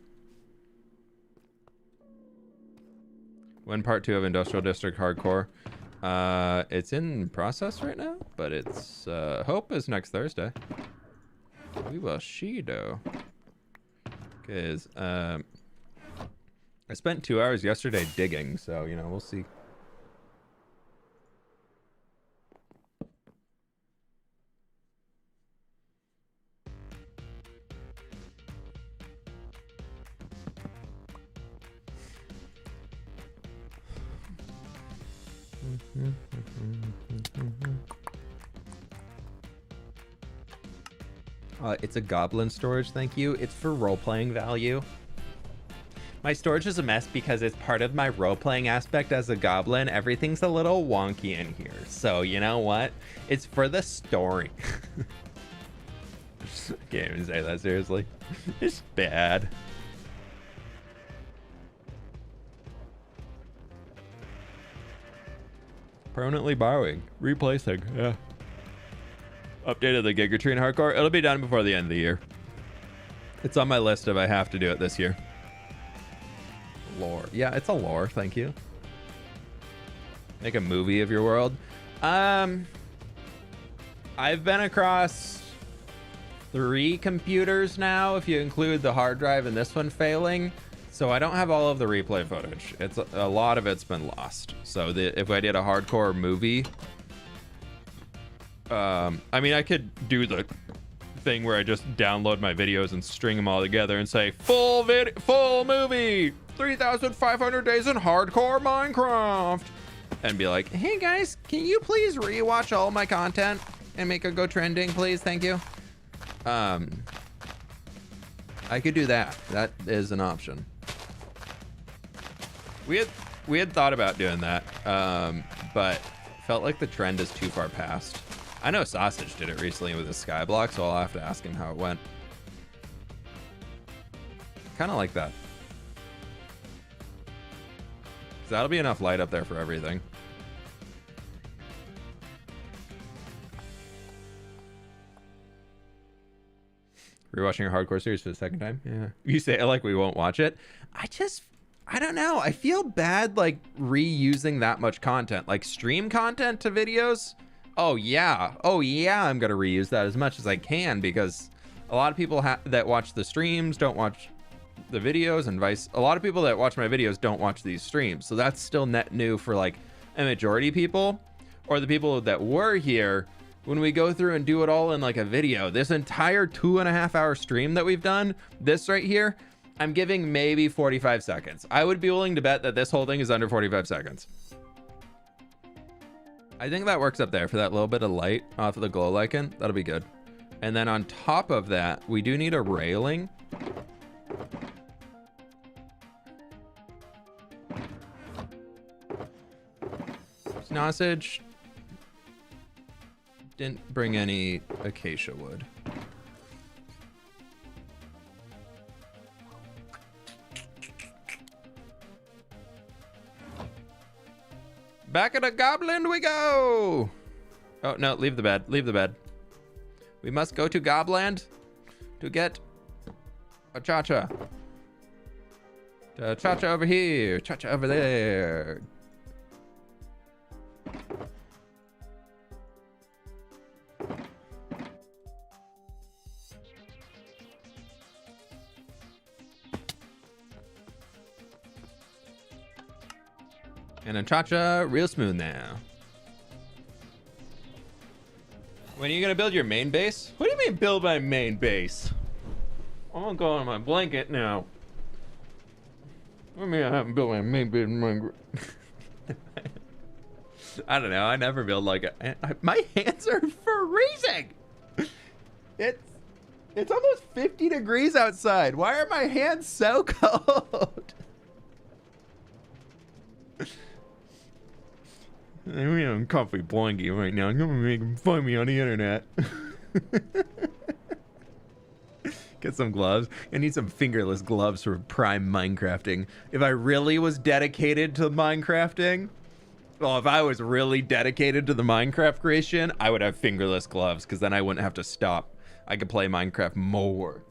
When part 2 of Industrial District Hardcore? It's in process right now, but it's hope is next Thursday. We will see though. Because I spent 2 hours yesterday digging, so you know, we'll see. It's a goblin storage, thank you. It's for role-playing value. My storage is a mess because it's part of my role-playing aspect as a goblin. Everything's a little wonky in here. So, you know what? It's for the story. I can't even say that seriously. It's bad. Permanently borrowing. Replacing. Yeah. Updated the Giga Tree in Hardcore. It'll be done before the end of the year. It's on my list if I have to do it this year. Lore. Yeah, it's a lore. Thank you. Make a movie of your world. I've been across 3 computers now, if you include the hard drive and this one failing. So I don't have all of the replay footage. It's a lot of it's been lost. So if I did a hardcore movie, I mean, I could do the thing where I just download my videos and string them all together and say full movie, 3,500 days in hardcore Minecraft, and be like, hey guys, can you please rewatch all my content and make it go trending, please? Thank you. I could do that. That is an option. We had thought about doing that, but felt like the trend is too far past. I know Sausage did it recently with his Skyblock, so I'll have to ask him how it went. Kind of like that. 'Cause that'll be enough light up there for everything. Rewatching your hardcore series for the second time? Yeah. You say it like we won't watch it. I don't know. I feel bad like reusing that much content, like stream content to videos. Oh yeah, I'm gonna reuse that as much as I can because a lot of people that watch the streams don't watch the videos, and a lot of people that watch my videos don't watch these streams. So that's still net new for like a majority of people, or the people that were here when we go through and do it all in like a video. This entire 2.5 hour stream that we've done, this right here, I'm giving maybe 45 seconds. I would be willing to bet that this whole thing is under 45 seconds. I think that works up there for that little bit of light off of the glow lichen. That'll be good. And then on top of that, we do need a railing. Sausage. Didn't bring any acacia wood. Back at a goblin we go. Oh, no, leave the bed. Leave the bed. We must go to Gobland to get a cha-cha. Cha-cha over here. Cha-cha over there. And a cha-cha real smooth now. When are you gonna build your main base? What do you mean build my main base? I'm gonna go on my blanket now. I mean, I haven't built my main base in Minecraft. I don't know. I never build like a. My hands are freezing. It's almost 50 degrees outside. Why are my hands so cold? I'm on comfy blanket right now. I'm gonna make them find me on the internet. Get some gloves. I need some fingerless gloves for prime Minecrafting. If I really was dedicated to Minecrafting, well, if I was really dedicated to the Minecraft creation, I would have fingerless gloves because then I wouldn't have to stop. I could play Minecraft more.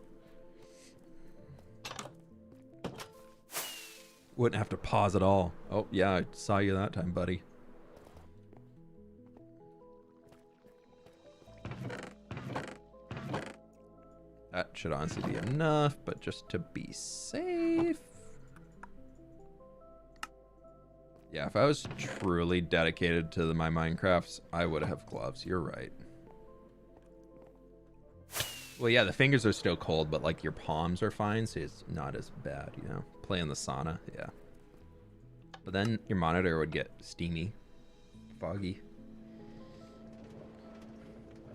Wouldn't have to pause at all. Oh, yeah, I saw you that time, buddy. That should honestly be enough, but just to be safe. Yeah, if I was truly dedicated to my Minecrafts, I would have gloves. You're right. Well, yeah, the fingers are still cold, but like your palms are fine, so it's not as bad, you know? Play in the sauna, yeah. But then your monitor would get steamy, foggy.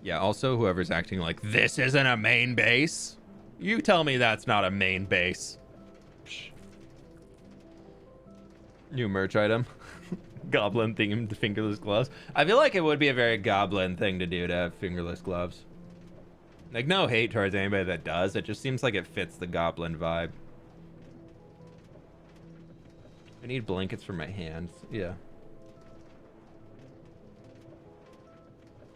Yeah, also whoever's acting like, this isn't a main base. You tell me that's not a main base. Psh. New merch item. Goblin themed fingerless gloves. I feel like it would be a very goblin thing to do to have fingerless gloves. Like, no hate towards anybody that does. It just seems like it fits the goblin vibe. I need blankets for my hands. Yeah.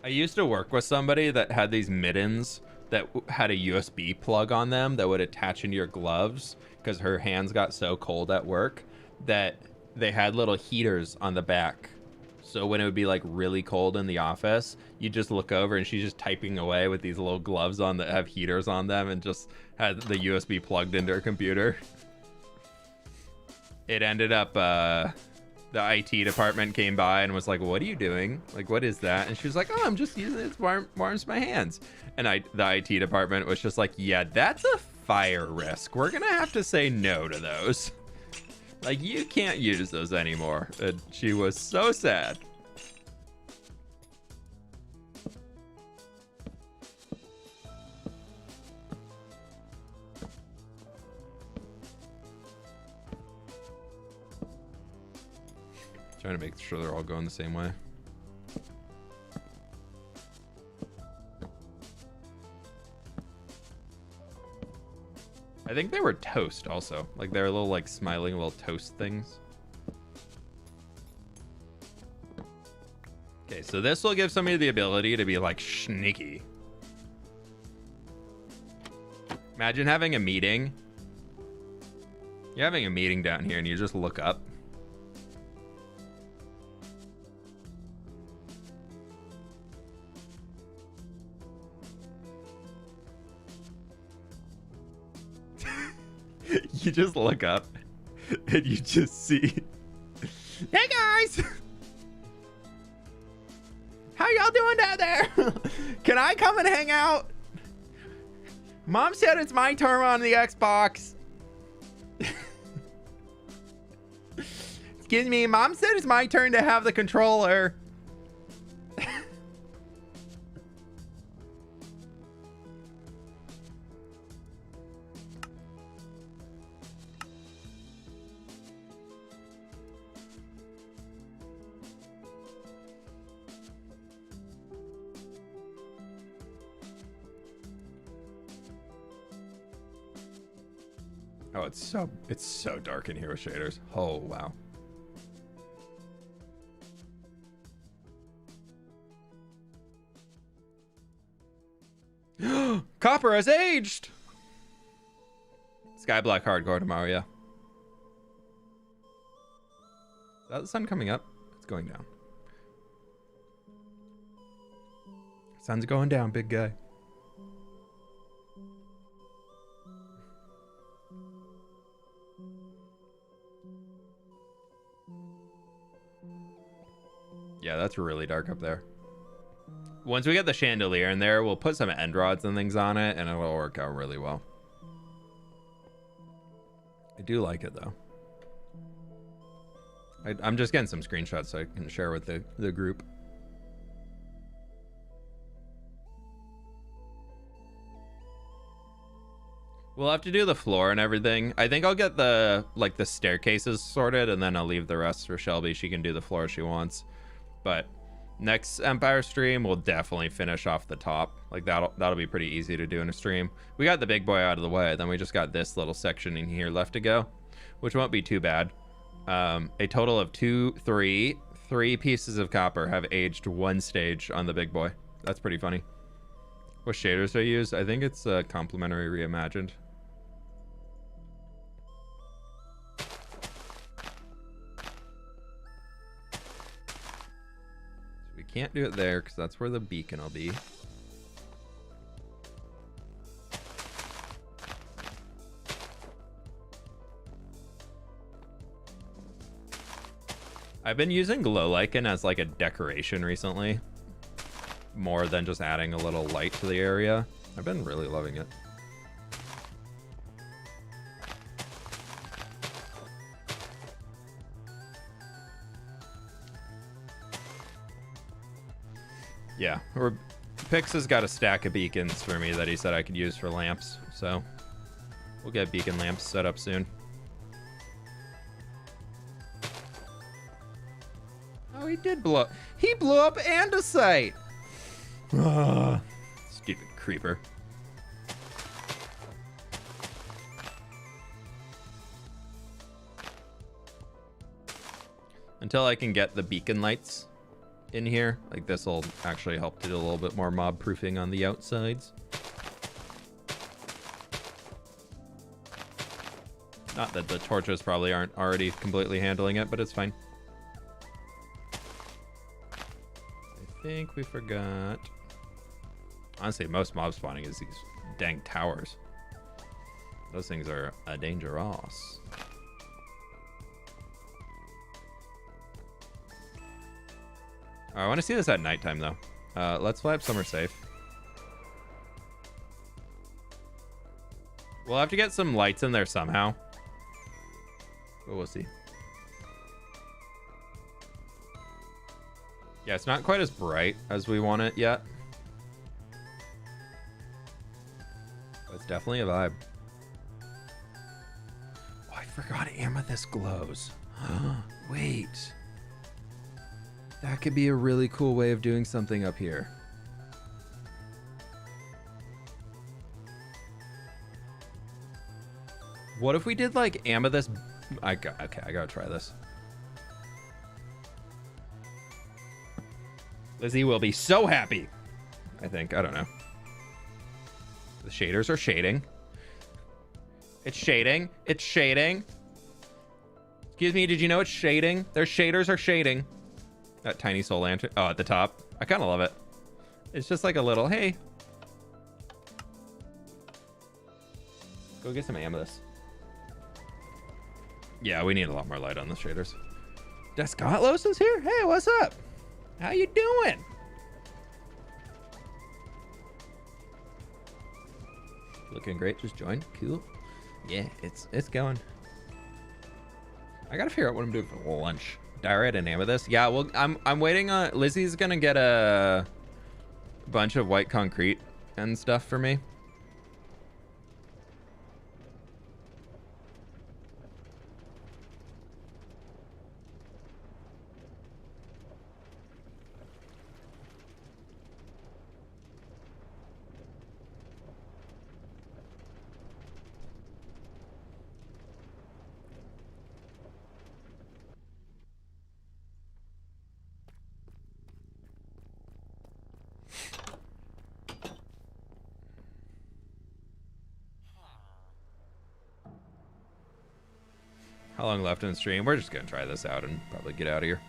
I used to work with somebody that had these mittens that had a USB plug on them that would attach into your gloves because her hands got so cold at work that they had little heaters on the back. So when it would be like really cold in the office, you just look over and she's just typing away with these little gloves on that have heaters on them and just had the USB plugged into her computer. It ended up, the IT department came by and was like, what are you doing? Like, what is that? And she was like, oh, I'm just using it, it warms my hands. And the IT department was just like, yeah, that's a fire risk. We're gonna have to say no to those. Like, you can't use those anymore. And she was so sad. Trying to make sure they're all going the same way. I think they were toast also. Like they're little like smiling little toast things. Okay, so this will give somebody the ability to be like sneaky. Imagine having a meeting. You're having a meeting down here and you just look up. You just look up and you just see, hey guys, how y'all doing down there? Can I come and hang out? Mom said it's my turn on the Xbox. Excuse me, Mom said it's my turn to have the controller. Oh, it's so dark in here with shaders. Oh, wow. Copper has aged. Sky Black Hardcore tomorrow, yeah. Is that the sun coming up? It's going down. Sun's going down, big guy. Yeah, that's really dark up there. Once we get the chandelier in there, we'll put some end rods and things on it, and it will work out really well. I do like it, though. I'm just getting some screenshots so I can share with the group. We'll have to do the floor and everything. I think I'll get the staircases sorted, and then I'll leave the rest for Shelby. She can do the floor if she wants. But next Empire stream, we'll definitely finish off the top. Like that'll be pretty easy to do in a stream. We got the big boy out of the way. Then we just got this little section in here left to go, which won't be too bad. A total of three pieces of copper have aged one stage on the big boy. That's pretty funny. What shaders do I use? I think it's complementary reimagined. Can't do it there because that's where the beacon will be. I've been using glow lichen as like a decoration recently, more than just adding a little light to the area. I've been really loving it. Yeah, Pix has got a stack of beacons for me that he said I could use for lamps, so we'll get beacon lamps set up soon. Oh, he did blow up. He blew up andesite! Stupid creeper. Until I can get the beacon lights in here, like this will actually help to do a little bit more mob proofing on the outsides. Not that the torches probably aren't already completely handling it, but it's fine. I think we forgot. Honestly, most mob spawning is these dang towers. Those things are a dangerous. I want to see this at nighttime, though. Let's fly up somewhere safe. We'll have to get some lights in there somehow. But we'll see. Yeah, it's not quite as bright as we want it yet. But it's definitely a vibe. Oh, I forgot amethyst glows. Wait. That could be a really cool way of doing something up here. What if we did like amethyst? Okay, I gotta try this. Lizzie will be so happy. I think. I don't know. The shaders are shading. It's shading. It's shading. Excuse me, did you know it's shading? Their shaders are shading. That tiny soul lantern. Oh, at the top. I kind of love it. It's just like a little, hey. Go get some amethyst. Yeah, we need a lot more light on the shaders. Descotlos is here? Hey, what's up? How you doing? Looking great. Just joined. Cool. Yeah, it's going. I gotta figure out what I'm doing for lunch. Diorite and amethyst. Yeah, well, I'm waiting on Lizzie's gonna get a bunch of white concrete and stuff for me. How long left in the stream? We're just gonna try this out and probably get out of here.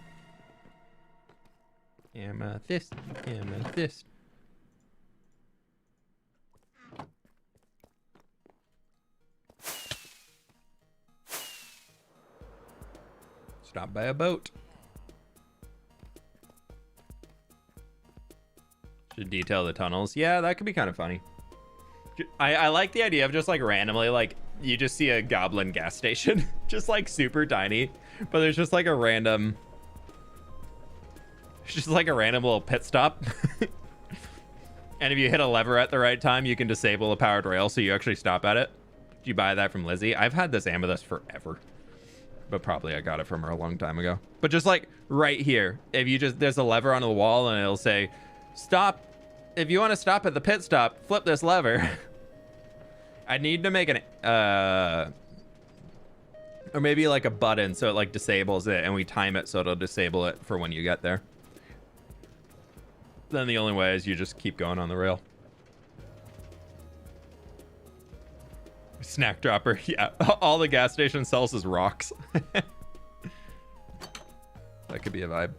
Amethyst, amethyst. Stopped by a boat. Should detail the tunnels. Yeah, that could be kind of funny. I like the idea of just like randomly, like you just see a goblin gas station, just like super tiny, but there's just like a random, it's just like a random little pit stop. And if you hit a lever at the right time, you can disable a powered rail, so you actually stop at it. Did you buy that from Lizzie? I've had this amethyst forever, but probably I got it from her a long time ago. But just like right here, if you just, there's a lever on the wall and it'll say, stop. If you want to stop at the pit stop, flip this lever. I need to make an, or maybe like a button so it like disables it and we time it so it'll disable it for when you get there. Then the only way is you just keep going on the rail. Snack dropper, yeah. All the gas station sells is rocks. That could be a vibe.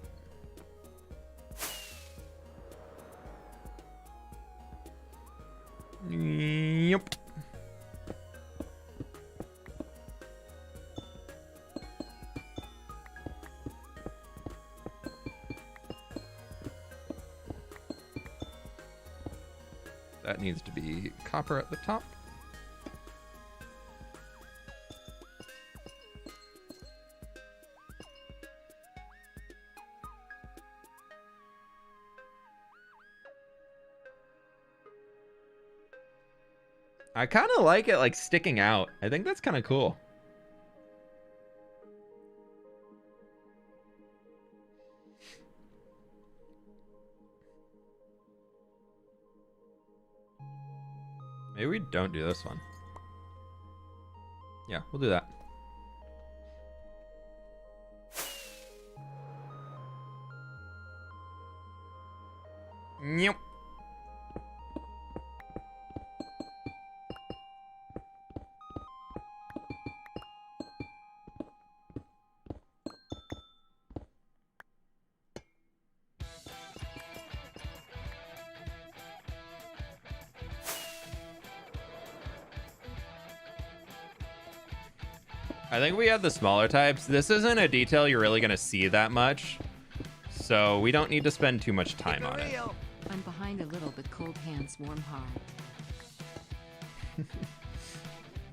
Yep. That needs to be copper at the top. I kind of like it like sticking out. I think that's kind of cool. Maybe we don't do this one. Yeah, we'll do that. Yep. I think we have the smaller types. This isn't a detail you're really going to see that much, so we don't need to spend too much time on it. I'm behind a little but cold hands, warm heart.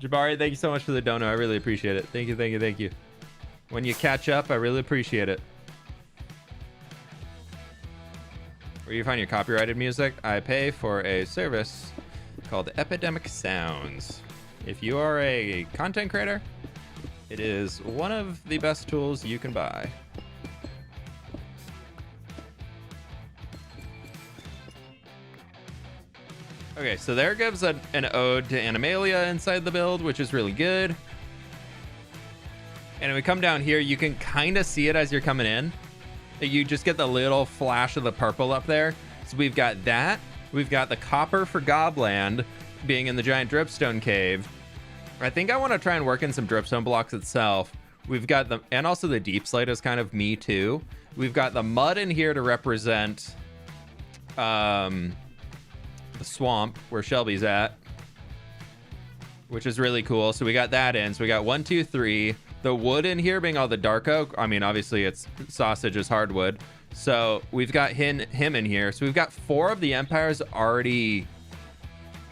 Jabari, thank you so much for the dono. I really appreciate it. Thank you, thank you, thank you. When you catch up, I really appreciate it. Where you find your copyrighted music? I pay for a service called Epidemic Sounds. If you are a content creator, it is one of the best tools you can buy. Okay, so there gives an ode to Animalia inside the build, which is really good. And if we come down here, you can kind of see it as you're coming in. You just get the little flash of the purple up there. So we've got that. We've got the copper for Gobland being in the giant dripstone cave. I think I want to try and work in some dripstone blocks itself. We've got the, and also the deep slate is kind of me too. We've got the mud in here to represent the swamp where Shelby's at, which is really cool. So we got that in. So we got 1, 2, 3. The wood in here being all the dark oak. I mean, obviously it's sausage is hardwood. So we've got him in here. So we've got 4 of the empires already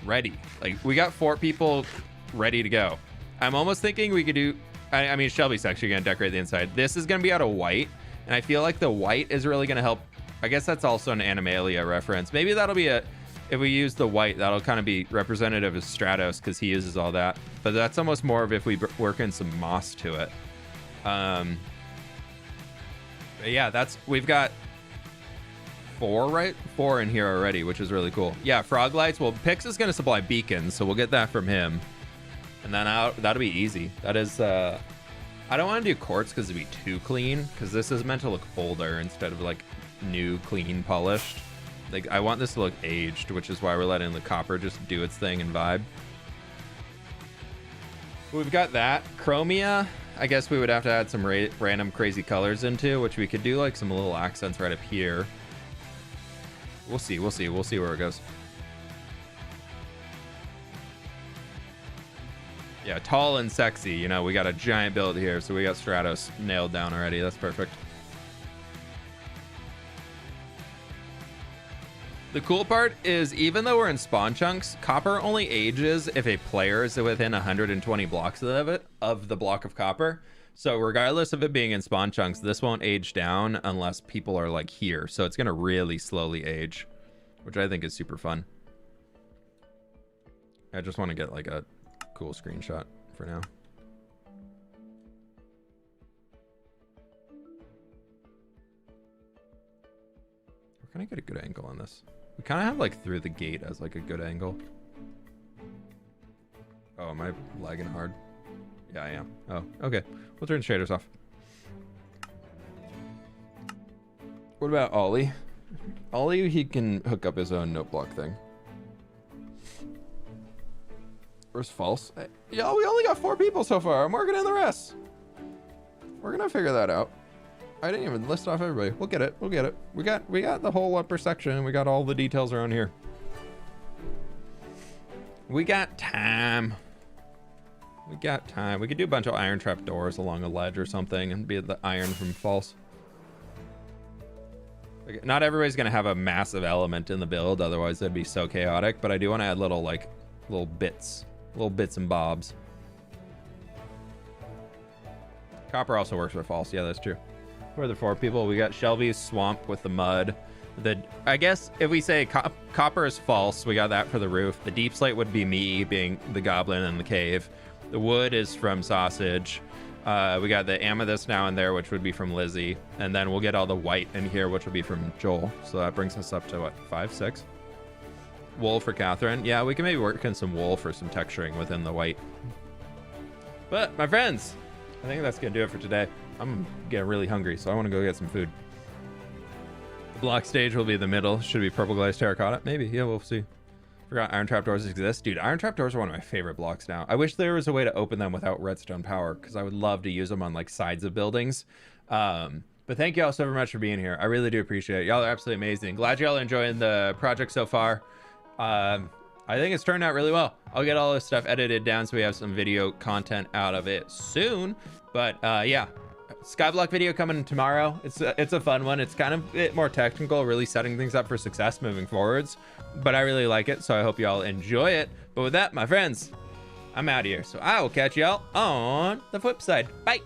ready. Like, we got 4 people ready to go. I'm almost thinking we could do, I mean, Shelby's actually going to decorate the inside. This is going to be out of white, and I feel like the white is really going to help. I guess that's also an Animalia reference. Maybe that'll be if we use the white, that'll kind of be representative of Stratos because he uses all that. But that's almost more of if we work in some moss to it. But yeah, we've got 4, right? 4 in here already, which is really cool. Yeah, frog lights. Well, Pix is going to supply beacons, so we'll get that from him. And then that'll be easy. That is, I don't want to do quartz because it'd be too clean, because this is meant to look older instead of like new, clean, polished. Like, I want this to look aged, which is why we're letting the copper just do its thing and vibe. We've got that. Chromia, I guess we would have to add some random crazy colors into, which we could do like some little accents right up here. We'll see where it goes. Yeah, tall and sexy. You know, we got a giant build here, so we got Stratos nailed down already. That's perfect. The cool part is, even though we're in spawn chunks, copper only ages if a player is within 120 blocks of it, of the block of copper. So regardless of it being in spawn chunks, this won't age down unless people are like here. So it's going to really slowly age, which I think is super fun. I just want to get like a cool screenshot for now. Where can I get a good angle on this? We kind of have like through the gate as like a good angle. Oh, am I lagging hard? Yeah, I am. Oh, okay. We'll turn shaders off. What about Ollie? Ollie, he can hook up his own note block thing. Where's false? Yeah, we only got 4 people so far. I'm working on the rest. We're gonna figure that out. I didn't even list off everybody. We'll get it. We'll get it. We got the whole upper section. We got all the details around here. We got time. We got time. We could do a bunch of iron trap doors along a ledge or something and be the iron from false. Like, not everybody's gonna have a massive element in the build, otherwise that'd be so chaotic. But I do want to add little bits and bobs. Copper also works with false. Yeah, that's true. Who are the 4 people? We got Shelby's swamp with the mud. I guess if we say copper is false, we got that for the roof. The deep slate would be me being the goblin in the cave. The wood is from sausage. We got the amethyst now in there, which would be from Lizzie. And then we'll get all the white in here, which will be from Joel. So that brings us up to what, 5, 6? Wool for Catherine. Yeah, we can maybe work in some wool for some texturing within the white. But my friends, I think that's gonna do it for today. I'm getting really hungry, so I want to go get some food. The block stage will be the middle. Should be purple glazed terracotta. Maybe. Yeah, we'll see. Forgot iron trapdoors exist. Dude, iron trapdoors are one of my favorite blocks now. I wish there was a way to open them without redstone power, because I would love to use them on like sides of buildings. But thank you all so very much for being here. I really do appreciate it. Y'all are absolutely amazing. Glad y'all are enjoying the project so far. I think it's turned out really well. I'll get all this stuff edited down so we have some video content out of it soon. But yeah. Skyblock video coming tomorrow. It's a fun one. It's kind of a bit more technical, really setting things up for success moving forwards. But I really like it, so I hope y'all enjoy it. But with that, my friends, I'm out of here. So I will catch y'all on the flip side. Bye.